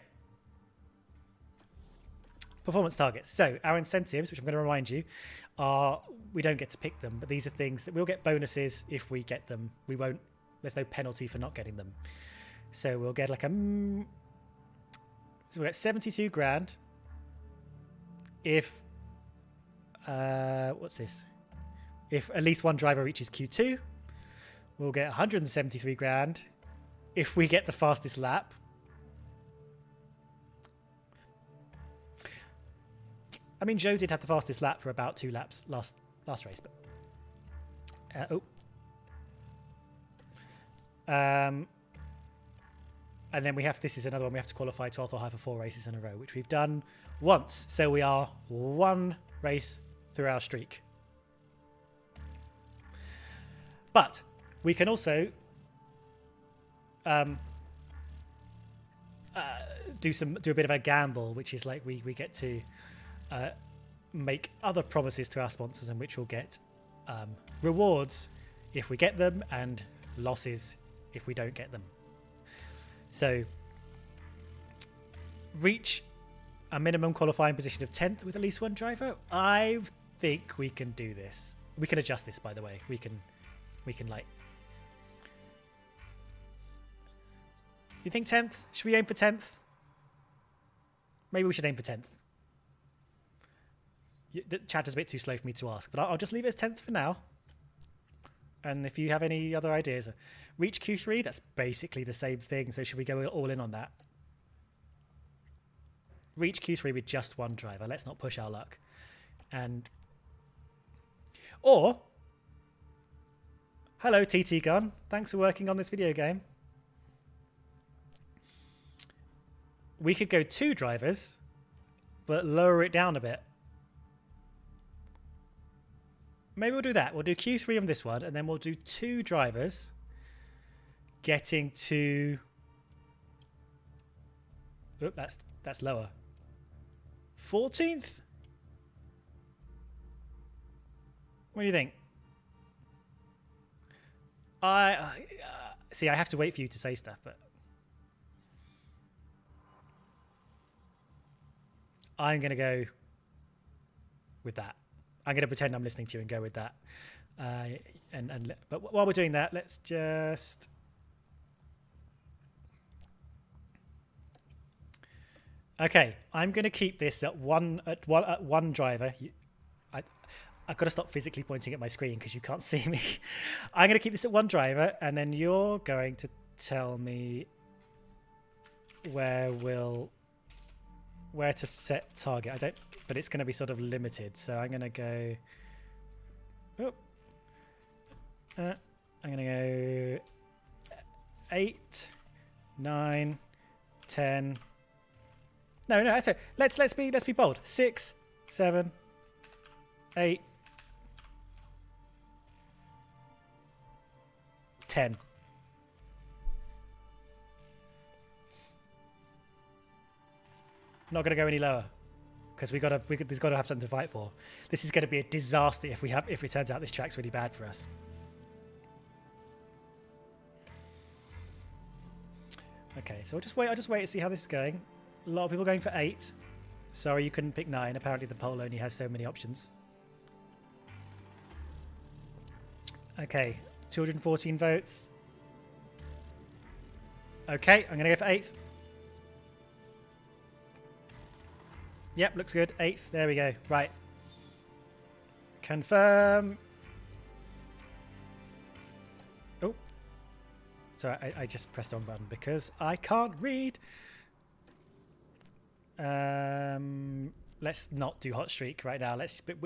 Performance targets. So our incentives, which I'm going to remind you, are we don't get to pick them, but these are things that we'll get bonuses if we get them. We won't. There's no penalty for not getting them. So we'll get like a. So we'll get 72 grand. If what's this? If at least one driver reaches Q2, we'll get 173 grand. If we get the fastest lap. I mean, Joe did have the fastest lap for about 2 laps last race, but and then we have, this is another one, we have to qualify 12th or higher for 4 races in a row, which we've done once. So we are 1 race through our streak. But we can also do a bit of a gamble, which is like we get to make other promises to our sponsors, in which we'll get rewards if we get them and losses if we don't get them. So reach a minimum qualifying position of 10th with at least 1 driver. I think we can do this. We can adjust this, by the way. We can like. You think 10th? Should we aim for 10th? Maybe we should aim for 10th. The chat is a bit too slow for me to ask, but I'll just leave it as 10th for now. And if you have any other ideas, reach Q3, that's basically the same thing. So should we go all in on that? Reach Q3 with just 1 driver. Let's not push our luck. Or, hello TT Gun. Thanks for working on this video game. We could go 2 drivers, but lower it down a bit. Maybe we'll do that. We'll do Q3 on this one, and then we'll do 2 drivers getting to... Oop, that's lower. 14th? What do you think? See, I have to wait for you to say stuff, but... I'm going to go with that. I'm going to pretend I'm listening to you and go with that. But while we're doing that, let's just... Okay, I'm going to keep this at one driver. I've got to stop physically pointing at my screen because you can't see me. I'm going to keep this at 1 driver, and then you're going to tell me where to set target. But it's going to be sort of limited. So I'm going to go. I'm going to go 8, 9, 10. No, that's it. Let's be bold. 6, 7, 8, 10. Not going to go any lower because there's got to have something to fight for. This is going to be a disaster if it turns out this track's really bad for us. Okay, so I'll just wait and see how this is going. A lot of people going for 8. Sorry, you couldn't pick 9. Apparently the poll only has so many options. Okay, 214 votes. Okay, I'm going to go for 8th. Yep, looks good. 8th. There we go. Right. Confirm. Oh. Sorry, I just pressed the wrong button because I can't read. Let's not do hot streak right now.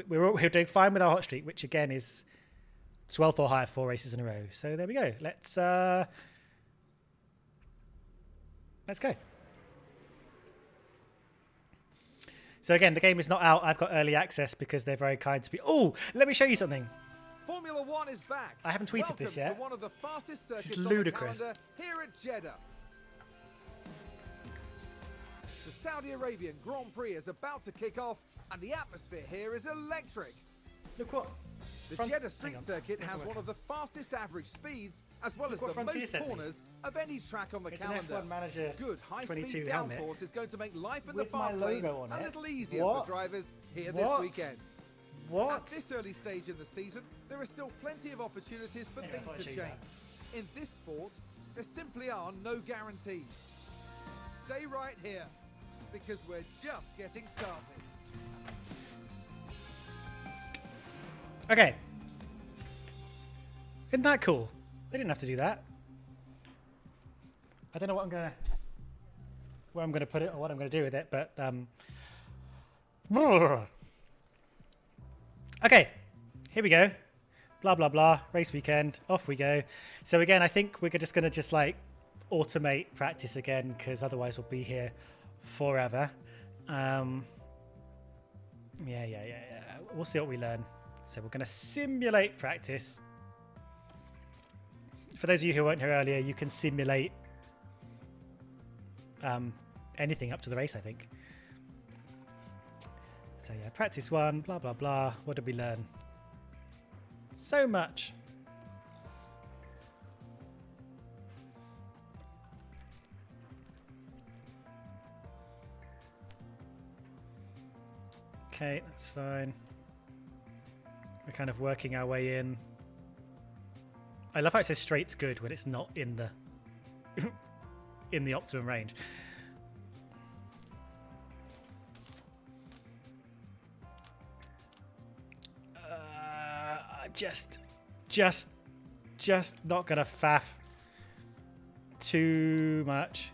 We're doing fine with our hot streak, which again is 12th or higher 4 races in a row. So there we go. Let's go. So again, the game is not out. I've got early access because they're very kind to me. Oh, let me show you something. Formula One is back. I haven't tweeted this yet. To one of the fastest This is circuits ludicrous. on the calendar here at Jeddah. The Saudi Arabian Grand Prix is about to kick off, and the atmosphere here is electric. Look what. The Jeddah Street Circuit has one of the fastest average speeds, as well as the most corners of any track on the It's an calendar. F1 Manager Good high-speed 22 helmet downforce is going to make life in the with my fast lane logo on a it. little easier What? for drivers here What? this weekend. What? At this early stage in the season, there are still plenty of opportunities for Anyway, I things thought I'd to show you change. In this sport, there simply are no guarantees. Stay right here, because we're just getting started. Okay. Isn't that cool? They didn't have to do that. I don't know where I'm gonna put it or what I'm gonna do with it, but okay, here we go. Blah blah blah. Race weekend. Off we go. So again, I think we're just gonna like automate practice again because otherwise we'll be here forever. Yeah. We'll see what we learn. So we're gonna simulate practice. For those of you who weren't here earlier, you can simulate anything up to the race, I think. So yeah, practice 1, blah, blah, blah. What did we learn? So much. Okay, that's fine. We're kind of working our way in. I love how it says straight's good when it's not in the in the optimum range. I'm just not gonna faff too much.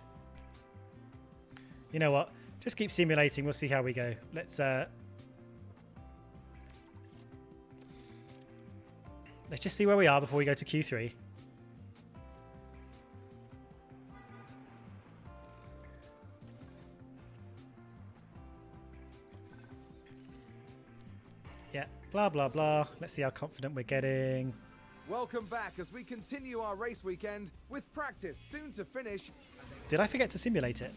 You know what? Just keep simulating. We'll see how we go. Let's just see where we are before we go to Q3. Yeah, blah, blah, blah. Let's see how confident we're getting. Welcome back as we continue our race weekend with practice soon to finish. Did I forget to simulate it?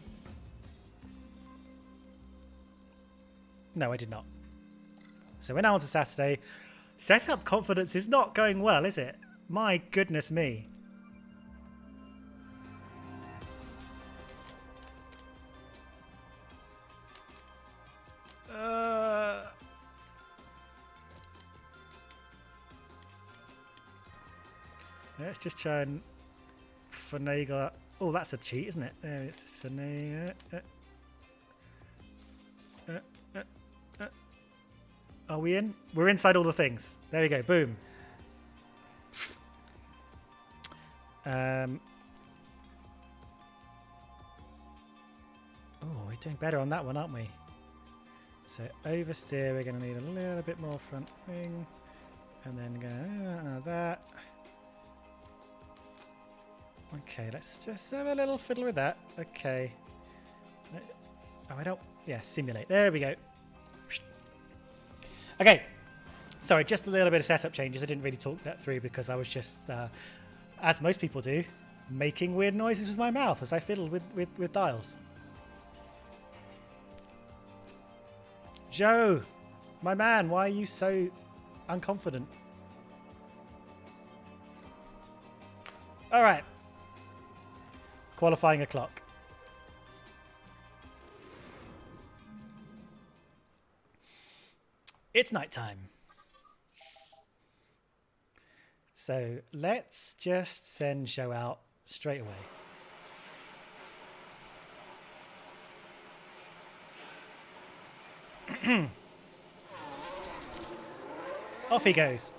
No, I did not. So we're now on to Saturday. Setup confidence is not going well, is it? My goodness me. Let's just try and finagle. Oh, that's a cheat, isn't it? There it's finagle. Are we in? We're inside all the things. There we go. Boom. Oh, we're doing better on that one, aren't we? So oversteer, we're going to need a little bit more front wing. And then go that. Okay, let's just have a little fiddle with that. Okay. Oh, I don't... Yeah, simulate. There we go. Okay. Sorry, just a little bit of setup changes. I didn't really talk that through because I was just, as most people do, making weird noises with my mouth as I fiddled with dials. Joe, my man, why are you so unconfident? All right. Qualifying o'clock. It's nighttime. So let's just send Joe out straight away. Off he goes.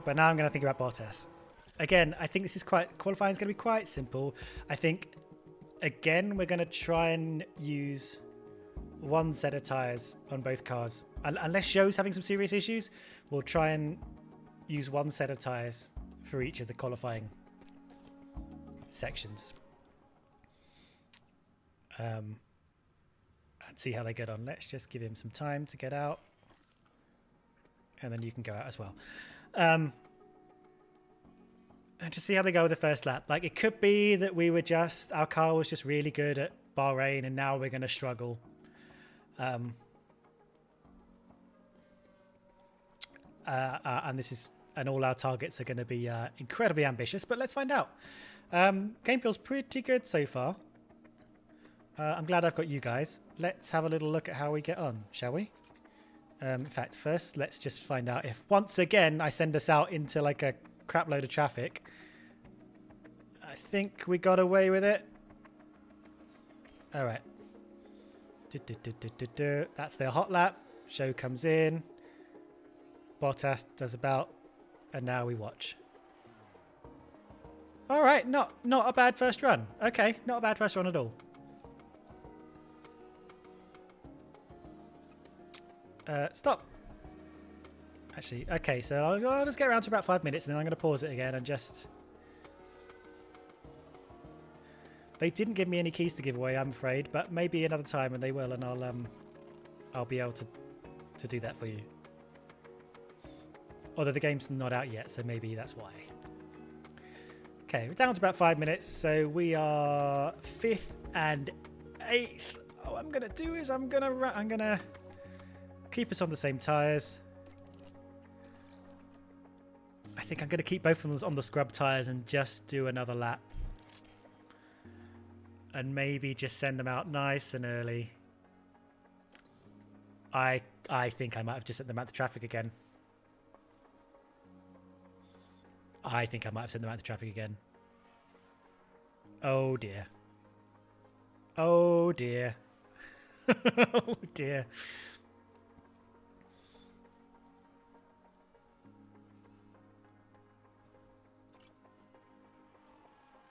But now I'm going to think about Bottas. Again, I think this is qualifying is going to be quite simple. I think, again, we're going to try and use one set of tyres on both cars. Unless Zhou's having some serious issues, we'll try and use one set of tyres for each of the qualifying sections. And see how they get on. Let's just give him some time to get out. And then you can go out as well. And just see how they go with the first lap. Like, it could be that our car was just really good at Bahrain and now we're going to struggle. And all our targets are going to be incredibly ambitious, but let's find out. Game feels pretty good so far. I'm glad I've got you guys. Let's have a little look at how we get on, shall we? In fact, first, let's just find out if once again I send us out into like a crap load of traffic. I think we got away with it. All right. That's their hot lap. Zhou comes in. Bottas does about, and now we watch. All right, not a bad first run. Okay, not a bad first run at all. Stop. Actually, okay, so I'll just get around to about 5 minutes and then I'm going to pause it again and just... They didn't give me any keys to give away, I'm afraid, but maybe another time and they will, and I'll be able to do that for you. Although the game's not out yet, so maybe that's why. Okay, we're down to about 5 minutes, so we are 5th and 8th. What I'm going to do is I'm going to keep us on the same tyres. I think I'm going to keep both of them on the scrub tyres and just do another lap. And maybe just send them out nice and early. I think I might have just sent them out to traffic again. I think I might have sent them out to traffic again. Oh dear. Oh dear. Oh dear.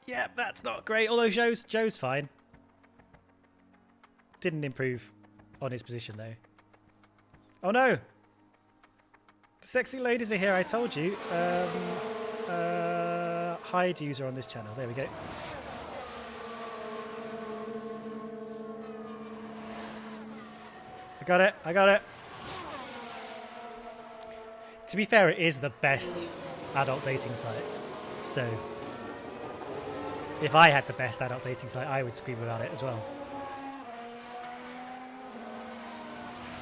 Yeah, that's not great. Although Zhou's fine. Didn't improve on his position though. Oh no! The sexy ladies are here. I told you. Hide user on this channel. There we go. I got it. I got it. To be fair, it is the best adult dating site. So, if I had the best adult dating site, I would scream about it as well.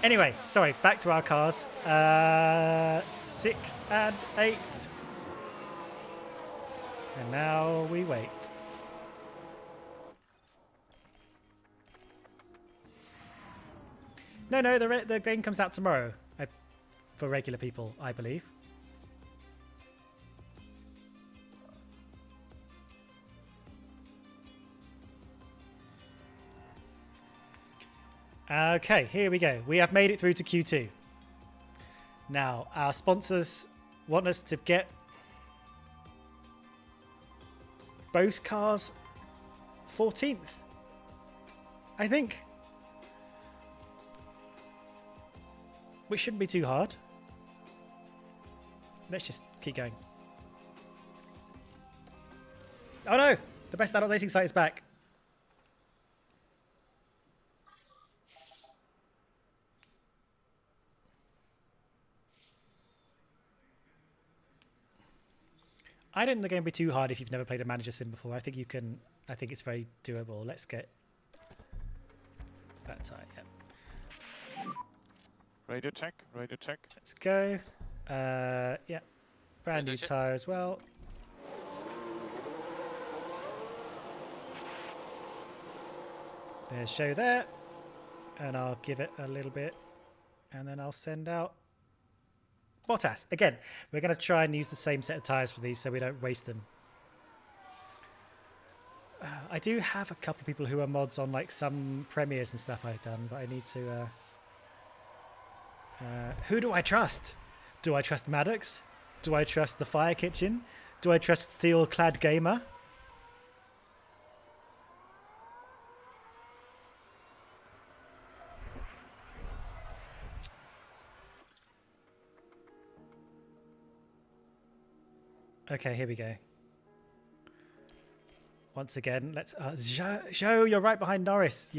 Anyway, sorry, back to our cars. 6th and 8th. And now we wait. No, the game comes out tomorrow for regular people, I believe. Okay, here we go. We have made it through to Q2. Now, our sponsors want us to get both cars 14th, I think. Which shouldn't be too hard. Let's just keep going. Oh no! The best adult dating site is back. I don't think the game will be too hard if you've never played a manager sim before. I think you can. I think it's very doable. Let's get that tire. Yeah. Radio check. Radio check. Let's go. Yeah. Brand new tire as well. There's Zhou there, and I'll give it a little bit, and then I'll send out Bottas. Again, we're going to try and use the same set of tyres for these so we don't waste them. I do have a couple of people who are mods on like some premieres and stuff I've done, but I need to Who do I trust? Do I trust Maddox? Do I trust the Fire Kitchen? Do I trust Steel Clad Gamer? Okay, here we go. Once again, let's... Joe, you're right behind Norris.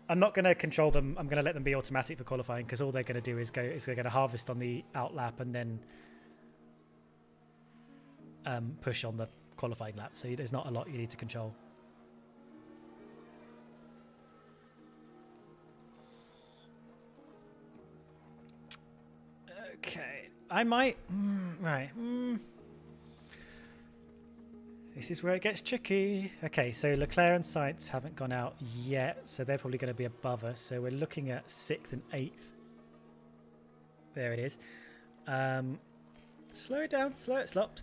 I'm not going to control them. I'm going to let them be automatic for qualifying because all they're going to do is they're going to harvest on the out lap and then push on the qualifying lap. So there's not a lot you need to control. Okay. I might... right. This is where it gets tricky. Okay, so Leclerc and Sainz haven't gone out yet, so they're probably going to be above us. So we're looking at 6th and 8th. There it is. Slow it down. Slow it. Stop.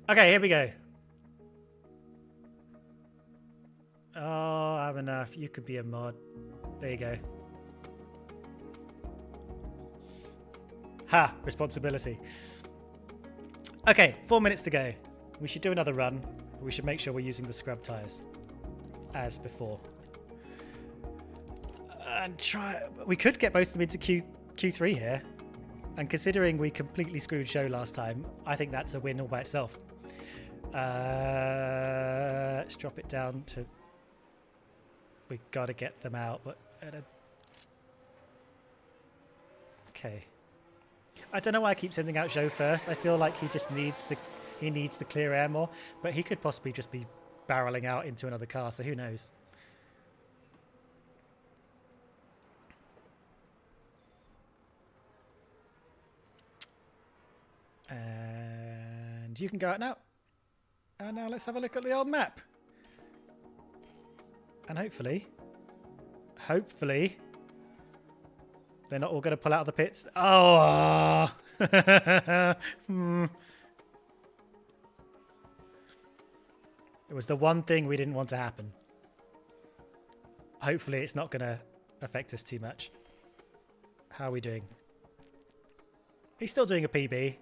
Okay, here we go. Oh, I have enough. You could be a mod. There you go. Ha! Responsibility. Okay, 4 minutes to go. We should do another run, but we should make sure we're using the scrub tyres as before. And try... We could get both of them into Q3 here. And considering we completely screwed Joe last time, I think that's a win all by itself. Let's drop it down to... We got to get them out, but... Okay. I don't know why I keep sending out Joe first. I feel like he just needs the clear air more, but he could possibly just be barreling out into another car, so who knows. And you can go out now. And now let's have a look at the old map. And hopefully, they're not all going to pull out of the pits. Oh! It was the one thing we didn't want to happen. Hopefully it's not going to affect us too much. How are we doing? He's still doing a PB.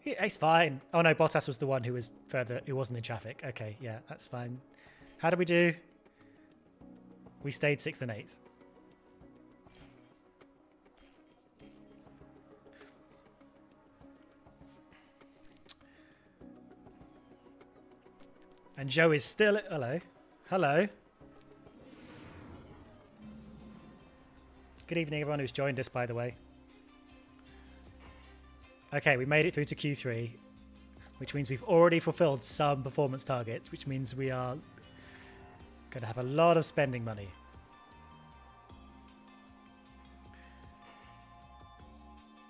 He's fine. Oh no, Bottas was the one who was further, who wasn't in traffic. Okay, yeah, that's fine. How did we do? We stayed 6th and 8th. And Joe is still... Hello. Hello. Good evening, everyone who's joined us, by the way. Okay, we made it through to Q3, which means we've already fulfilled some performance targets, which means we are going to have a lot of spending money.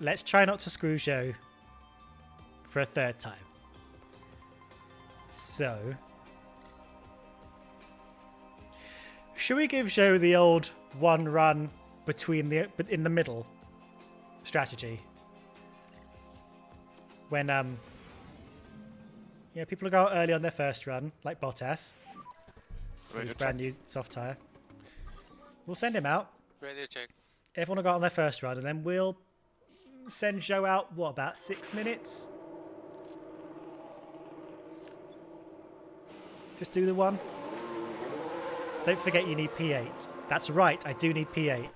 Let's try not to screw Joe for a third time. So... should we give Joe the old one run in the middle strategy? When yeah, people go out early on their first run, like Bottas, with his brand new soft tyre. We'll send him out. Radio check. Everyone will go out on their first run, and then we'll send Joe out. What, about 6 minutes? Just do the one. Don't forget you need P8. That's right, I do need P8.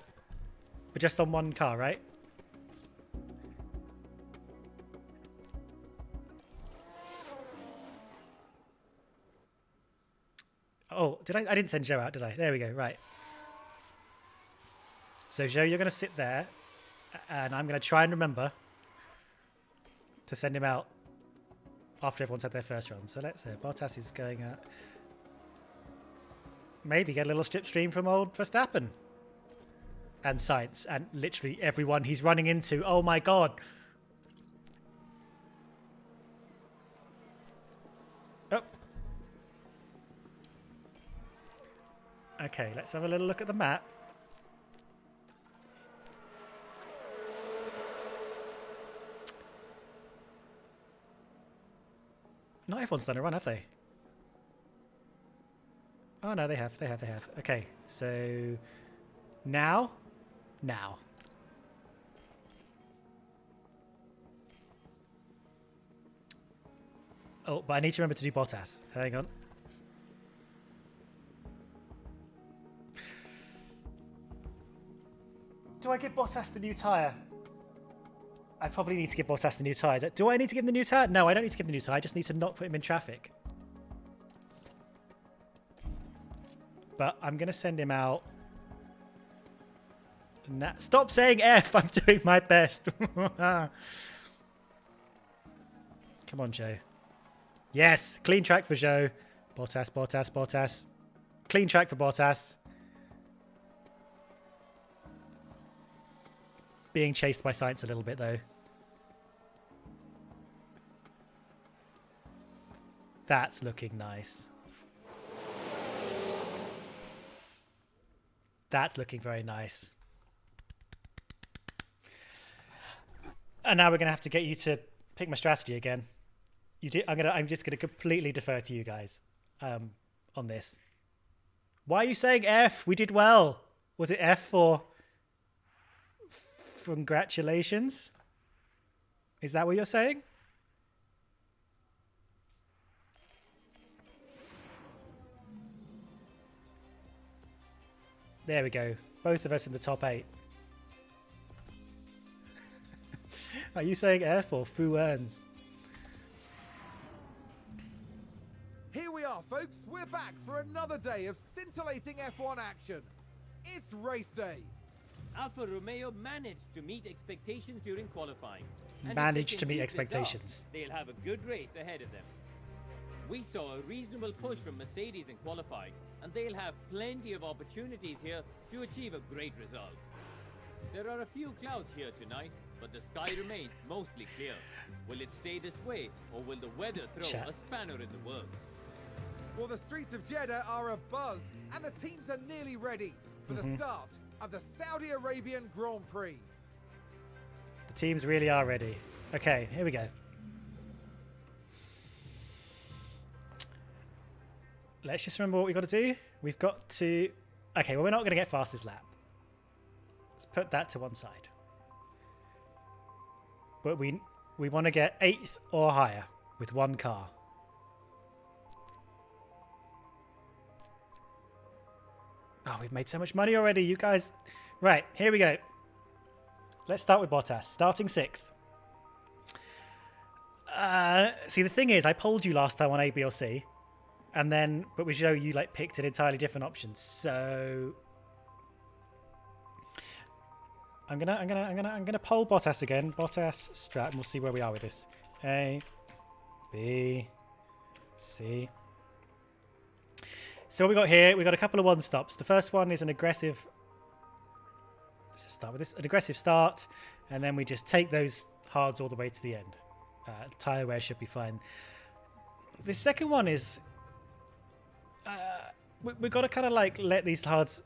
But just on one car, right? Oh, did I didn't send Joe out, did I? There we go, right. So Joe, you're going to sit there, and I'm going to try and remember to send him out after everyone's had their first run. So let's say Bottas is going out. Maybe get a little slipstream from old Verstappen. And Sainz, and literally everyone he's running into. Oh my god. Oh. Okay, let's have a little look at the map. Not everyone's done a run, have they? Oh no, they have. Okay, so now. Oh, but I need to remember to do Bottas. Hang on. Do I give Bottas the new tyre? I probably need to give Bottas the new tyre. Do I need to give him the new tyre? No, I don't need to give him the new tyre. I just need to not put him in traffic. But I'm going to send him out. Stop saying F. I'm doing my best. Come on, Joe. Yes, clean track for Joe. Bottas. Clean track for Bottas. Being chased by Sainz a little bit, though. That's looking nice. That's looking very nice. And now we're going to have to get you to pick my strategy again. I'm just gonna completely defer to you guys on this. Why are you saying F? We did well. Was it F for congratulations? Is that what you're saying? There we go. Both of us in the top 8. Are you saying F or Fu earns? Here we are, folks. We're back for another day of scintillating F1 action. It's race day. Alfa Romeo managed to meet expectations during qualifying. And Managed if to they meet can keep this expectations. up, they'll have a good race ahead of them. We saw a reasonable push from Mercedes in qualifying, and they'll have plenty of opportunities here to achieve a great result. There are a few clouds here tonight, but the sky remains mostly clear. Will it stay this way, or will the weather throw a spanner in the works? Well, the streets of Jeddah are abuzz, and the teams are nearly ready for the start of the Saudi Arabian Grand Prix. The teams really are ready. Okay, here we go. Let's just remember what we've got to do. We've got to... Okay, well, we're not going to get fastest lap. Let's put that to one side. But we want to get 8th or higher with one car. Oh, we've made so much money already, you guys. Right, here we go. Let's start with Bottas, starting 6th. See, the thing is, I polled you last time on A, B, or C, but with Joe, you picked an entirely different option. So I'm gonna poll Bottas again. Bottas strat, and we'll see where we are with this. A, B, C. So what we got here, we got a couple of one stops. The first one is an aggressive. Let's just start with this. An aggressive start, and then we just take those hards all the way to the end. Tyre wear should be fine. The second one is we've got to kind of let these hards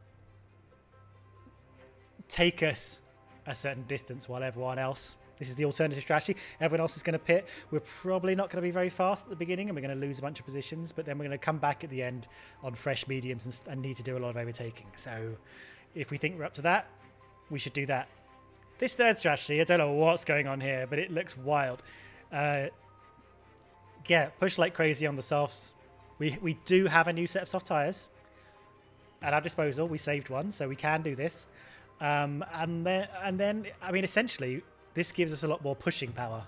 take us a certain distance while everyone else. This is the alternative strategy. Everyone else is going to pit. We're probably not going to be very fast at the beginning, and we're going to lose a bunch of positions, but then we're going to come back at the end on fresh mediums and need to do a lot of overtaking. So if we think we're up to that, we should do that. This third strategy, I don't know what's going on here, but it looks wild. Yeah, push like crazy on the softs. We do have a new set of soft tyres at our disposal. We saved one, so we can do this. And then, I mean, essentially, this gives us a lot more pushing power.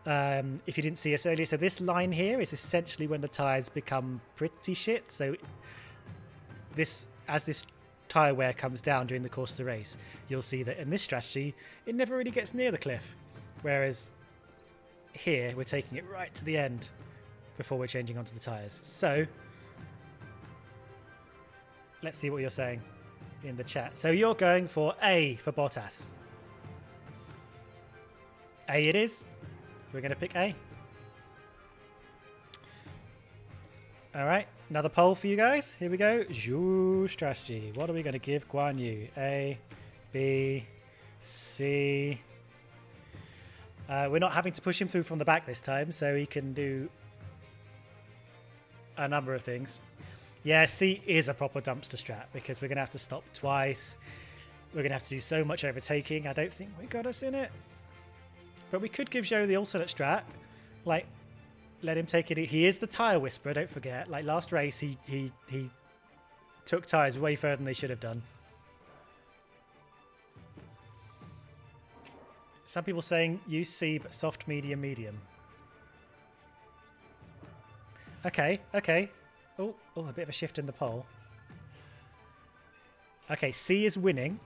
If you didn't see us earlier, so this line here is essentially when the tyres become pretty shit. So as this tyre wear comes down during the course of the race, you'll see that in this strategy, it never really gets near the cliff. Whereas here, we're taking it right to the end before we're changing onto the tyres. So let's see what you're saying in the chat. So you're going for A for Bottas. A it is. We're going to pick A. All right, another poll for you guys. Here we go. Zhou strategy. What are we going to give Guan Yu? A, B, C. We're not having to push him through from the back this time, so he can do a number of things. Yeah, C is a proper dumpster strat because we're going to have to stop twice. We're going to have to do so much overtaking. I don't think we got us in it. But we could give Zhou the alternate strat. Like, let him take it. He is the tyre whisperer, don't forget. Like last race, he took tyres way further than they should have done. Some people saying use C, but soft, medium, medium. Okay, okay. Oh, a bit of a shift in the pole. Okay, C is winning.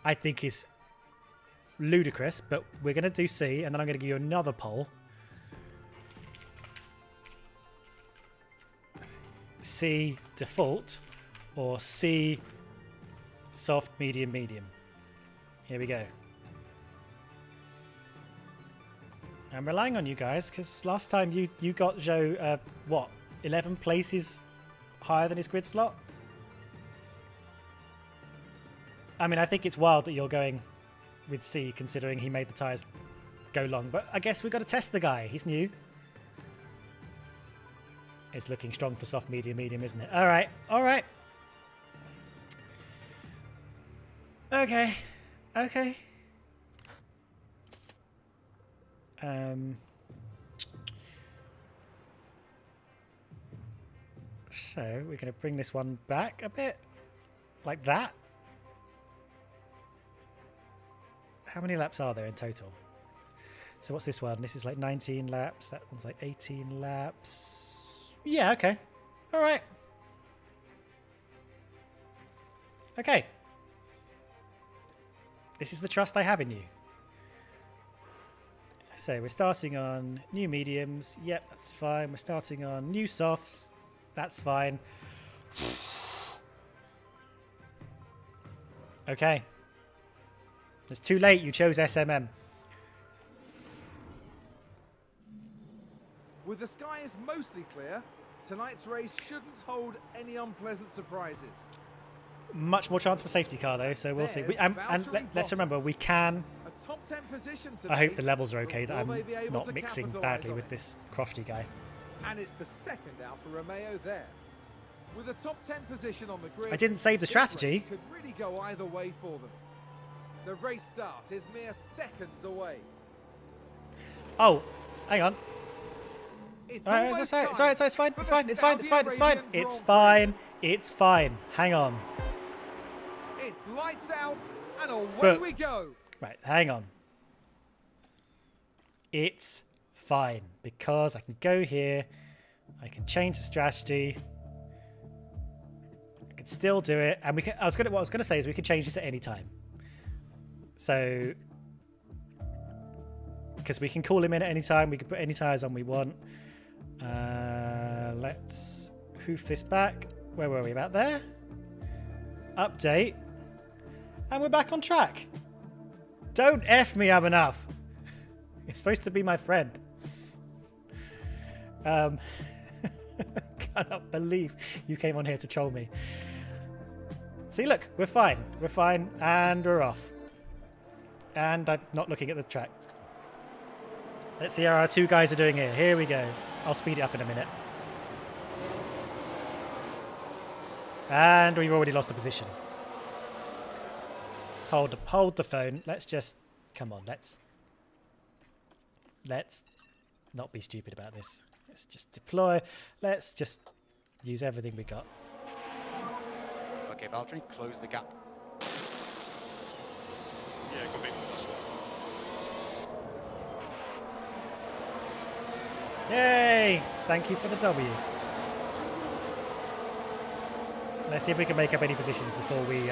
I think is ludicrous, but we're going to do C, and then I'm going to give you another pole. C default, or C soft, medium, medium. Here we go. I'm relying on you guys, because last time you got Zhou, what, 11 places higher than his grid slot? I mean, I think it's wild that you're going with C, considering he made the tyres go long. But I guess we've got to test the guy. He's new. It's looking strong for soft, medium, medium, isn't it? All right. All right. Okay. Okay. So we're going to bring this one back a bit, like that. How many laps are there in total? So what's this one? This is like 19 laps. That one's like 18 laps. Yeah, okay. All right. Okay. This is the trust I have in you. So we're starting on new mediums. Yep, that's fine. We're starting on new softs. That's fine. Okay. It's too late. You chose SMM. With the skies mostly clear, tonight's race shouldn't hold any unpleasant surprises. Much more chance for safety car though, so we'll see. And let's remember, we can. A top 10 position today. I hope the levels are okay, that Will I'm they be able not to mixing capitalise badly on with it? this Crofty guy. And it's the second Alfa Romeo there. With a top 10 position on the grid, I didn't save the this strategy. race could really go either way for them. The race start is mere seconds away. Oh, hang on. It's Alright, almost sorry, time sorry, it's fine, for it's the fine, it's fine, it's fine, it's fine, Saudi it's Arabian fine, Grand it's fine. Hang on. Prix. It's lights out and away But- we go. Right, hang on. It's fine because I can go here, I can change the strategy, I can still do it, and we can. What I was gonna say is we can change this at any time. So, because we can call him in at any time, we can put any tires on we want. Let's hoof this back. Where were we? About there. Update, and we're back on track. Don't F me up enough. You're supposed to be my friend. Cannot believe you came on here to troll me. See, look, we're fine. We're fine, and we're off. And I'm not looking at the track. Let's see how our two guys are doing here. Here we go. I'll speed it up in a minute. And we've already lost the position. Hold the phone. Let's just come on. Let's not be stupid about this. Let's just deploy. Let's just use everything we got. Okay, Valtteri, close the gap. Yeah, copy. Yay! Thank you for the W's. Let's see if we can make up any positions before we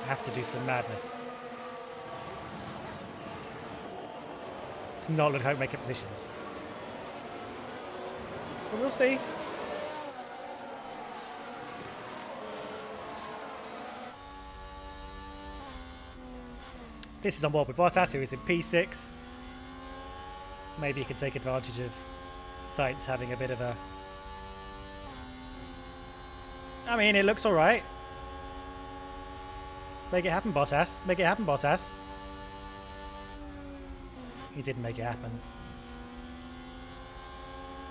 have to do some madness. It's not looking like we make up positions. But we'll see. This is on board with Bottas, who is in P6. Maybe you can take advantage of Sainz having a bit of a... I mean, it looks alright. Make it happen, Bottas. Make it happen, Bottas. He didn't make it happen.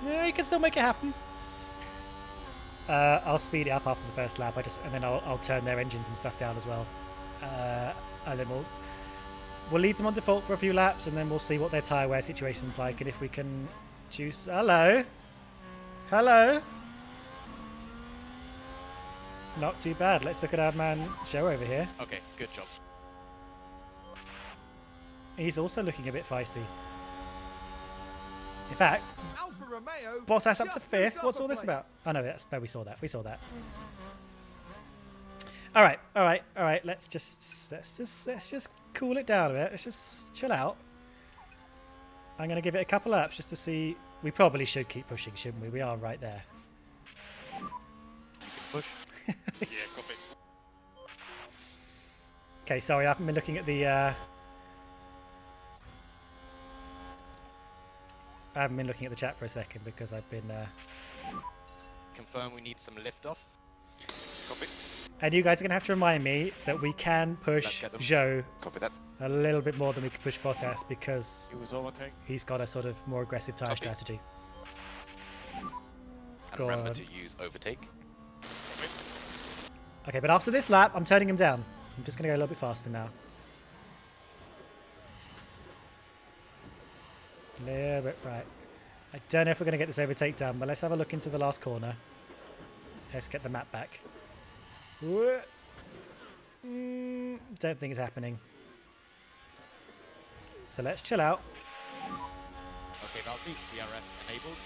Yeah, he can still make it happen. I'll speed it up after the first lap. And then I'll turn their engines and stuff down as well. And then we'll leave them on default for a few laps, and then we'll see what their tyre wear situation's like, and if we can choose. Hello. Not too bad. Let's look at our man Joe over here. Okay, good job. He's also looking a bit feisty. In fact, Alfa Romeo Bottas up to just 5th. moved up What's a all this place. about? Oh no, we saw that. All right. Let's just cool it down a bit. Let's just chill out. I'm gonna give it a couple laps just to see. We probably should keep pushing, shouldn't we? We are right there. Push. Yeah, copy. Okay, sorry, I haven't been looking at the. I haven't been looking at the chat for a second because I've been. Confirm we need some lift off. Copy. And you guys are gonna have to remind me that we can Let's push get them. Joe Copy that. a little bit more than we can push Bottas because He was overtake. he's got a sort of more aggressive tyre Copy. strategy. And Go remember on. to use overtake. Okay, but after this lap, I'm turning him down. I'm just gonna go a little bit faster now. A little bit right. I don't know if we're gonna get this overtake done, but let's have a look into the last corner. Let's get the map back. Don't think it's happening. So let's chill out. Okay, Valtteri, DRS enabled.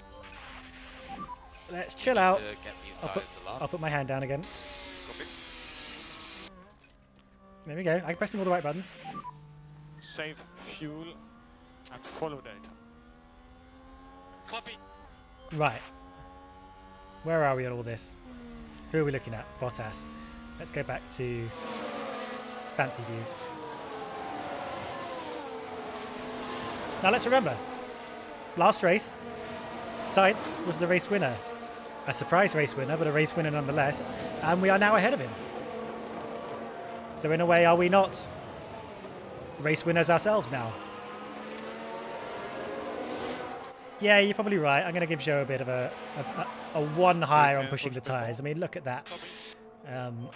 Let's chill out. To get these I'll tyres to last. I'll put my hand down again. Copy. There we go. I'm pressing all the right buttons. Save fuel and follow data. Copy. Right. Where are we on all this? Who are we looking at? Bottas. Let's go back to fancy view. Now let's remember, last race, Sainz was the race winner. A surprise race winner, but a race winner nonetheless. And we are now ahead of him. So in a way, are we not race winners ourselves now? Yeah, you're probably right. I'm going to give Joe a bit of a one higher on pushing the tyres. I mean, look at that. I'm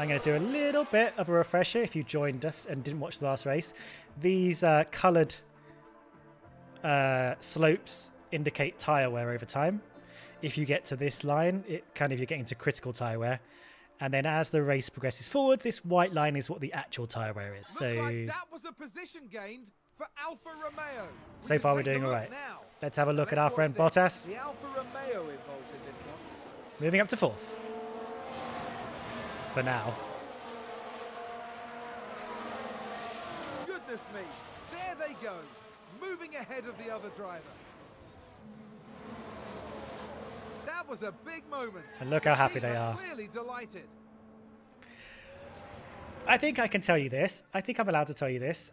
going to do a little bit of a refresher if you joined us and didn't watch the last race. These coloured slopes indicate tyre wear over time. If you get to this line, it kind of you're getting to critical tyre wear. And then as the race progresses forward, this white line is what the actual tyre wear is. Looks So like that was a position gained for Alfa Romeo. So We far can we're take a doing all look right. now. Let's have a look at Let's our friend watch this. Bottas. The Alfa Romeo involved in this one. Moving up to 4th. For now. Goodness me, there they go, moving ahead of the other driver. That was a big moment. And look how happy The team they are are. Clearly delighted. I think I can tell you this. I think I'm allowed to tell you this.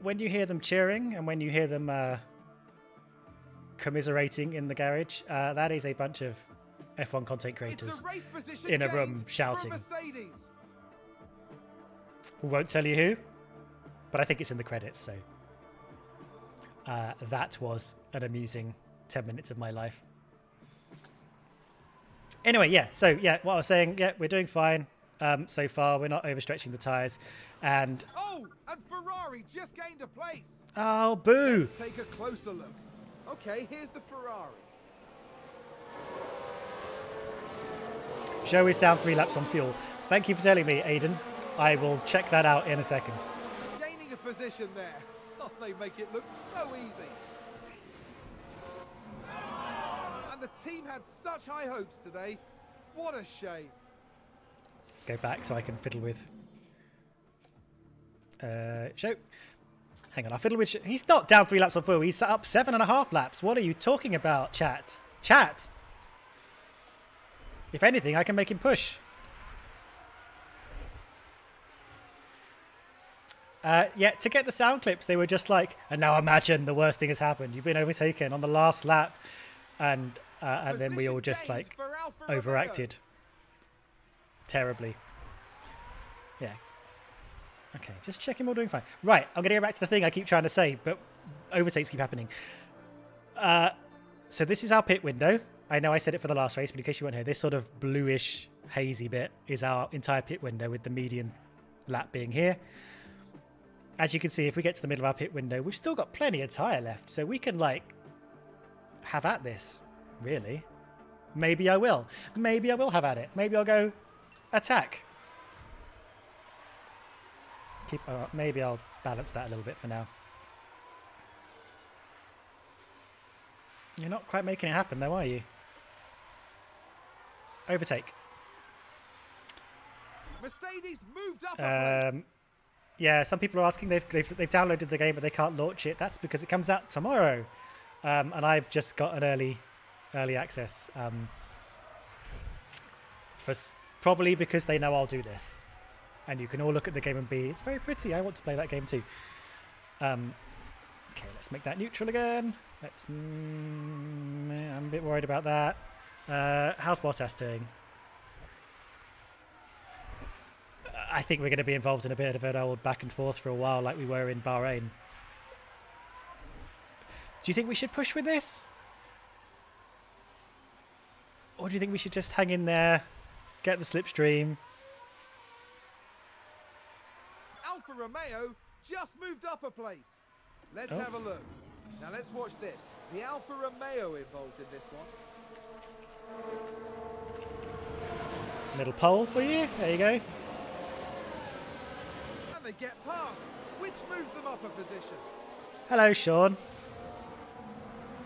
When you hear them cheering and when you hear them commiserating in the garage, that is a bunch of F1 content It's creators a race position in a room gained for shouting. Mercedes. who won't tell you who, but I think it's in the credits, so that was an amusing 10 minutes of my life. Anyway, yeah, so yeah, what I was saying, yeah, we're doing fine so far. We're not overstretching the tyres. And, Oh, and Ferrari just gained a place. oh, boo! Let's take a closer look. Okay, here's the Ferrari. Joe is down 3 laps on fuel. Thank you for telling me, Aiden. I will check that out in a second. Gaining a position there. Oh, they make it look so easy. And the team had such high hopes today. What a shame. Let's go back so I can fiddle with Joe. Hang on, I'll fiddle with... He's not down 3 laps on fuel. He's up 7.5 laps. What are you talking about, chat? Chat! If anything, I can make him push. Yeah, to get the sound clips, they were just like, and now imagine the worst thing has happened. You've been overtaken on the last lap. And then we all just Position like gains for Alfa Romeo. overacted terribly. Yeah. Okay, just checking we're all doing fine. Right, I'm going to go back to the thing I keep trying to say, but overtakes keep happening. So this is our pit window. I know I said it for the last race, but in case you weren't here, this sort of bluish, hazy bit is our entire pit window with the median lap being here. As you can see, if we get to the middle of our pit window, we've still got plenty of tyre left, so we can, like, have at this, really. Maybe I will. Maybe I will have at it. Maybe I'll go attack. Maybe I'll balance that a little bit for now. You're not quite making it happen, though, are you? Overtake. Mercedes moved up a place. Yeah, some people are asking they've downloaded the game but they can't launch it. That's because it comes out tomorrow, and I've just got an early access. Probably because they know I'll do this, and you can all look at the game and be, it's very pretty. I want to play that game too. Okay, let's make that neutral again. I'm a bit worried about that. How's Bottas doing? I think we're going to be involved in a bit of an old back and forth for a while, like we were in Bahrain. Do you think we should push with this? Or do you think we should just hang in there, get the slipstream? Alfa Romeo just moved up a place. Let's have a look. Now let's watch this. The Alfa Romeo involved in this one. Little pole for you. There you go. And they get past, which moves them up a position. Hello, Sean.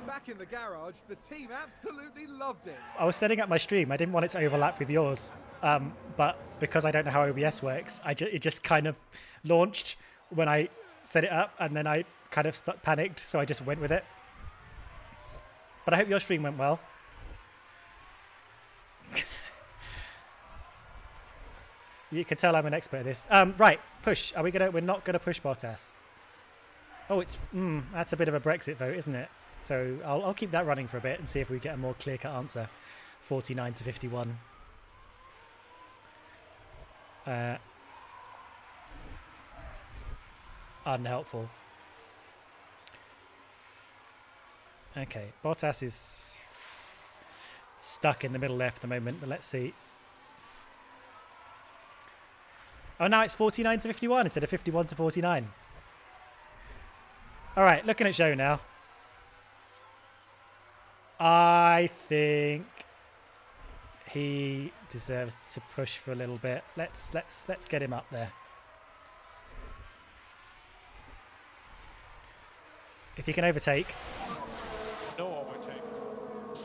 Back in the garage, the team absolutely loved it. I was setting up my stream. I didn't want it to overlap with yours. But because I don't know how OBS works, it just kind of launched when I set it up, and then I kind of panicked, so I just went with it. But I hope your stream went well. You can tell I'm an expert at this. Right, push. We're not gonna push Bottas. Oh, that's a bit of a Brexit vote, isn't it? So I'll keep that running for a bit and see if we get a more clear-cut answer. 49 to 51. Unhelpful. Okay, Bottas is stuck in the middle left at the moment, but let's see. Oh, now it's 49 to 51 instead of 51 to 49. All right, looking at Zhou now. I think he deserves to push for a little bit. Let's get him up there. If he can overtake. No overtake.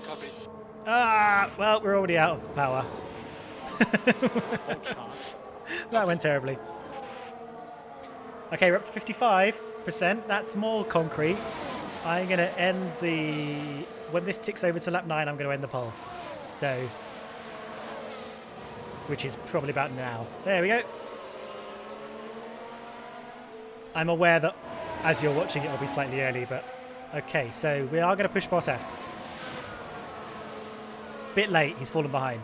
Copy. Well, we're already out of power. No chance. That went terribly. Okay, we're up to 55%. That's more concrete. I'm going to end when this ticks over to lap 9, I'm going to end the poll. So, which is probably about now. There we go. I'm aware that as you're watching, it will be slightly early, but okay, so we are going to push Bottas. Bit late, he's fallen behind.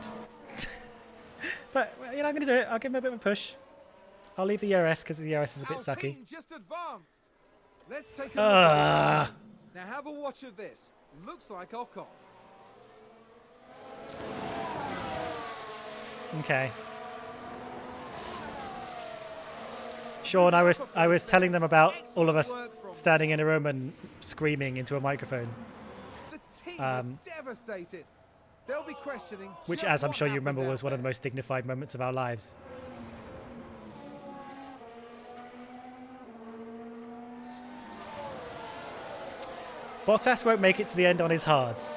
But, you know, I'm going to do it. I'll give him a bit of a push. I'll leave the ERS because the ERS is a bit sucky. Alpine just advanced. Let's take a look at it. Now have a watch of this. Looks like Ocon. Okay. Sean, I was telling them about all of us standing in a room and screaming into a microphone. The team are devastated. They'll be questioning Which, just as I'm what sure you happened remember, out was one of the there. most dignified moments of our lives. Bottas won't make it to the end on his hards.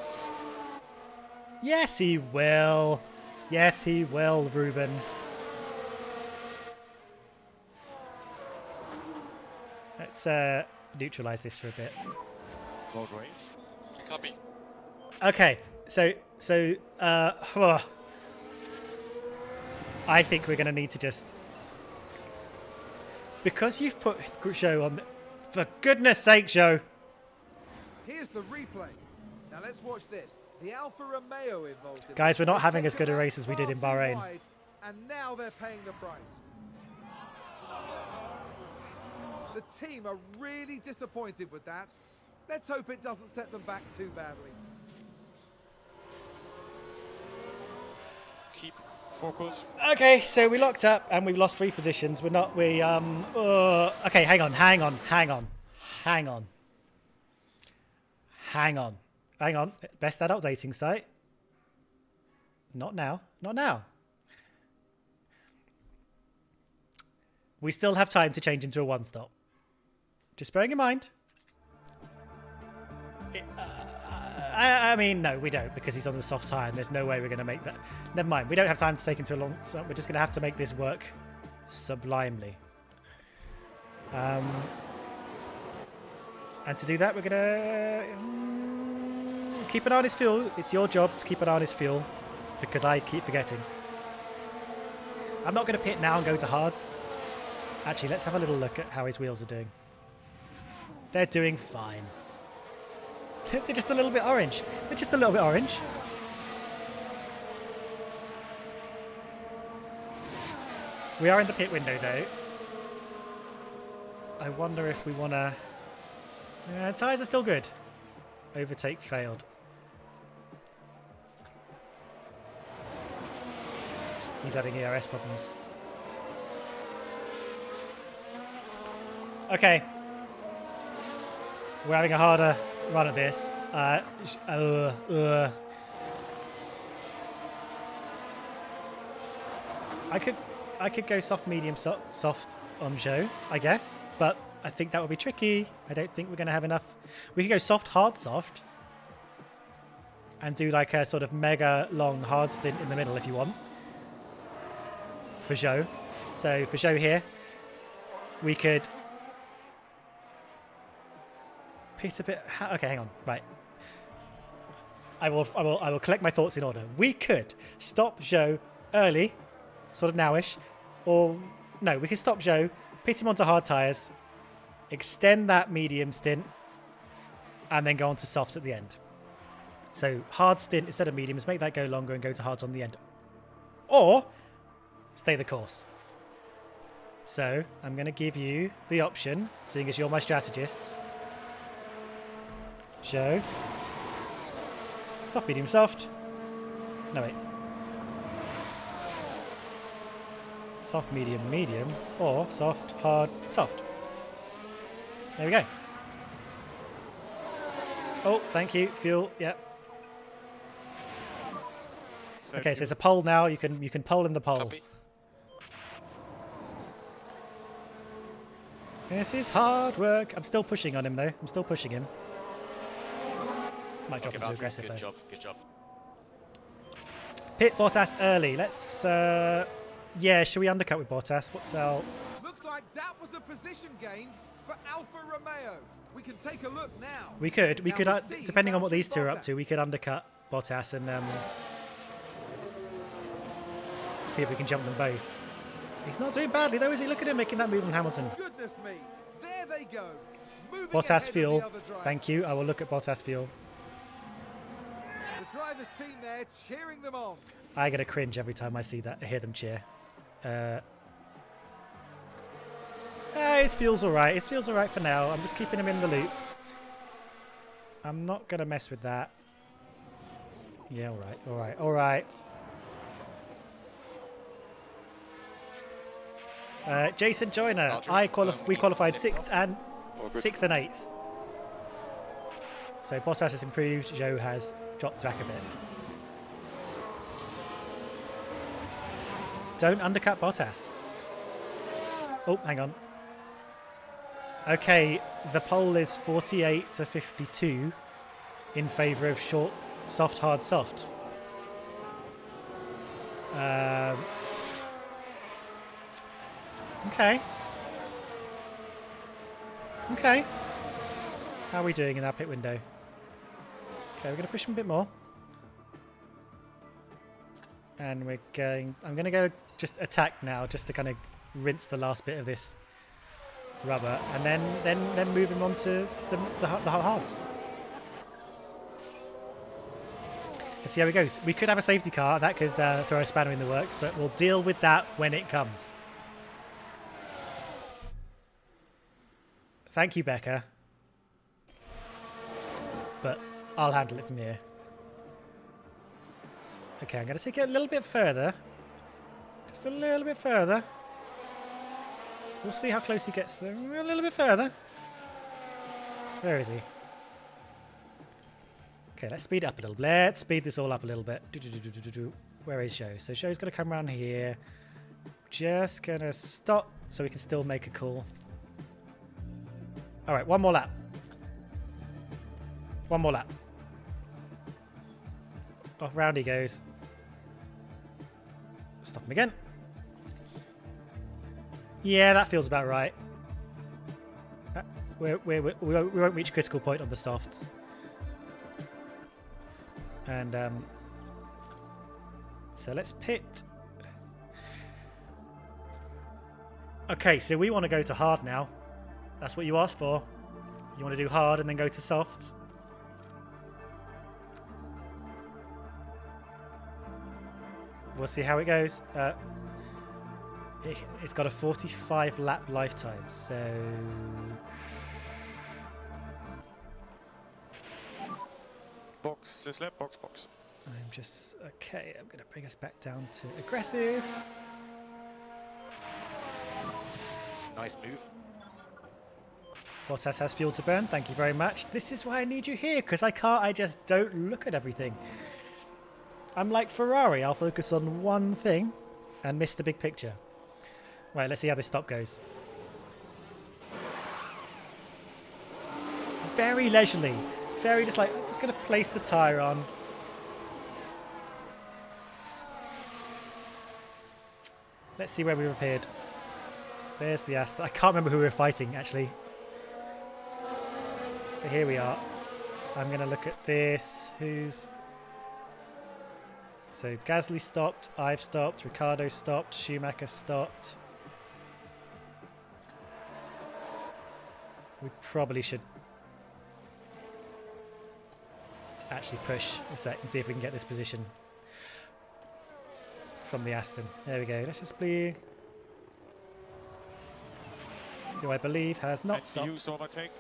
Yes, he will. Yes, he will, Ruben. Let's neutralize this for a bit. Road race. Copy. Okay, so I think we're going to need to just, because you've put Zhou on. For goodness sake, Zhou. Here's the replay. Now let's watch this. The Alfa Romeo involved in Guys, this. we're not They've having as taken good a that race as we did in far too Bahrain. wide, and now they're paying the price. The team are really disappointed with that. Let's hope it doesn't set them back too badly. keep focus. Okay, so we locked up and we've lost 3 positions. We're not, okay, hang on. Best adult dating site. Not now. We still have time to change him to a 1-stop. Just bearing in mind. I mean, no, we don't, because he's on the soft tire and there's no way we're going to make that. Never mind, we don't have time to take him to a long stop. We're just going to have to make this work sublimely. And to do that, we're going to keep an eye on his fuel. It's your job to keep an eye on his fuel, because I keep forgetting. I'm not going to pit now and go to hards. Actually, let's have a little look at how his wheels are doing. They're doing fine. They're just a little bit orange. We are in the pit window, though. I wonder if we want to... tyres are still good. Overtake failed. He's having ERS problems. Okay. We're having a harder run at this. I could go soft, medium, soft on Zhou, I guess, but I think that would be tricky. I don't think we're going to have enough. We could go soft, hard, soft, and do like a sort of mega long hard stint in the middle if you want for Zhou. So for Zhou here, we could pit a bit. Okay, hang on. Right. I will collect my thoughts in order. We could stop Zhou early, sort of nowish, or no, we could stop Zhou, pit him onto hard tyres, extend that medium stint, and then go on to softs at the end. So hard stint instead of mediums, make that go longer and go to hards on the end. Or stay the course. So I'm going to give you the option, seeing as you're my strategists. Zhou. Soft, medium, soft. No, wait. Soft, medium, medium. Or soft, hard, soft. There we go. Oh, thank you. Fuel, yep. Okay, so it's a pole now. You can pole in the pole. Copy. This is hard work. I'm still pushing on him, though. I'm still pushing him. Might drop him too aggressive, though. Good job. Pit Bottas early. Let's, yeah, should we undercut with Bottas? What's our... Looks like that was a position gained for Alfa Romeo. We can take a look now. We could, Now we'll see depending on what Valtteri these two are up to, Bottas. we could undercut Bottas and see if we can jump them both. He's not doing badly, though, is he? Look at him making that move on Hamilton. Goodness me. There they go. Moving Bottas ahead of fuel. the other driver. Thank you. I will look at Bottas fuel. The driver's team there cheering them on. I get a cringe every time I see that. I hear them cheer. His fuel's all right. His fuel's all right for now. I'm just keeping him in the loop. I'm not going to mess with that. Yeah, all right. Jason Joyner. We qualified 6th and 8th. So Bottas has improved. Zhou has dropped back a bit. Don't undercut Bottas. Oh, hang on. Okay, the poll is 48 to 52 in favour of short, soft, hard, soft. Okay. How are we doing in our pit window? Okay, we're going to push him a bit more. And I'm going to go just attack now, just to kind of rinse the last bit of this rubber, and then move him on to the hards. Let's see how it goes. We could have a safety car. That could throw a spanner in the works, but we'll deal with that when it comes. Thank you, Becca. But I'll handle it from here. Okay, I'm going to take it a little bit further. Just a little bit further. We'll see how close he gets there. A little bit further. Where is he? Okay, let's speed it up a little. Let's speed this all up a little bit. Where is Zhou? So Zhou's going to come around here. Just going to stop so we can still make a call. All right, one more lap. One more lap. Off round he goes. Stop him again. Yeah, that feels about right. We won't reach critical point on the softs. And so let's pit. Okay, so we want to go to hard now. That's what you asked for. You want to do hard and then go to softs. We'll see how it goes. It's got a 45 lap lifetime, so Box, this lap, box, box. I'm just okay. I'm going to bring us back down to aggressive. Nice move. Bottas has fuel to burn. Thank you very much. This is why I need you here, because I can't. I just don't look at everything. I'm like Ferrari. I'll focus on one thing and miss the big picture. Right, let's see how this stop goes. Very leisurely. Very just like, I'm just going to place the tyre on. Let's see where we've appeared. There's the Aston. I can't remember who we were fighting, actually. But here we are. I'm going to look at this. Who's... So Gasly stopped, I've stopped, Ricciardo stopped, Schumacher stopped. We probably should actually push a sec and see if we can get this position from the Aston. There we go. Let's just be... Who I believe has not stopped. Use overtake.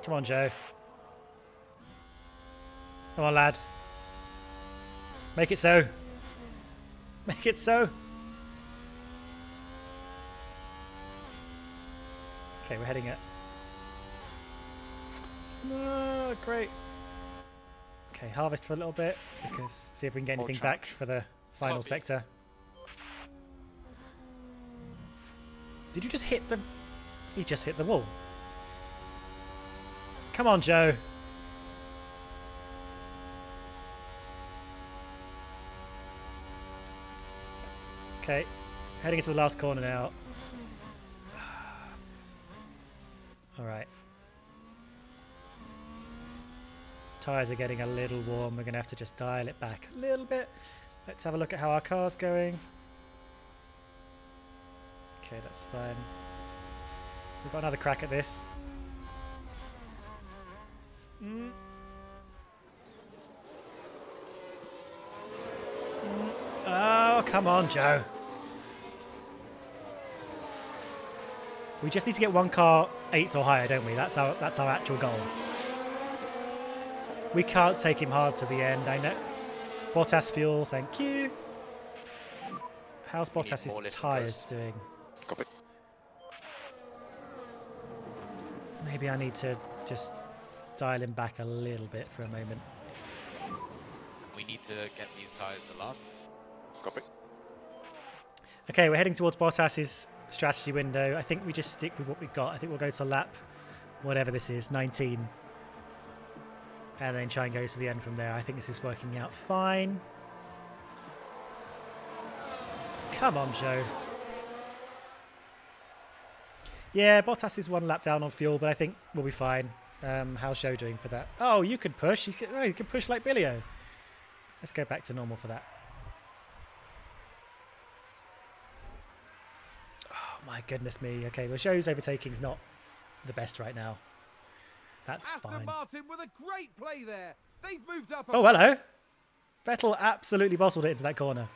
Come on, Joe. Come on, lad. Make it so. Make it so. Okay, we're heading it. It's not great. Okay, harvest for a little bit, because see if we can get anything back for the final sector. Did you just hit the... He just hit the wall. Come on, Joe. Okay, heading into the last corner now. Alright. Tyres are getting a little warm. We're going to have to just dial it back a little bit. Let's have a look at how our car's going. Okay, that's fine. We've got another crack at this. Oh, come on, Joe. We just need to get one car 8th or higher, don't we? That's our actual goal. We can't take him hard to the end, I know. Bottas fuel, thank you. How's Bottas's tyres doing? Copy. Maybe I need to just dial him back a little bit for a moment. We need to get these tyres to last. Copy. Okay, we're heading towards Bottas's strategy window. I think we just stick with what we've got. I think we'll go to lap, whatever this is, 19. And then try and go to the end from there. I think this is working out fine. Come on, Joe. Yeah, Bottas is one lap down on fuel, but I think we'll be fine. How's Joe doing for that? Oh, you could push. He can push like Billio. Let's go back to normal for that. Oh, my goodness me. Okay, well, Joe's overtaking is not the best right now. That's Aston fine. Martin with a great play there. They've moved up. Oh, hello. Vettel absolutely bottled it into that corner.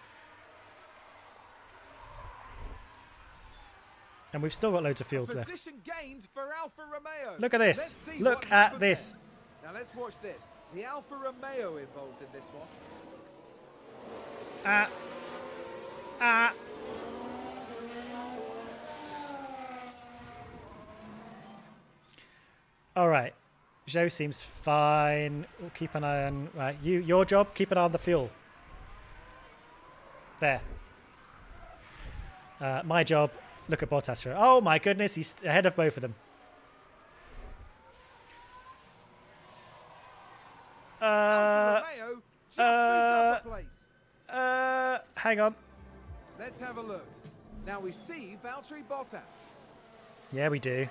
And we've still got loads of fuel left. Position gained for Alfa Romeo. Look at this. Look at this. Now let's watch this. The Alfa Romeo involved in this one. All right. Joe seems fine. We'll keep an eye on... Right, your job, keep an eye on the fuel. There. My job, look at Bottas. Oh my goodness, he's ahead of both of them. Alfa Romeo just moved up a place. Hang on. Let's have a look. Now we see Valtteri Bottas. Yeah, we do.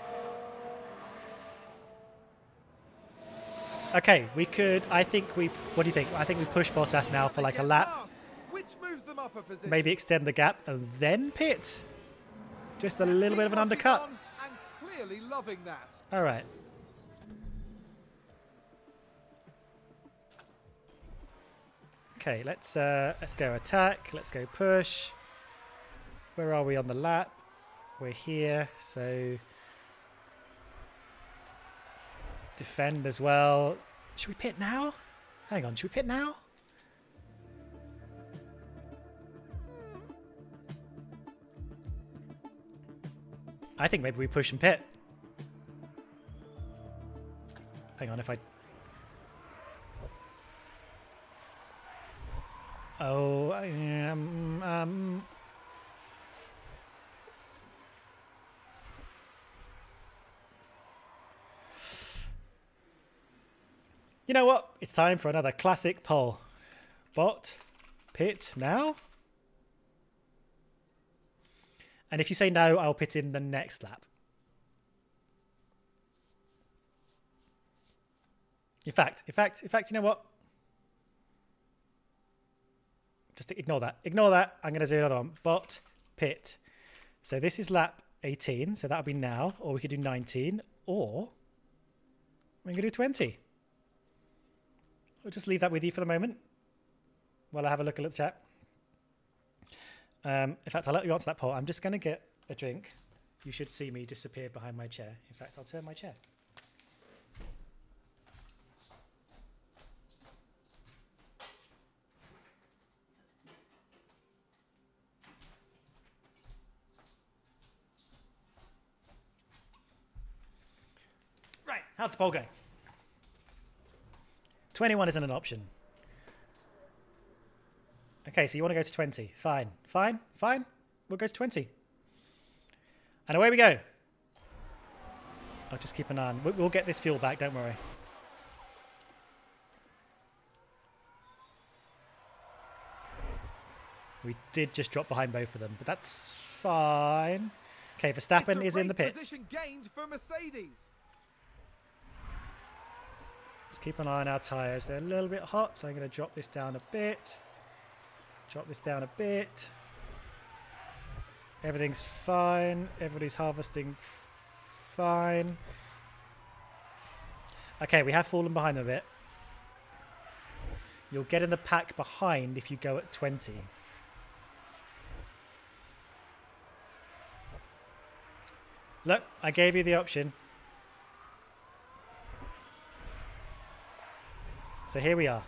Okay, we could... I think we... What do you think? I think we push Bottas now for like a lap. Past, which moves them up a position. Maybe extend the gap and then pit. Just a little bit of an undercut. And clearly loving that. All right. Okay, let's go attack. Let's go push. Where are we on the lap? We're here, so defend as well. Should we pit now? Hang on, should we pit now? I think maybe we push and pit. Hang on, if I... Oh, you know what? It's time for another classic poll. Bot, pit now? And if you say no, I'll pit in the next lap. In fact, you know what? Just ignore that. Ignore that. I'm going to do another one. Bot, pit. So this is lap 18. So that'll be now. Or we could do 19. Or we can do 20. I'll just leave that with you for the moment while I have a look at the chat. In fact, I'll let you answer that poll. I'm just going to get a drink. You should see me disappear behind my chair. In fact, I'll turn my chair. Right, how's the poll going? 21 isn't an option. Okay, so you want to go to 20. Fine. Fine. Fine. We'll go to 20. And away we go. I'll just keep an eye on. We'll get this fuel back, don't worry. We did just drop behind both of them, but that's fine. Okay, Verstappen is in the pits. Position gained for Mercedes. Let's keep an eye on our tyres. They're a little bit hot, so I'm going to drop this down a bit. Drop this down a bit. Everything's fine. Everybody's harvesting fine. Okay, we have fallen behind them a bit. You'll get in the pack behind if you go at 20. Look, I gave you the option. So here we are.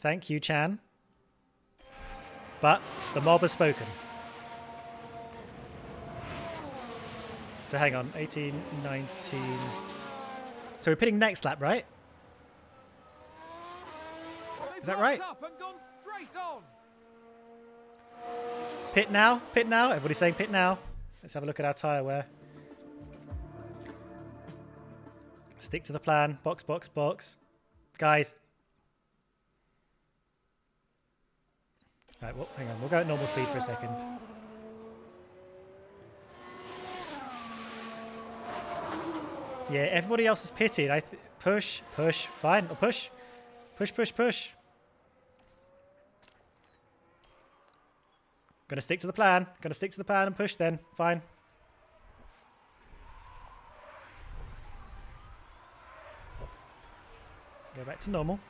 Thank you, Chan. But the mob has spoken. So hang on, 18, 19. So we're pitting next lap, right? Is that right? Up and gone straight on. Pit now, pit now. Everybody's saying pit now. Let's have a look at our tyre wear. Stick to the plan. Box, box, box. Guys. Right, well, hang on. We'll go at normal speed for a second. Yeah, everybody else is pitted. Push, push. Fine. I'll push. Push, push, push. Gonna stick to the plan. Gonna stick to the plan and push then. Fine. Go back to normal.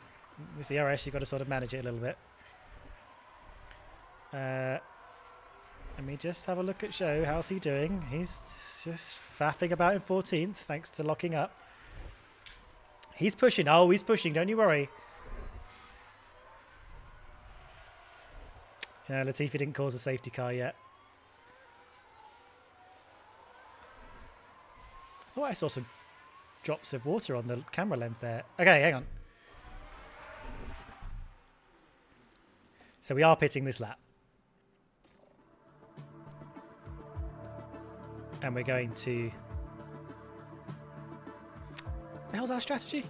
With the RS, you've got to sort of manage it a little bit. Let me just have a look at Joe. How's he doing? He's just faffing about in 14th, thanks to locking up. He's pushing. Oh, he's pushing. Don't you worry. Yeah, Latifi didn't cause a safety car yet. I thought I saw some drops of water on the camera lens there. Okay, hang on. So we are pitting this lap. And we're going to... The hell's our strategy?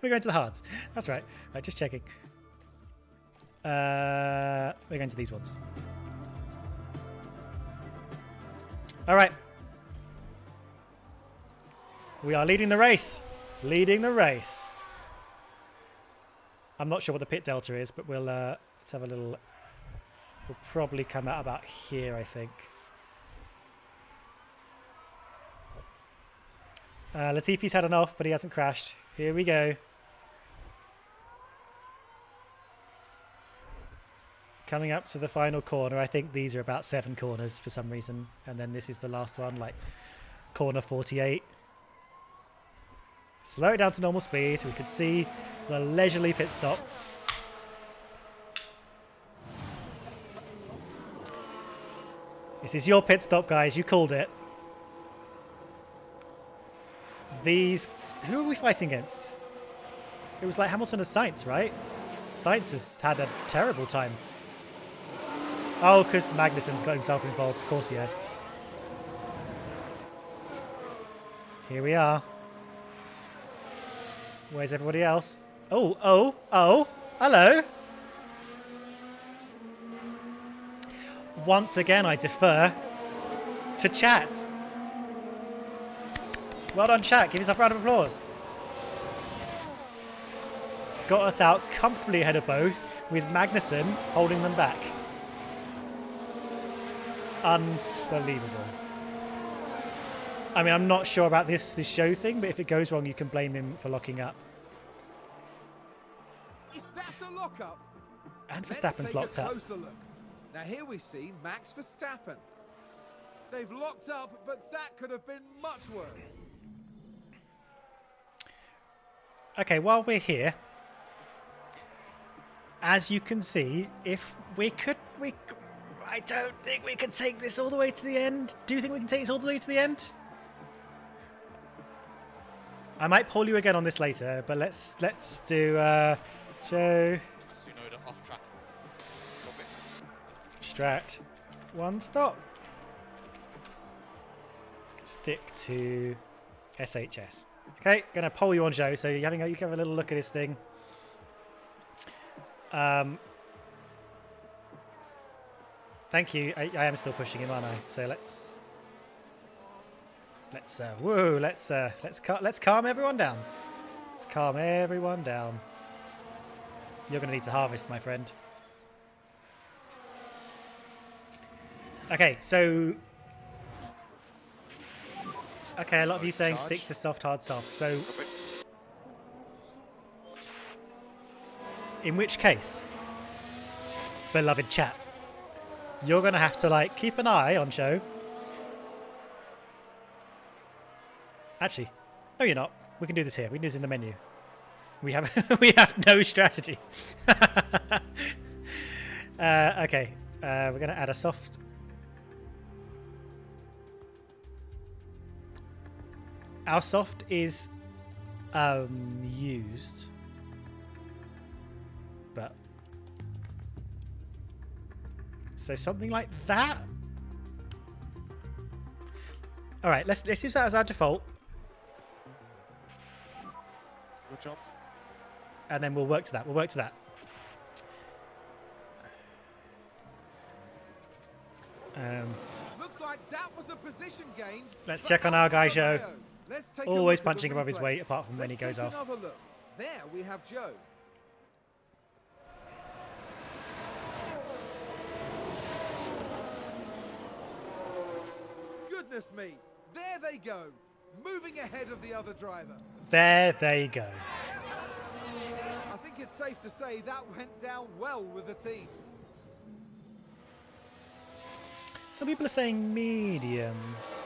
We're going to the hards. That's right. Right, just checking. We're going to these ones. All right. We are leading the race. Leading the race. I'm not sure what the pit delta is, but we'll let's have a little... We'll probably come out about here, I think. Latifi's had an off, but he hasn't crashed. Here we go. Coming up to the final corner. I think these are about 7 corners for some reason. And then this is the last one, like corner 48. Slow it down to normal speed. We can see the leisurely pit stop. This is your pit stop, guys. You called it. These... Who are we fighting against? It was like Hamilton and Sainz, right? Sainz has had a terrible time. Oh, because Magnussen's got himself involved. Of course he has. Here we are. Where's everybody else? Oh. Hello. Once again, I defer to chat. Well done, chat. Give yourself a round of applause. Got us out comfortably ahead of both, with Magnussen holding them back. Unbelievable. I mean, I'm not sure about this show thing, but if it goes wrong, you can blame him for locking up. Is that a lockup? And Verstappen's locked up. Closer look. Now here we see Max Verstappen. They've locked up, but that could have been much worse. Okay, while we're here, as you can see, if we could, I don't think we can take this all the way to the end. Do you think we can take this all the way to the end? I might poll you again on this later, but let's do Joe. Tsunoda off track. Strat. 1 stop. Stick to SHS. Okay, gonna poll you on Joe, so you can have a little look at this thing. Thank you. I am still pushing him, aren't I? So let's calm everyone down. Let's calm everyone down. You're gonna need to harvest, my friend. Okay, so a lot of you saying stick to soft, hard, soft. So in which case, beloved chat, you're going to have to keep an eye on Joe. Actually, no, you're not. We can do this here. We can do this in the menu. We have we have no strategy. Okay, we're going to add a soft. Our soft is used, but so something like that. All right, let's use that as our default, Good job. and then we'll work to that. We'll work to that. Looks like that was a position gained. Let's check on our guy Joe. Let's take a Always look at punching the above his replay. weight, apart from when he Let's goes take off. another look. There we have Joe. Goodness me, there they go, moving ahead of the other driver. There they go. I think it's safe to say that went down well with the team. Some people are saying mediums.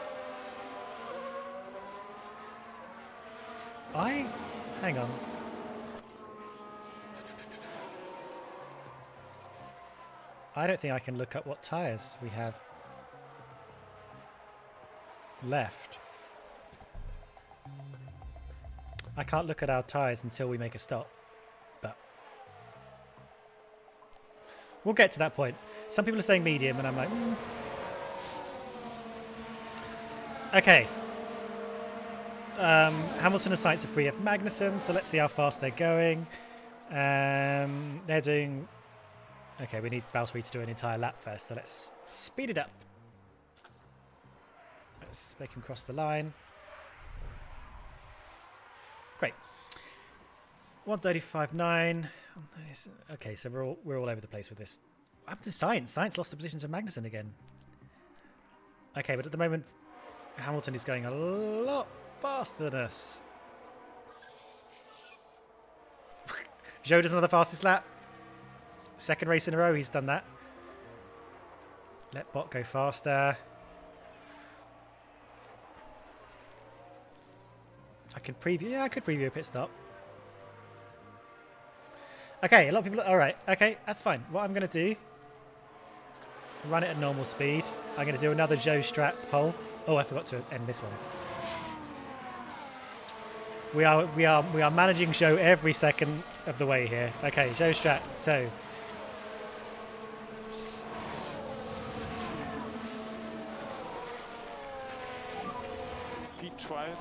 Hang on. I don't think I can look up what tyres we have left. I can't look at our tyres until we make a stop. But we'll get to that point. Some people are saying medium, and I'm like, Okay. Hamilton and Sainz are free of Magnussen, so let's see how fast they're going. They're doing... Okay, we need Valtteri to do an entire lap first, so let's speed it up. Let's make him cross the line. Great. 135.9. Okay, so we're all over the place with this. What happened to Sainz? Sainz lost the position to Magnussen again. Okay, but at the moment, Hamilton is going a lot faster than us. Zhou does another fastest lap. Second race in a row, he's done that. Let Bot go faster. I can preview. Yeah, I could preview a pit stop. Okay, a lot of people. All right. Okay, that's fine. What I'm going to do, run it at normal speed. I'm going to do another Zhou Strat pole. Oh, I forgot to end this one. We are managing Zhou every second of the way here. Okay, Zhou Strat. So. Pete trial.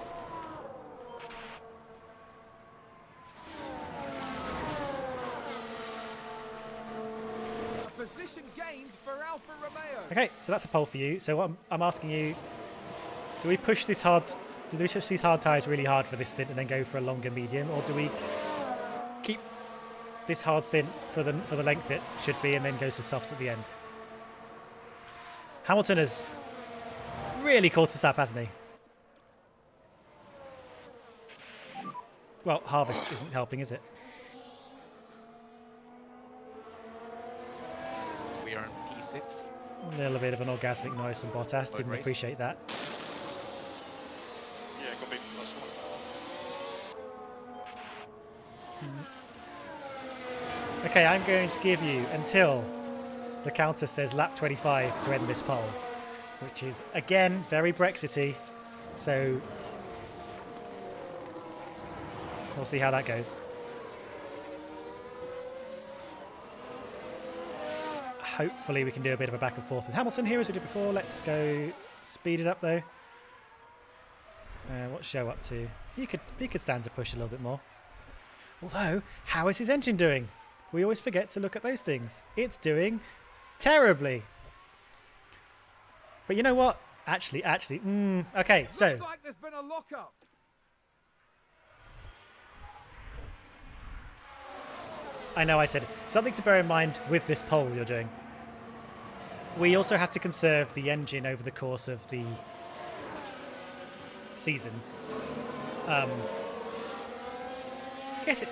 Position gained for Alfa Romeo. Okay, so that's a poll for you. So what I'm asking you, do we push this hard? Do we push these hard tyres really hard for this stint and then go for a longer medium, or do we keep this hard stint for the length it should be and then go to soft at the end? Hamilton has really caught us up, hasn't he? Well, Harvest isn't helping, is it? We are in P6. A little bit of an orgasmic noise from Bottas. Didn't race. appreciate that. Yeah, got big plus one. Okay, I'm going to give you until the counter says lap 25 to end this poll, which is, again, very Brexity. So we'll see how that goes. Hopefully we can do a bit of a back and forth with Hamilton here as we did before. Let's go speed it up though. What's Zhou up to? He could stand to push a little bit more. Although, how is his engine doing? We always forget to look at those things. It's doing terribly. But you know what? Actually, okay, so. Looks like there's been a lockup. I know I said something to bear in mind with this poll you're doing. We also have to conserve the engine over the course of the season. I guess it.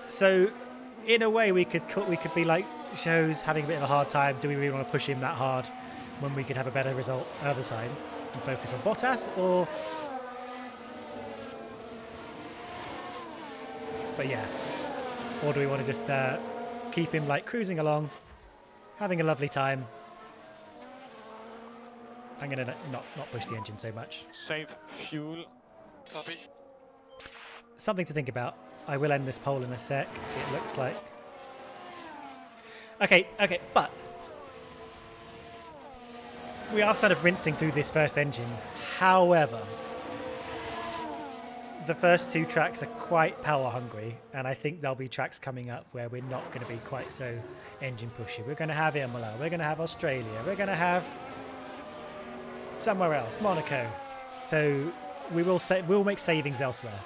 So, in a way, we could be like Zhou's having a bit of a hard time. Do we really want to push him that hard when we could have a better result other side and focus on Bottas? Or, but yeah. Or do we want to just keep him like cruising along, having a lovely time? I'm going to not push the engine so much. Save fuel. Copy. Something to think about. I will end this poll in a sec. It looks like. Okay, but we are sort of rinsing through this first engine. However, the first two tracks are quite power hungry, and I think there'll be tracks coming up where we're not going to be quite so engine pushy. We're going to have Imola, we're going to have Australia, we're going to have somewhere else, Monaco. So we'll make savings elsewhere.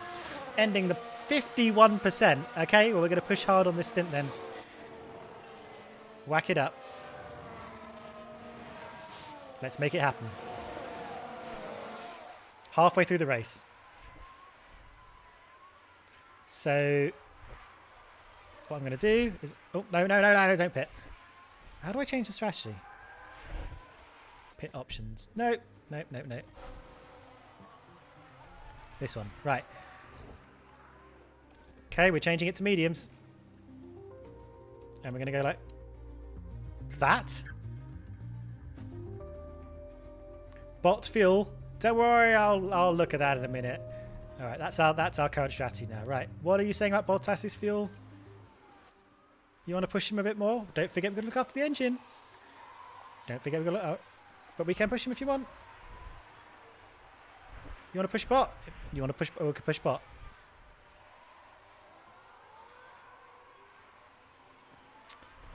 Ending the 51%. Okay, well, we're going to push hard on this stint then. Whack it up. Let's make it happen. Halfway through the race. So what I'm going to do is... Oh, no, don't pit. How do I change the strategy? Pit options. No. This one. Right. Okay, we're changing it to mediums. And we're going to go like that. Bot fuel. Don't worry, I'll look at that in a minute. All right, that's our current strategy now. Right, what are you saying about Bottas's fuel? You want to push him a bit more? Don't forget we're going to look after the engine. Don't forget we're going to look. Oh, but we can push him if you want. You want to push bot? You want to push? Oh, we can push bot.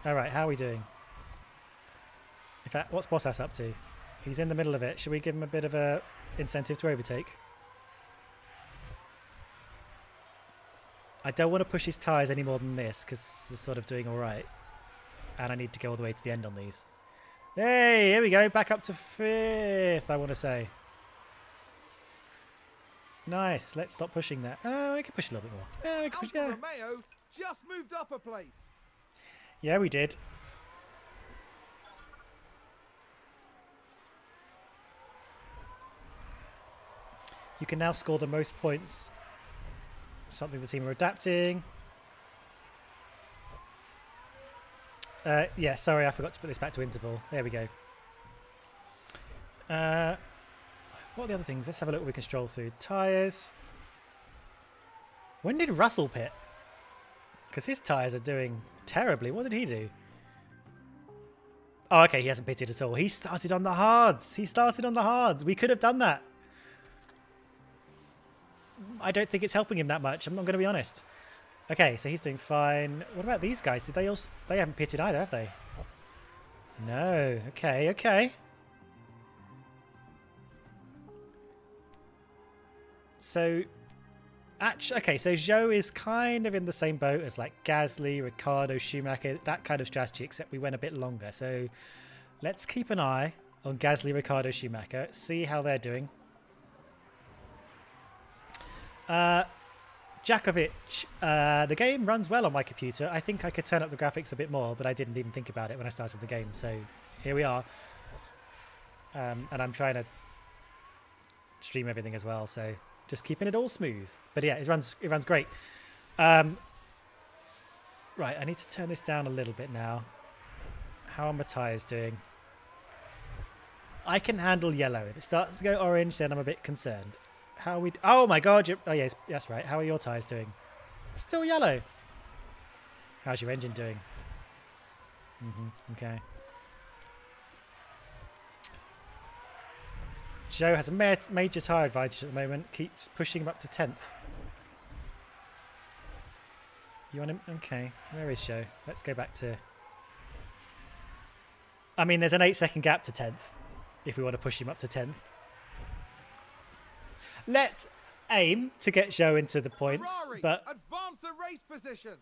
All right, how are we doing? In fact, what's Bottas up to? He's in the middle of it. Should we give him a bit of a incentive to overtake? I don't want to push his tyres any more than this because they're sort of doing all right. And I need to go all the way to the end on these. Hey, here we go. Back up to 5th, I want to say. Nice. Let's stop pushing that. Oh, we can push a little bit more. Yeah, we can push, Alfa Romeo just moved up a place. Yeah, we did. You can now score the most points. Something the team are adapting. Yeah, sorry, I forgot to put this back to interval. There we go. What are the other things? Let's have a look what we can stroll through. Tyres. When did Russell pit? Because his tyres are doing terribly. What did he do? Oh, okay, he hasn't pitted at all. He started on the hards. He started on the hards. We could have done that. I don't think it's helping him that much. I'm not going to be honest. Okay, so he's doing fine. What about these guys? Did they all? They haven't pitted either, have they? No. Okay. Okay. So, actually, okay. So Zhou is kind of in the same boat as like Gasly, Ricciardo, Schumacher. That kind of strategy, except we went a bit longer. So, let's keep an eye on Gasly, Ricciardo, Schumacher. See how they're doing. Djakovic, the game runs well on my computer. I think I could turn up the graphics a bit more, but I didn't even think about it when I started the game. So here we are. And I'm trying to stream everything as well. So just keeping it all smooth. But yeah, it runs great. Right, I need to turn this down a little bit now. How are my tyres doing? I can handle yellow. If it starts to go orange, then I'm a bit concerned. How are we? Oh my God! Oh yes, that's right. How are your tyres doing? Still yellow. How's your engine doing? Okay. Zhou has a major tyre advantage at the moment. Keeps pushing him up to 10th. You want him? Okay. Where is Zhou? Let's go back to. I mean, there's an 8-second gap to 10th. If we want to push him up to 10th. Let's aim to get Zhou into the points, Ferrari, but advance the race position.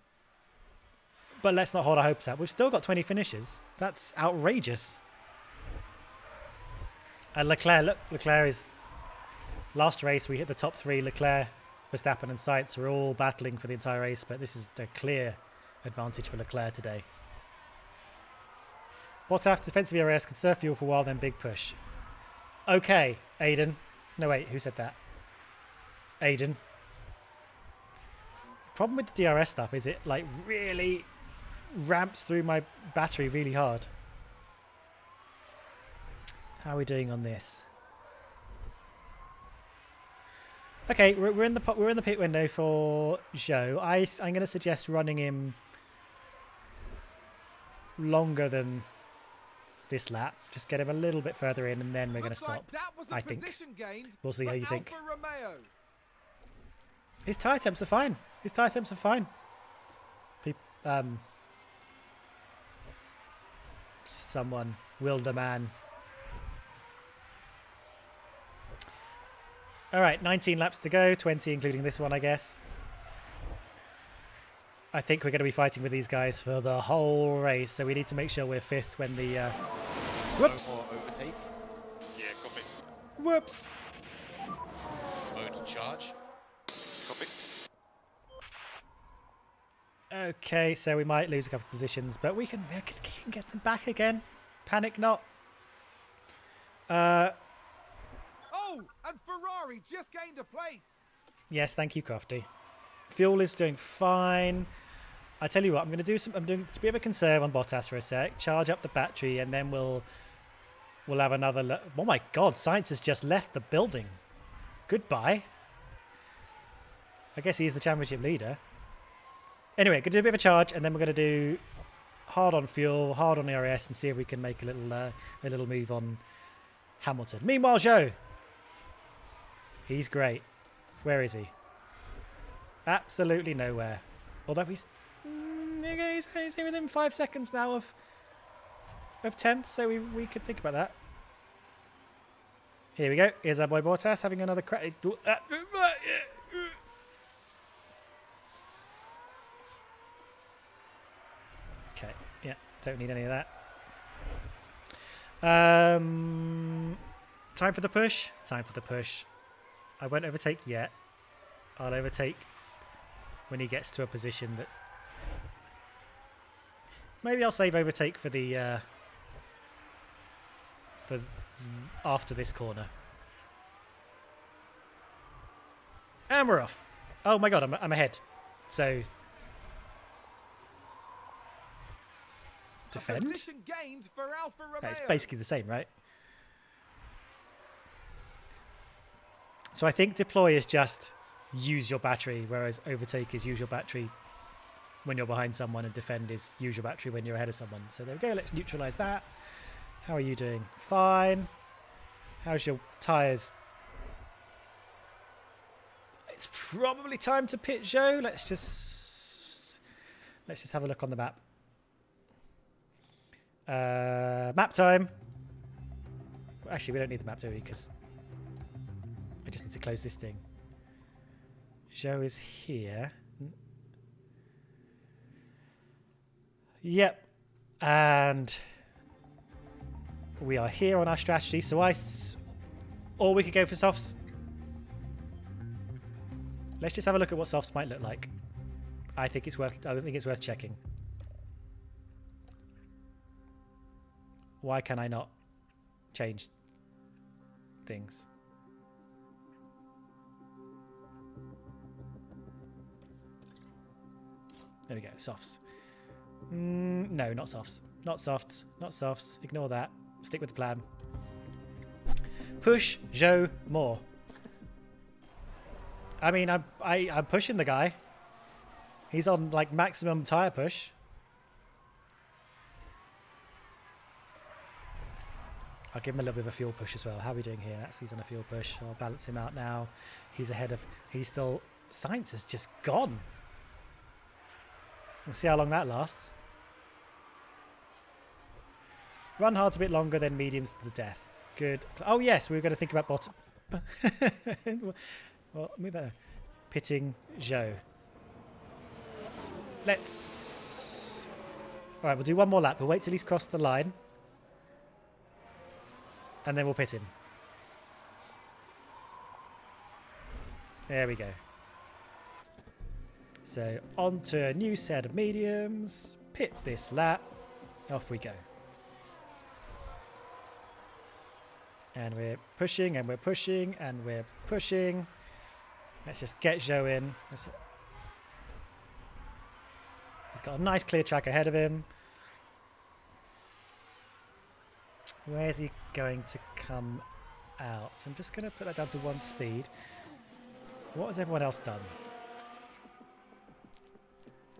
But let's not hold our hopes out. We've still got 20 finishes. That's outrageous. And Leclerc, look, Leclerc is last race. We hit the top 3. Leclerc, Verstappen, and Sainz were all battling for the entire race, but this is the clear advantage for Leclerc today. Bottas defensive ERS, conserve fuel for a while, then big push. Okay, Aiden. No wait, who said that? Aiden. Problem with the DRS stuff is it like really ramps through my battery really hard. How are we doing on this? Okay, we're in the pit window for Zhou. I'm going to suggest running him longer than this lap. Just get him a little bit further in, and then we're going to stop. I think. We'll see how you think. His tyre temps are fine. His tyre temps are fine. Someone, Wilderman. All right, 19 laps to go, 20 including this one, I guess. I think we're going to be fighting with these guys for the whole race, so we need to make sure we're 5th when the... Whoops! No more overtake. Yeah, copy. Whoops! Mode charge. Copy. Okay, so we might lose a couple of positions, but we can get them back again. Panic not. Oh, and Ferrari just gained a place. Yes, thank you, Crofty. Fuel is doing fine. I tell you what, I'm going to do some. I'm doing a bit of a conserve on Bottas for a sec. Charge up the battery, and then we'll have another. Oh my God! Science has just left the building. Goodbye. I guess he's the championship leader. Anyway, going to do a bit of a charge, and then we're going to do hard on fuel, hard on ERS, and see if we can make a little move on Hamilton. Meanwhile, Zhou. He's great. Where is he? Absolutely nowhere. Although he's within 5 seconds now of 10th, so we could think about that. Here we go. Here's our boy Bottas having another crack. Okay, yeah, don't need any of that. Time for the push. Time for the push. I won't overtake yet. I'll overtake when he gets to a position that... Maybe I'll save overtake for the... for after this corner. And we're off. Oh my God, I'm ahead. So... Defend? Position gained for Alfa Romeo. It's basically the same, right? So I think deploy is just use your battery, whereas overtake is use your battery when you're behind someone, and defend is use your battery when you're ahead of someone. So there we go. Let's neutralize that. How are you doing? Fine. How's your tyres? It's probably time to pit, Zhou. Let's just have a look on the map. Map time. Actually, we don't need the map, do we? Because I just need to close this thing. Zhou is here. Yep. And we are here on our strategy. So or we could go for softs. Let's just have a look at what softs might look like. I think it's worth checking. Why can I not change things? There we go, softs. No, not softs. Not softs. Not softs. Ignore that. Stick with the plan. Push Zhou more. I mean, I'm pushing the guy. He's on like maximum tire push. I'll give him a little bit of a fuel push as well. How are we doing here? He's on a fuel push. I'll balance him out now. He's ahead of... He's still... Science has just gone. We'll see how long that lasts. Run hard's a bit longer than mediums to the death. Good. Oh, yes. We were going to think about bottom... Well, we better... Pitting Zhou. Let's... All right, we'll do one more lap. We'll wait till he's crossed the line. And then we'll pit him. There we go. So on to a new set of mediums. Pit this lap. Off we go. And we're pushing and we're pushing and we're pushing. Let's just get Zhou in. He's got a nice clear track ahead of him. Where's he going to come out? I'm just going to put that down to 1 speed. What has everyone else done?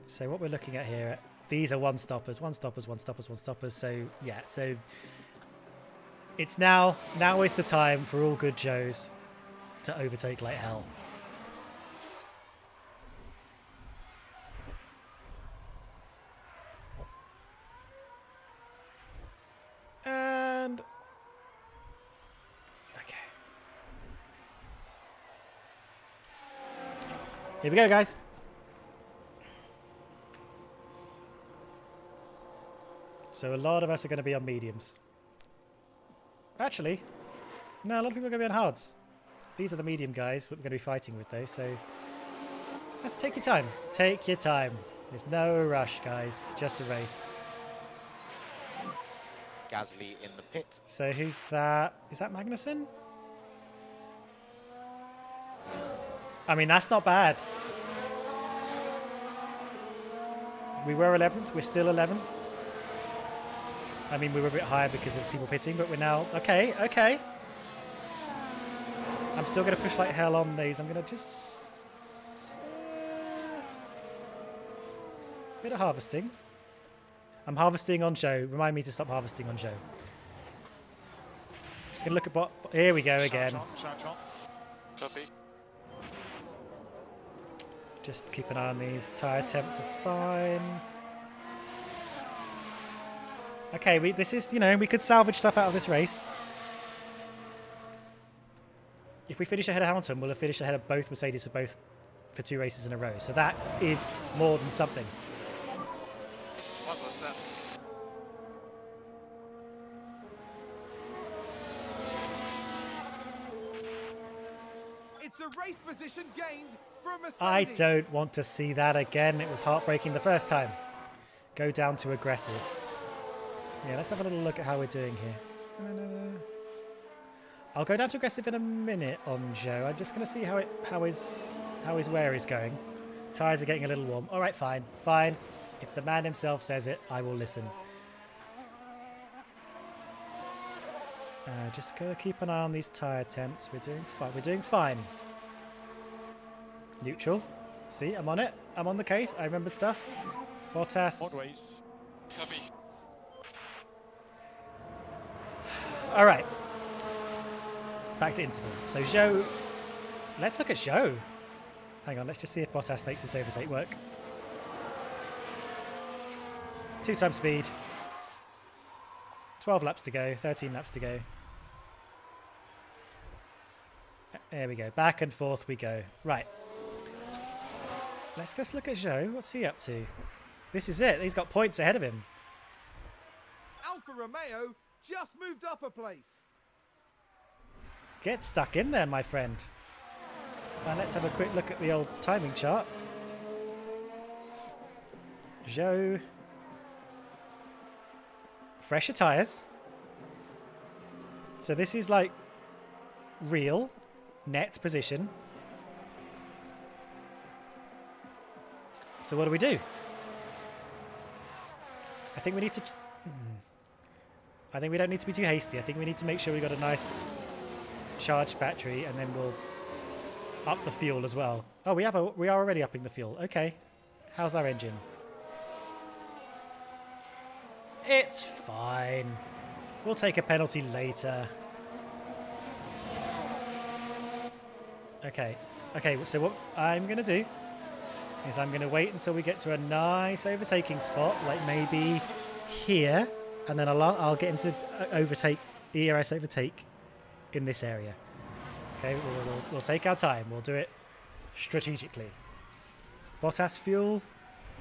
So what we're looking at here, these are one stoppers. So yeah, so it's now is the time for all good Zhous to overtake like hell. And okay. Here we go, guys. So a lot of us are going to be on mediums. Actually, no, a lot of people are going to be on hards. These are the medium guys that we're going to be fighting with, though, so let's take your time. Take your time. There's no rush, guys. It's just a race. Gasly in the pit. So who's that? Is that Magnussen? I mean, that's not bad. We were 11th. We're still 11th. I mean, we were a bit higher because of people pitting, but we're now... Okay, okay. I'm still going to push like hell on these. I'm going to just... bit of harvesting. I'm harvesting on Joe. Remind me to stop harvesting on Joe. Just going to look at bot... Here we go again. Charge on. Copy. Just keep an eye on these. Tyre temps are fine. Okay, this is, you know, we could salvage stuff out of this race. If we finish ahead of Hamilton, we'll have finished ahead of both Mercedes for 2 races in a row. So that is more than something. What was that? It's a race position gained from Mercedes. I don't want to see that again. It was heartbreaking the first time. Go down to aggressive. Yeah, let's have a little look at how we're doing here. I'll go down to aggressive in a minute on Joe. I'm just going to see how his wear is going. Tyres are getting a little warm. All right, fine, fine. If the man himself says it, I will listen. Just gotta keep an eye on these tyre temps. We're doing fine. We're doing fine. Neutral. See, I'm on it. I'm on the case. I remember stuff. Bottas. Hot race. Copy. All right. Back to interval. So Zhou. Let's look at Zhou. Hang on. Let's just see if Bottas makes this overtake work. 2 times speed. 12 laps to go. 13 laps to go. There we go. Back and forth we go. Right. Let's just look at Zhou. What's he up to? This is it. He's got points ahead of him. Alfa Romeo just moved up a place. Get stuck in there, my friend. Now let's have a quick look at the old timing chart. Zhou. Fresher tyres. So this is like real net position. So what do we do? I think we need to... I think we don't need to be too hasty. I think we need to make sure we got a nice charged battery, and then we'll up the fuel as well. Oh, we are already upping the fuel. Okay. How's our engine? It's fine. We'll take a penalty later. Okay. Okay, so what I'm going to do is I'm going to wait until we get to a nice overtaking spot, like maybe here, and then I'll get into overtake, ERS overtake in this area. Okay, we'll take our time. We'll do it strategically. Bottas fuel.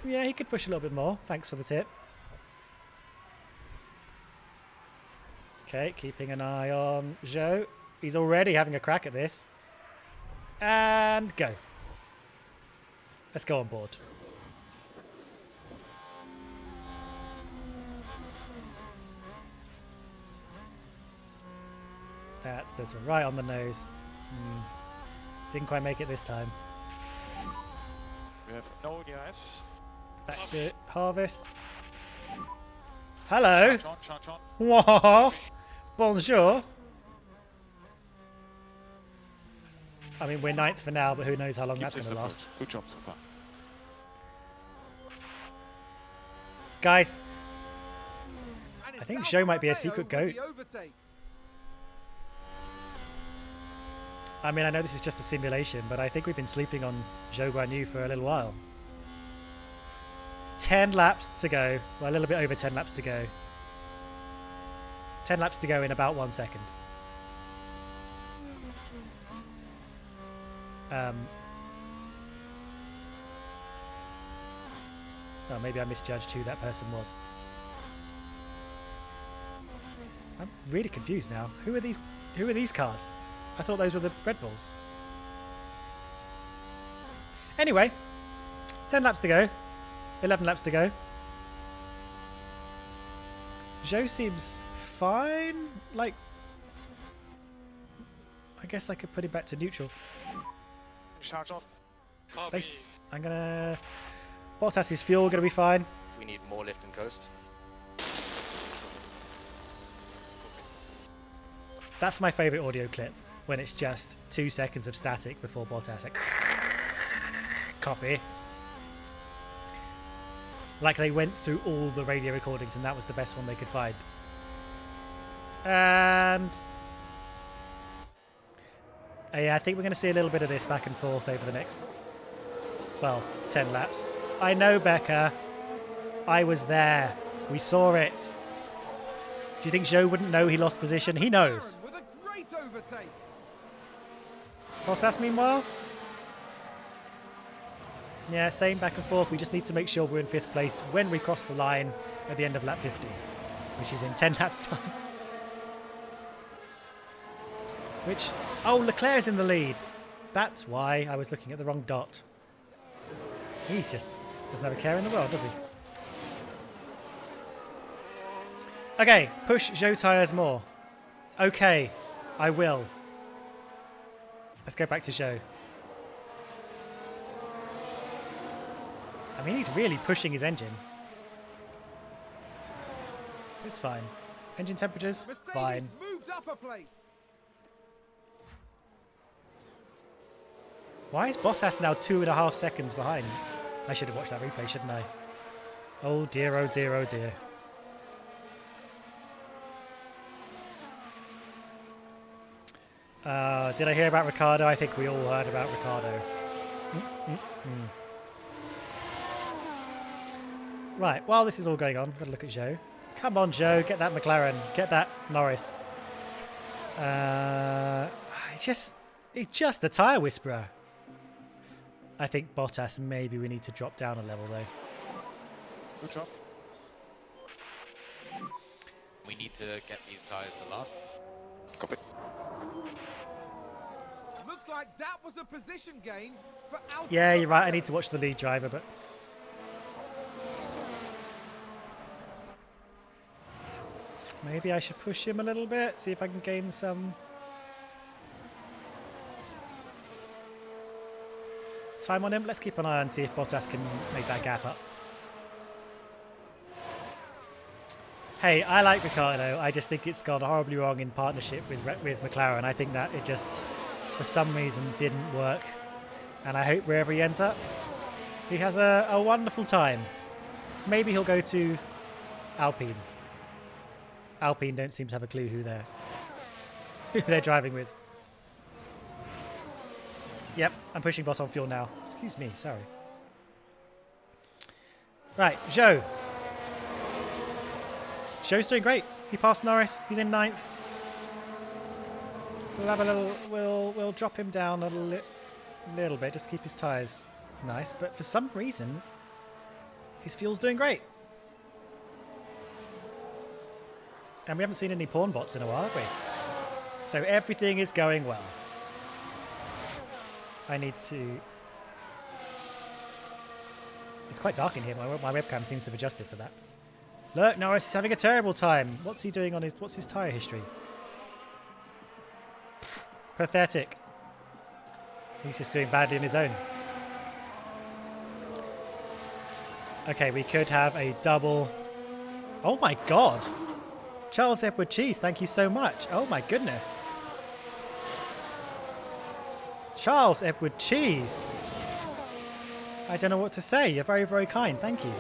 Yeah, he could push a little bit more. Thanks for the tip. Okay, keeping an eye on Zhou. He's already having a crack at this. And go. Let's go on board. That's right on the nose. Didn't quite make it this time. We have no ERS. Back to harvest. Hello. Charge on. Whoa. Bonjour. I mean, we're 9th for now, but who knows how long that's going to last. Good job so far. Guys, And I it's think Alfa Zhou might be a Romeo secret with goat. the overtakes. I mean, I know this is just a simulation, but I think we've been sleeping on Zhou Guanyu for a little while. 10 laps to go. Well, a little bit over 10 laps to go. 10 laps to go in about 1 second. Oh, maybe I misjudged who that person was. I'm really confused now. Who are these cars? I thought those were the Red Bulls. Anyway, 10 laps to go. 11 laps to go. Zhou seems fine. Like, I guess I could put him back to neutral. Charge off. Copy. I'm gonna Bottas's fuel going to be fine. We need more lift and coast. That's my favourite audio clip, when it's just 2 seconds of static before Bottas. Like, copy. Like they went through all the radio recordings and that was the best one they could find. And yeah, I think we're going to see a little bit of this back and forth over the next, well, 10 laps. I know, Becca. I was there. We saw it. Do you think Zhou wouldn't know he lost position? He knows. With a great overtake. Bottas, meanwhile? Yeah, same back and forth. We just need to make sure we're in 5th place when we cross the line at the end of lap 50, which is in 10 laps time. Which, oh, Leclerc's in the lead. That's why I was looking at the wrong dot. He's just doesn't have a care in the world, does he? Okay, push Zhou tyres more. Okay, I will. Let's go back to Zhou. I mean, he's really pushing his engine. It's fine. Engine temperatures, Mercedes fine. moved up a place. Why is Bottas now 2.5 seconds behind? I should have watched that replay, shouldn't I? Oh dear, oh dear, oh dear. Did I hear about Ricciardo? I think we all heard about Ricciardo. Right, while this is all going on, got to look at Zhou. Come on, Zhou, get that McLaren, get that Norris. It's just the tyre whisperer. I think Bottas, maybe we need to drop down a level though. Good job. We need to get these tyres to last. Copy. Looks like that was a position gained for Alfa. Yeah, you're right, I need to watch the lead driver, but... maybe I should push him a little bit, see if I can gain some... time on him. Let's keep an eye on, see if Bottas can make that gap up. Hey, I like Ricciardo. I just think it's gone horribly wrong in partnership with McLaren. I think that it just, for some reason, didn't work. And I hope wherever he ends up, he has a wonderful time. Maybe he'll go to Alpine. Alpine don't seem to have a clue who they're driving with. Yep, I'm pushing bot on fuel now. Excuse me, sorry. Right, Zhou. Zhou's doing great. He passed Norris. He's in 9th. We'll have a little. We'll drop him down a little bit just to keep his tyres nice. But for some reason, his fuel's doing great. And we haven't seen any pawn bots in a while, have we? So everything is going well. I need to... It's quite dark in here. My webcam seems to have adjusted for that. Look, Norris is having a terrible time. What's he doing on his... what's his tyre history? Pathetic. He's just doing badly on his own. Okay, we could have a double... Oh my god! Charles Edward Cheese, thank you so much. Oh my goodness. Charles Edward Cheese. I don't know what to say. You're very, very kind. Thank you.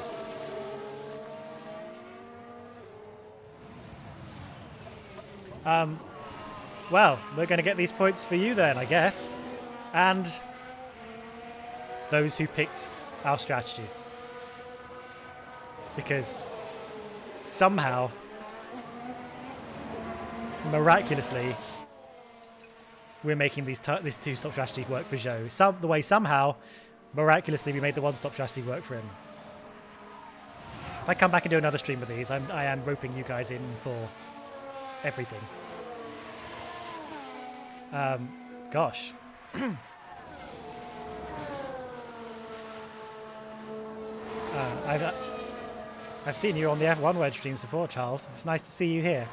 Well, we're going to get these points for you then, I guess. And those who picked our strategies. Because somehow, miraculously, we're making this two-stop strategy work for Zhou. The way somehow, miraculously, we made the one-stop strategy work for him. If I come back and do another stream with these, I am roping you guys in for everything. Gosh. I've seen you on the F1 Word streams before, Charles. It's nice to see you here.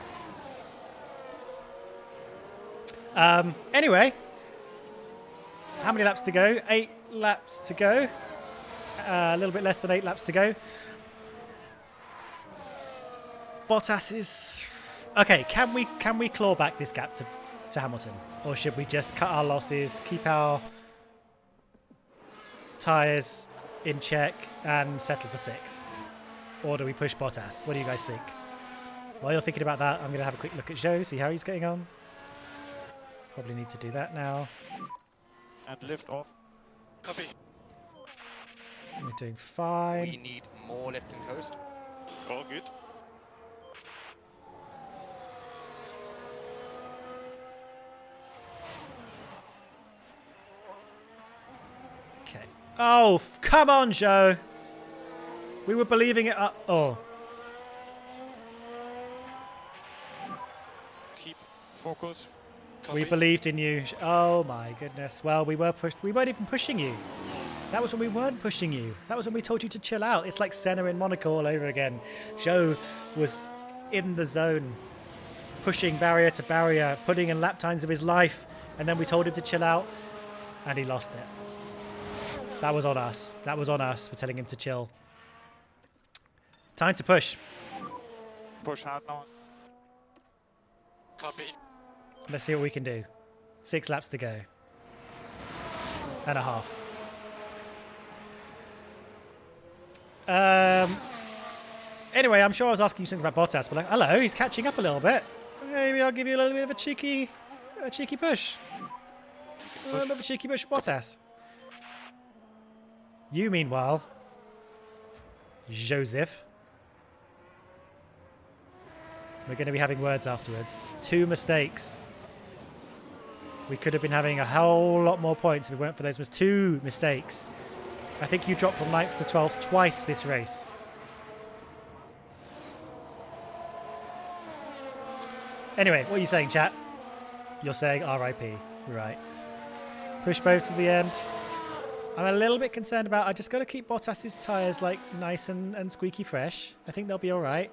Anyway, how many laps to go? 8 laps to go. A little bit less than 8 laps to go. Bottas is... Okay, can we claw back this gap to Hamilton? Or should we just cut our losses, keep our tyres in check and settle for 6th? Or do we push Bottas? What do you guys think? While you're thinking about that, I'm going to have a quick look at Zhou, see how he's getting on. Probably need to do that now. And lift off. Copy. We're doing fine. We need more lift and coast. All good. Okay. Oh, come on, Zhou. We were believing it up. Oh. Keep focus. We believed in you. Oh my goodness. Well, we were pushed. We weren't even pushing you. That was when we weren't pushing you. That was when we told you to chill out. It's like Senna in Monaco all over again. Zhou was in the zone, pushing barrier to barrier, putting in lap times of his life, and then we told him to chill out, and he lost it. That was on us. That was on us for telling him to chill. Time to push. Push hard now. Copy. Let's see what we can do. 6 laps to go. And a half. Anyway, I'm sure I was asking you something about Bottas, but like, hello, he's catching up a little bit. Maybe I'll give you a little bit of a cheeky push. A little bit of a cheeky push, Bottas. You, meanwhile, Joseph. We're going to be having words afterwards. 2 mistakes. We could have been having a whole lot more points if it weren't for those 2 mistakes. I think you dropped from 9th to 12th twice this race. Anyway, what are you saying, chat? You're saying RIP. Right. Push both to the end. I'm a little bit concerned about... I just got to keep Bottas's tyres like nice and squeaky fresh. I think they'll be all right.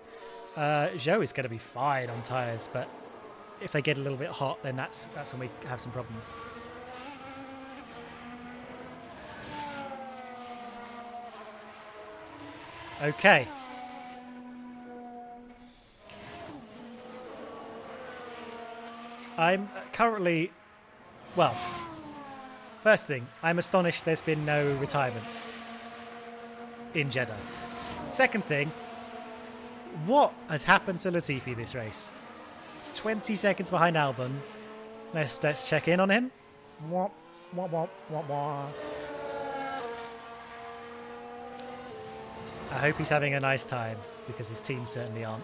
Zhou is going to be fine on tyres, but if they get a little bit hot, then that's when we have some problems. Okay. I'm currently... Well, first thing, I'm astonished there's been no retirements in Jeddah. Second thing, what has happened to Latifi this race? 20 seconds behind Albon. Let's check in on him. Womp, womp, womp, womp, womp. I hope he's having a nice time, because his team certainly aren't.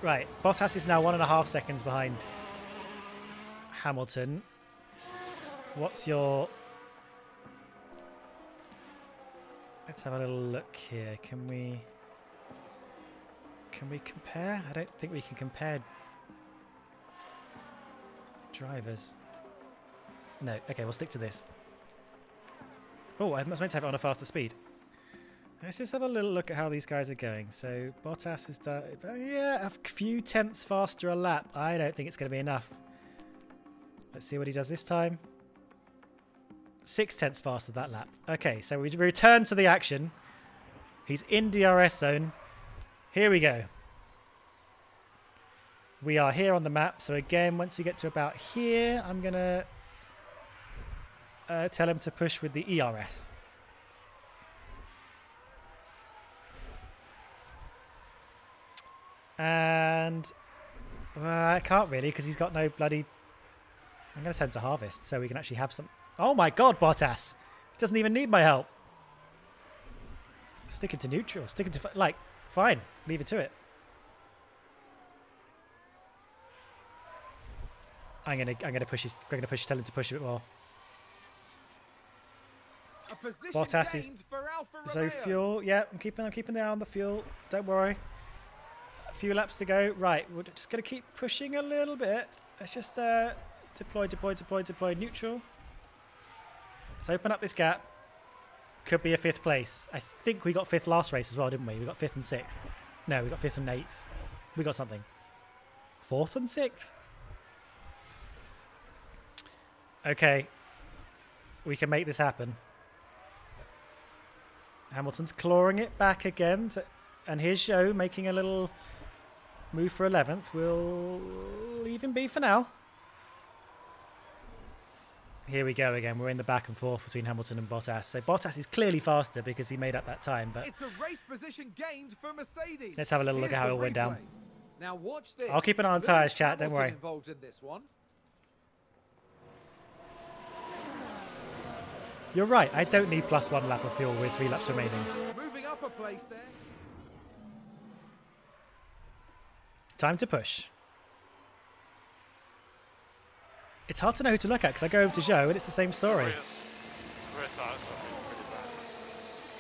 Right, Bottas is now 1.5 seconds behind Hamilton. What's your... Let's have a little look here. Can we compare? I don't think we can compare drivers. No, okay, we'll stick to this. Oh, I was meant to have it on a faster speed. Let's just have a little look at how these guys are going. So Bottas is done, yeah, a few tenths faster a lap. I don't think it's going to be enough. Let's see what he does this time. 6 tenths faster that lap. Okay, so we return to the action. He's in DRS zone. Here we go. We are here on the map. So again, once we get to about here, I'm going to tell him to push with the ERS. And I can't really because he's got no bloody... I'm going to send him to harvest so we can actually have some... Oh my god, Bottas! He doesn't even need my help. Stick him to neutral. Stick him to... Like, fine. Leave it to it. I'm gonna push his... I'm gonna push. Tell him to push a bit more. Bottas is so fuel. Yeah, I'm keeping the eye on the fuel. Don't worry. A few laps to go. Right, we're just gonna keep pushing a little bit. Let's just deploy neutral. Let's open up this gap. Could be a 5th place. I think we got 5th last race as well, didn't we? We got 5th and 6th. No, we got 5th and 8th. We got something. 4th and 6th. Okay. we can make this happen. Hamilton's clawing it back again. And here's Zhou making a little move for 11th. We'll leave him be for now. Here we go again. We're in the back and forth between Hamilton and Bottas. So Bottas is clearly faster because he made up that time. But It's a race position gained for Mercedes. let's have a little look at how it went down. Now watch this. I'll keep an eye on Lewis tyres, chat. Don't Hamilton worry. Involved in this one. You're right. I don't need +1 lap of fuel with 3 laps remaining. Moving up a place there. Time to push. It's hard to know who to look at because I go over to Zhou and it's the same story. Rear tires are pretty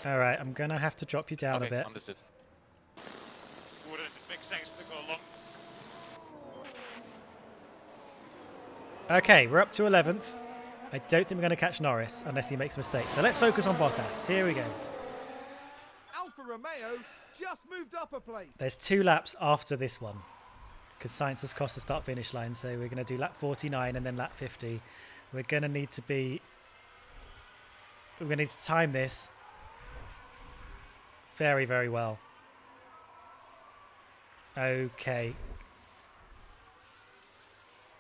bad. All right, I'm going to have to drop you down a bit. Understood. Wouldn't it make sense to go along? Okay, we're up to 11th. I don't think we're going to catch Norris unless he makes a mistake. So let's focus on Bottas. Here we go. Alfa Romeo just moved up a place. There's 2 laps after this one because science has crossed the start-finish line. So we're going to do lap 49 and then lap 50. We're going to need to be... We're going to need to time this very, very well. Okay.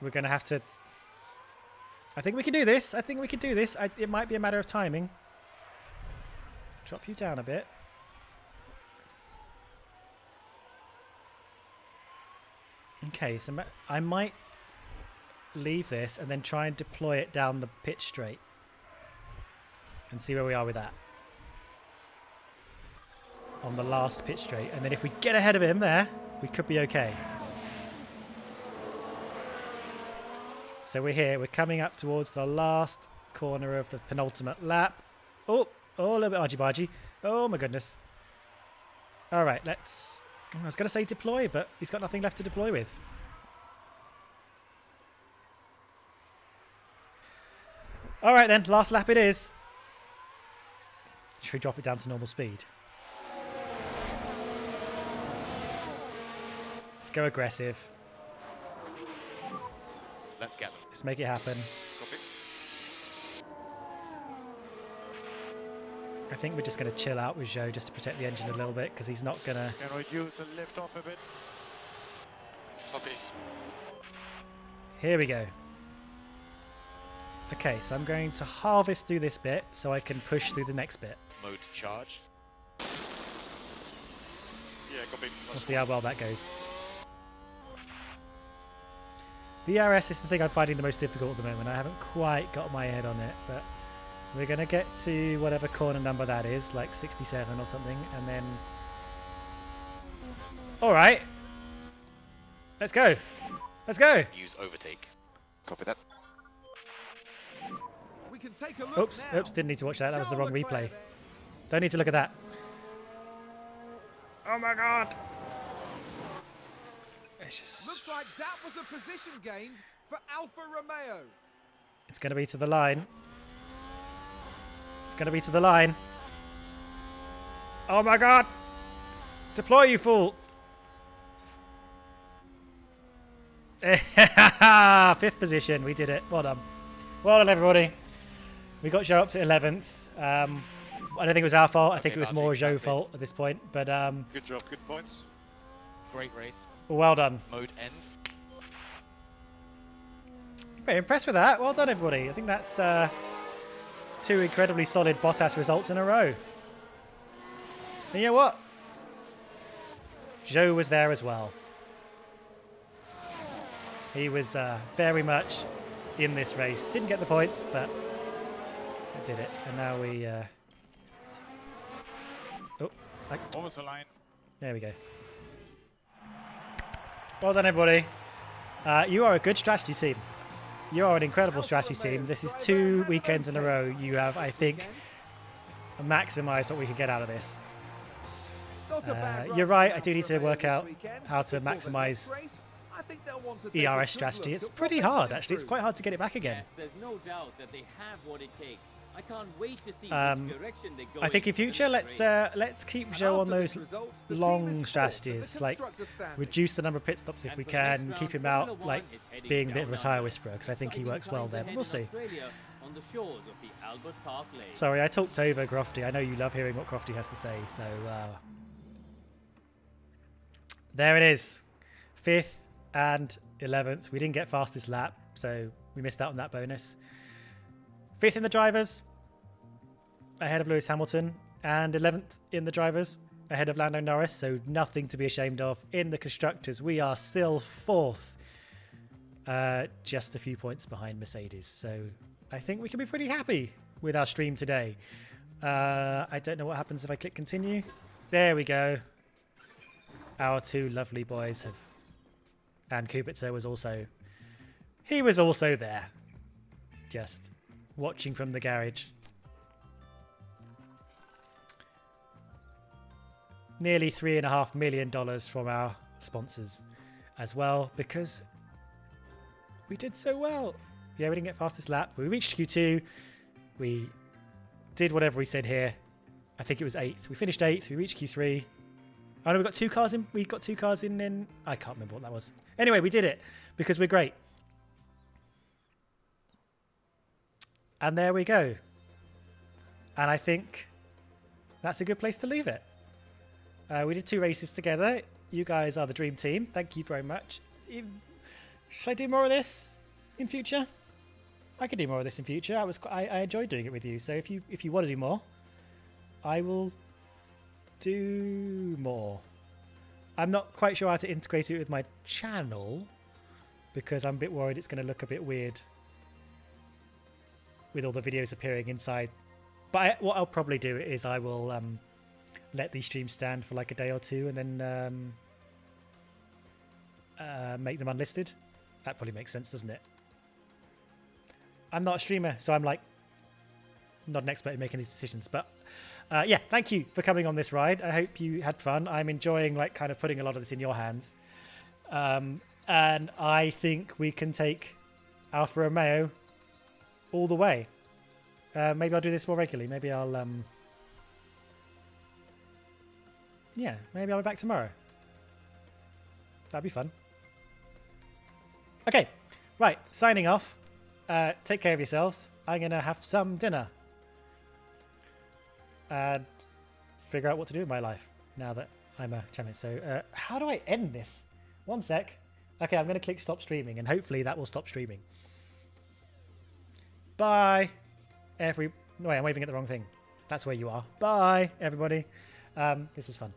We're going to have to... I think we can do this. I think we can do this. It might be a matter of timing. Drop you down a bit. Okay, so I might leave this and then try and deploy it down the pitch straight and see where we are with that on the last pitch straight. And then if we get ahead of him there, we could be okay. So we're here. We're coming up towards the last corner of the penultimate lap. Oh, a little bit argy-bargy. Oh, my goodness. All right, let's... I was going to say deploy, but he's got nothing left to deploy with. All right, then. Last lap it is. Should we drop it down to normal speed? Let's go aggressive. Let's get them. Let's make it happen. Copy. I think we're just going to chill out with Zhou just to protect the engine a little bit because he's not going to... Can reduce and lift off a bit. Copy. Here we go. Okay, so I'm going to harvest through this bit so I can push through the next bit. Mode charge. Yeah, copy. We'll see how well that goes. The RS is the thing I'm finding the most difficult at the moment. I haven't quite got my head on it, but we're going to get to whatever corner number that is, like 67 or something, and then... All right. Let's go. Let's go. Use overtake. Copy that. We can take a look Oops, now. oops, didn't need to watch that. That was the Charles wrong Leclerc replay. there. Don't need to look at that. Oh my god. It's just... Looks like that was a position gained for Alfa Romeo. It's going to be to the line. It's going to be to the line. Oh my god! Deploy, you fool! 5th position. We did it. Well done. Well done, everybody. We got Zhou up to 11th. I don't think it was our fault. I think it was more Archie, Zhou's that's it. fault at this point. But Good job. Good points. Great race. well done. Mode end. Very impressed with that. Well done, everybody. I think that's 2 incredibly solid Bottas results in a row. And you know what? Zhou was there as well. He was very much in this race. Didn't get the points, but I did it. And now we... Almost a line. there we go. Well done, everybody. You are a good strategy team. You are an incredible strategy team. This is 2 weekends in a row. You have, I think, maximised what we can get out of this. Not a bad you're run right, for I do need to Alfa work Romeo out this weekend. how to Before the maximise next race, I think they'll want to take a ERS good strategy. look It's at what pretty they can hard, actually. It's improve. quite hard to get it back again. Yes, there's no doubt that they have what it takes. I can't wait to see Um, which direction they go. I think in the future, next let's keep And Joe on after this those result, the team is long fourth in the strategies, like constructor standings. reduce the number of pit stops if And we for the next can, round, keep him Formula out, One like is heading being a bit of a down tire under. whisperer, because I think he Exciting works well times there. ahead But we'll in see. Australia on the shores of the Albert Park Lake. Sorry, I talked over Crofty. I know you love hearing what Crofty has to say, so there it is. 5th and 11th. We didn't get fastest lap, so we missed out on that bonus. 5th in the drivers, ahead of Lewis Hamilton, and 11th in the drivers, ahead of Lando Norris, so nothing to be ashamed of. In the constructors, we are still 4th, just a few points behind Mercedes, so I think we can be pretty happy with our stream today. I don't know what happens if I click continue. There we go. Our two lovely boys have, and Kubica was also, he was also there, just watching from the garage. Nearly $3.5 million from our sponsors as well, because we did so well. Yeah, we didn't get fastest lap. We reached Q2. We did whatever we said here. I think it was 8th. We finished 8th. We reached Q3. Oh no, we got 2 cars in. We got 2 cars in. I can't remember what that was. Anyway, we did it because we're great. And there we go. And I think that's a good place to leave it. We did 2 races together. You guys are the dream team. Thank you very much. Should I do more of this in future? I could do more of this in future. I enjoyed doing it with you. So if you want to do more, I will do more. I'm not quite sure how to integrate it with my channel because I'm a bit worried it's going to look a bit weird with all the videos appearing inside. But what I'll probably do is I will let these streams stand for like a day or two and then make them unlisted. That probably makes sense, doesn't it? I'm not a streamer, so I'm like not an expert in making these decisions. But yeah, thank you for coming on this ride. I hope you had fun. I'm enjoying like kind of putting a lot of this in your hands. And I think we can take Alfa Romeo all the way. Maybe I'll do this more regularly. Maybe I'll yeah, maybe I'll be back tomorrow. That'd be fun. Okay, right, signing off. Take care of yourselves. I'm going to have some dinner. And figure out what to do with my life now that I'm a champion. So how do I end this? One sec. Okay, I'm going to click stop streaming and hopefully that will stop streaming. Bye. Wait, I'm waving at the wrong thing. That's where you are. Bye, everybody. This was fun.